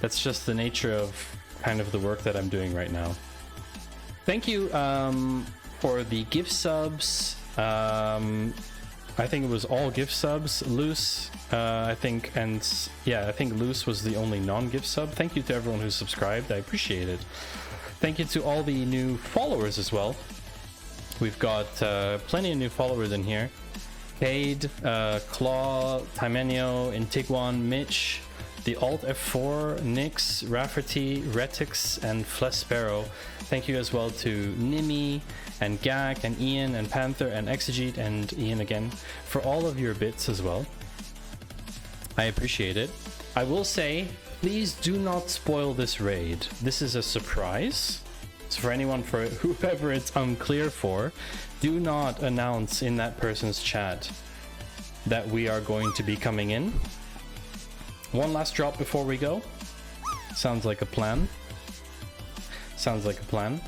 That's just the nature of kind of the work that I'm doing right now. Thank you for the gift subs. I think it was all gift subs. Loose, I think, and yeah, I think Loose was the only non-gift sub. Thank you to everyone who subscribed. I appreciate it. Thank you to all the new followers as well. We've got plenty of new followers in here. Cade, Claw, Timenio, Intiguan, Mitch, the Alt F4, Nix, Rafferty, Retix, and Flesparrow. Thank you as well to Nimi, and Gak, and Ian, and Panther, and Exegete, and Ian again, for all of your bits as well. I appreciate it. I will say, please do not spoil this raid. This is a surprise. So for anyone, for whoever it's unclear for, do not announce in that person's chat that we are going to be coming in. One last drop before we go. Sounds like a plan. Sounds like a plan.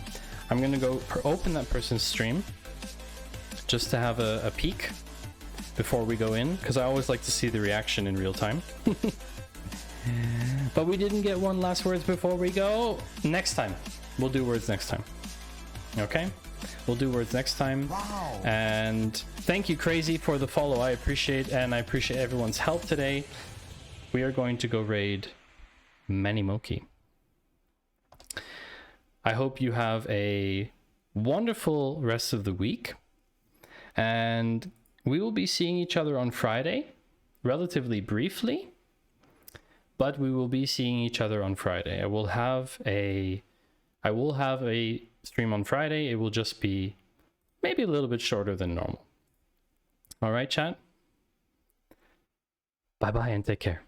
I'm gonna go open that person's stream just to have a peek before we go in, because I always like to see the reaction in real time. But we didn't get one last words before we go. Next time. We'll do words next time. Okay? We'll do words next time. Wow. And thank you, Crazy, for the follow. I appreciate, and I appreciate everyone's help today. We are going to go raid Manimoki. I hope you have a wonderful rest of the week. And we will be seeing each other on Friday, relatively briefly. But we will be seeing each other on Friday. I will have a stream on Friday. It will just be maybe a little bit shorter than normal. All right, chat? Bye-bye and take care.